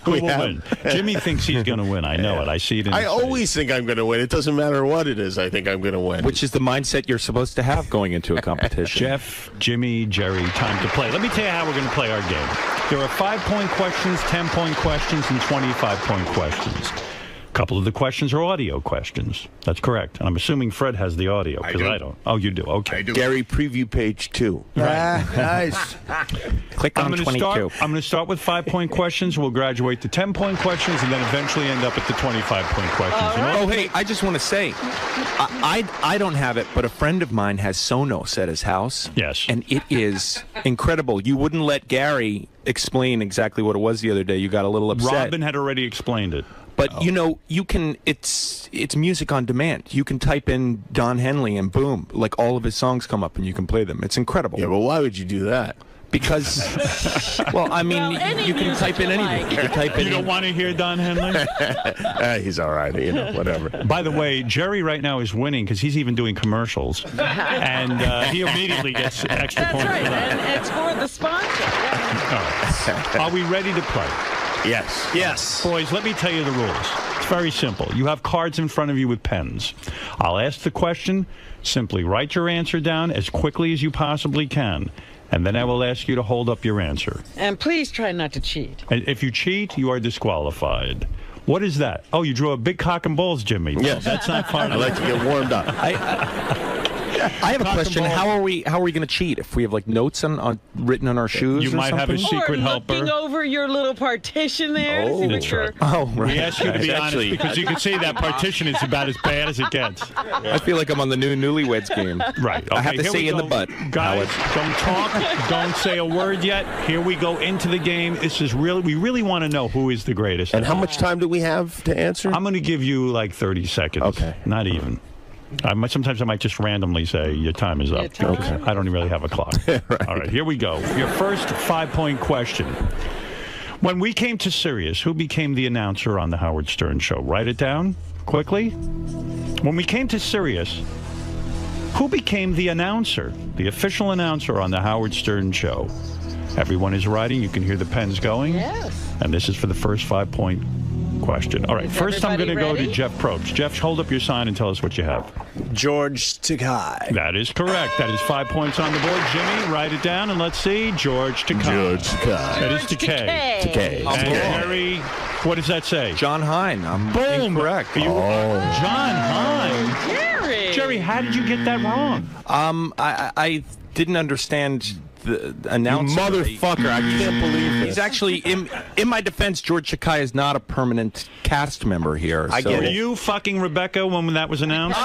Who will win? Jimmy thinks he's going to win. I know it. I see it in his I always think I'm going to win. It doesn't matter what it is. I think I'm going to win. Which is the mindset you're supposed to have going into a competition. Jeff, Jimmy, Jerry, time to play. Let me tell you how we're going to play our game. There are 5-point questions, 10-point questions, and 25-point questions. A couple of the questions are audio questions. That's correct. And I'm assuming Fred has the audio, because I don't. Oh, you do. Okay. Gary, preview page 2. Nice. Click on 22. I'm going to start with 5-point questions. We'll graduate to 10-point questions, and then eventually end up at the 25-point questions. Oh, hey, I just want to say, I don't have it, but a friend of mine has Sonos at his house. Yes. And it is incredible. You wouldn't let Gary explain exactly what it was the other day. You got a little upset. Robin had already explained it. But, you know, you can, it's music on demand. You can type in Don Henley and boom, like all of his songs come up and you can play them. It's incredible. Yeah, but why would you do that? Because, well, I mean, you can type in anything. You can type in. You don't want to hear Don Henley? He's all right, you know, whatever. By the way, Jerry right now is winning because he's even doing commercials. And he immediately gets extra points for that. And it's for the sponsor. All right. Are we ready to play? Yes. Yes. Boys, let me tell you the rules. It's very simple. You have cards in front of you with pens. I'll ask the question. Simply write your answer down as quickly as you possibly can. And then I will ask you to hold up your answer. And please try not to cheat. And if you cheat, you are disqualified. What is that? Oh, you drew a big cock and balls, Jimmy. Yes. That's not far. I like to get warmed up. I have a question. How are we going to cheat? If we have like notes on written on our shoes, You or might have a something? secret Or helper. looking over your little partition there to see what you're... Oh, right. We ask you to be honest because you can see that partition is about as bad as it gets. I feel like I'm on the new Newlyweds game. Right. I have Okay, to here say we in the go. butt. Guys, don't talk. Don't say a word yet. Here we go into the game. This is really, we really want to know who is the greatest. And how much time do we have to answer? I'm going to give you like 30 seconds. Okay. Not even. Sometimes I might just randomly say your time is up. Your time. Okay. I don't really have a clock. Right. All right, here we go. Your first 5-point question. When we came to Sirius, who became the announcer on the Howard Stern Show? Write it down quickly. When we came to Sirius, who became the announcer, the official announcer on the Howard Stern Show? Everyone is writing. You can hear the pens going. Yes. And this is for the first 5-point question. All right, Is first I'm going to everybody go to ready? Jeff Probst. Jeff, hold up your sign and tell us what you have. George Takei. That is correct. That is 5 points on the board. Jimmy, write it down and let's see. George Takei. George Takei. That is Takei. Takei. And Jerry, what does that say? John Hine. I'm Boom. incorrect. John Hine. Jerry! Jerry, how did you get that wrong? I didn't understand the announcer. Motherfucker, I can't believe this. He's actually, in my defense, 𝗦𝘁𝗄𝗿 is not a permanent cast member here. I get it. Were you fucking Rebecca when that was announced?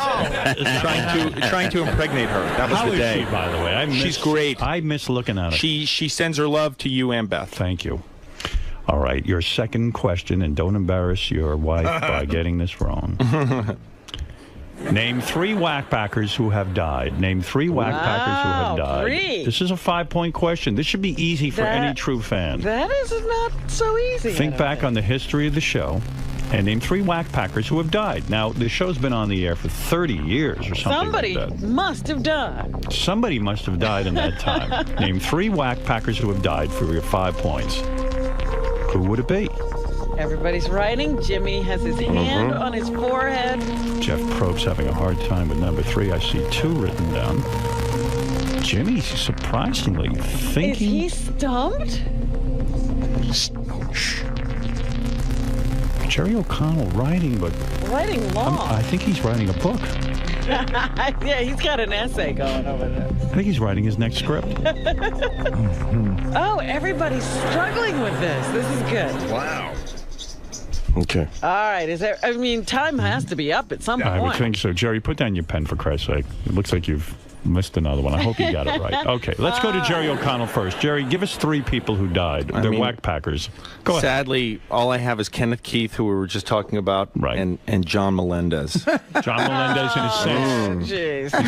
trying to impregnate her. That was How the day. Is she, by the way? She's great. I miss looking at her. She sends her love to you and Beth. Thank you. All right, your second question, and don't embarrass your wife by getting this wrong. Name 3 whackpackers who have died. Name 3 whackpackers who have died. 3. This is a 5-point question. This should be easy for any true fan. That is not so easy. Think back on the history of the show and name 3 whackpackers who have died. Now, the show's been on the air for 30 years or something Somebody like that. must have died. Somebody must have died in that time. Name 3 whackpackers who have died for your 5 points. Who would it be? Everybody's writing. Jimmy has his hand on his forehead. Jeff Probst's having a hard time with number 3. I see 2 written down. Jimmy's surprisingly thinking. Is he stumped? Jerry O'Connell writing, but Writing long. I think he's writing a book. Yeah, he's got an essay going over there. I think he's writing his next script. Oh, everybody's struggling with this. This is good. Wow. Okay. All right. I mean, time has to be up at some I point. would think so. Jerry, put down your pen for Christ's sake. It looks like you've missed another one. I hope you got it right. Okay, let's go to Jerry O'Connell first. Jerry, give us 3 people who died. They're whackpackers. Go ahead. Sadly, all I have is Kenneth Keith, who we were just talking about, and John Melendez. John Melendez in his 6. All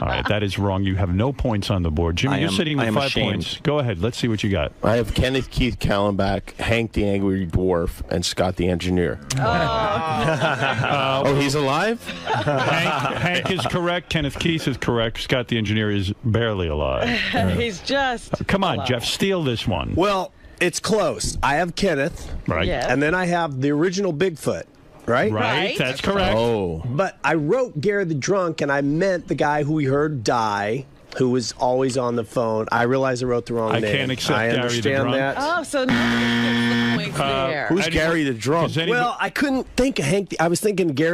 right, that is wrong. You have no points on the board. Jimmy, you're sitting with 5 points. Go ahead. Let's see what you got. I have Kenneth Keith Kallenbach, Hank the Angry Dwarf, and Scott the Engineer. Oh, he's alive? Hank is correct. Kenneth Keith is correct. Scott the Engineer is barely alive. He's just. Come on, alive. Jeff, steal this one. Well, it's close. I have Kenneth. Right. Yes. And then I have the original Bigfoot. Right? Right, that's correct. Oh. But I wrote Gary the Drunk, and I meant the guy who we heard die, who was always on the phone. I realize I wrote the wrong name. I can't accept I Gary the understand Drunk. that. Oh, so nobody gets the points there. Who's Gary the Drunk? Well, I couldn't think of Hank. I was thinking Gary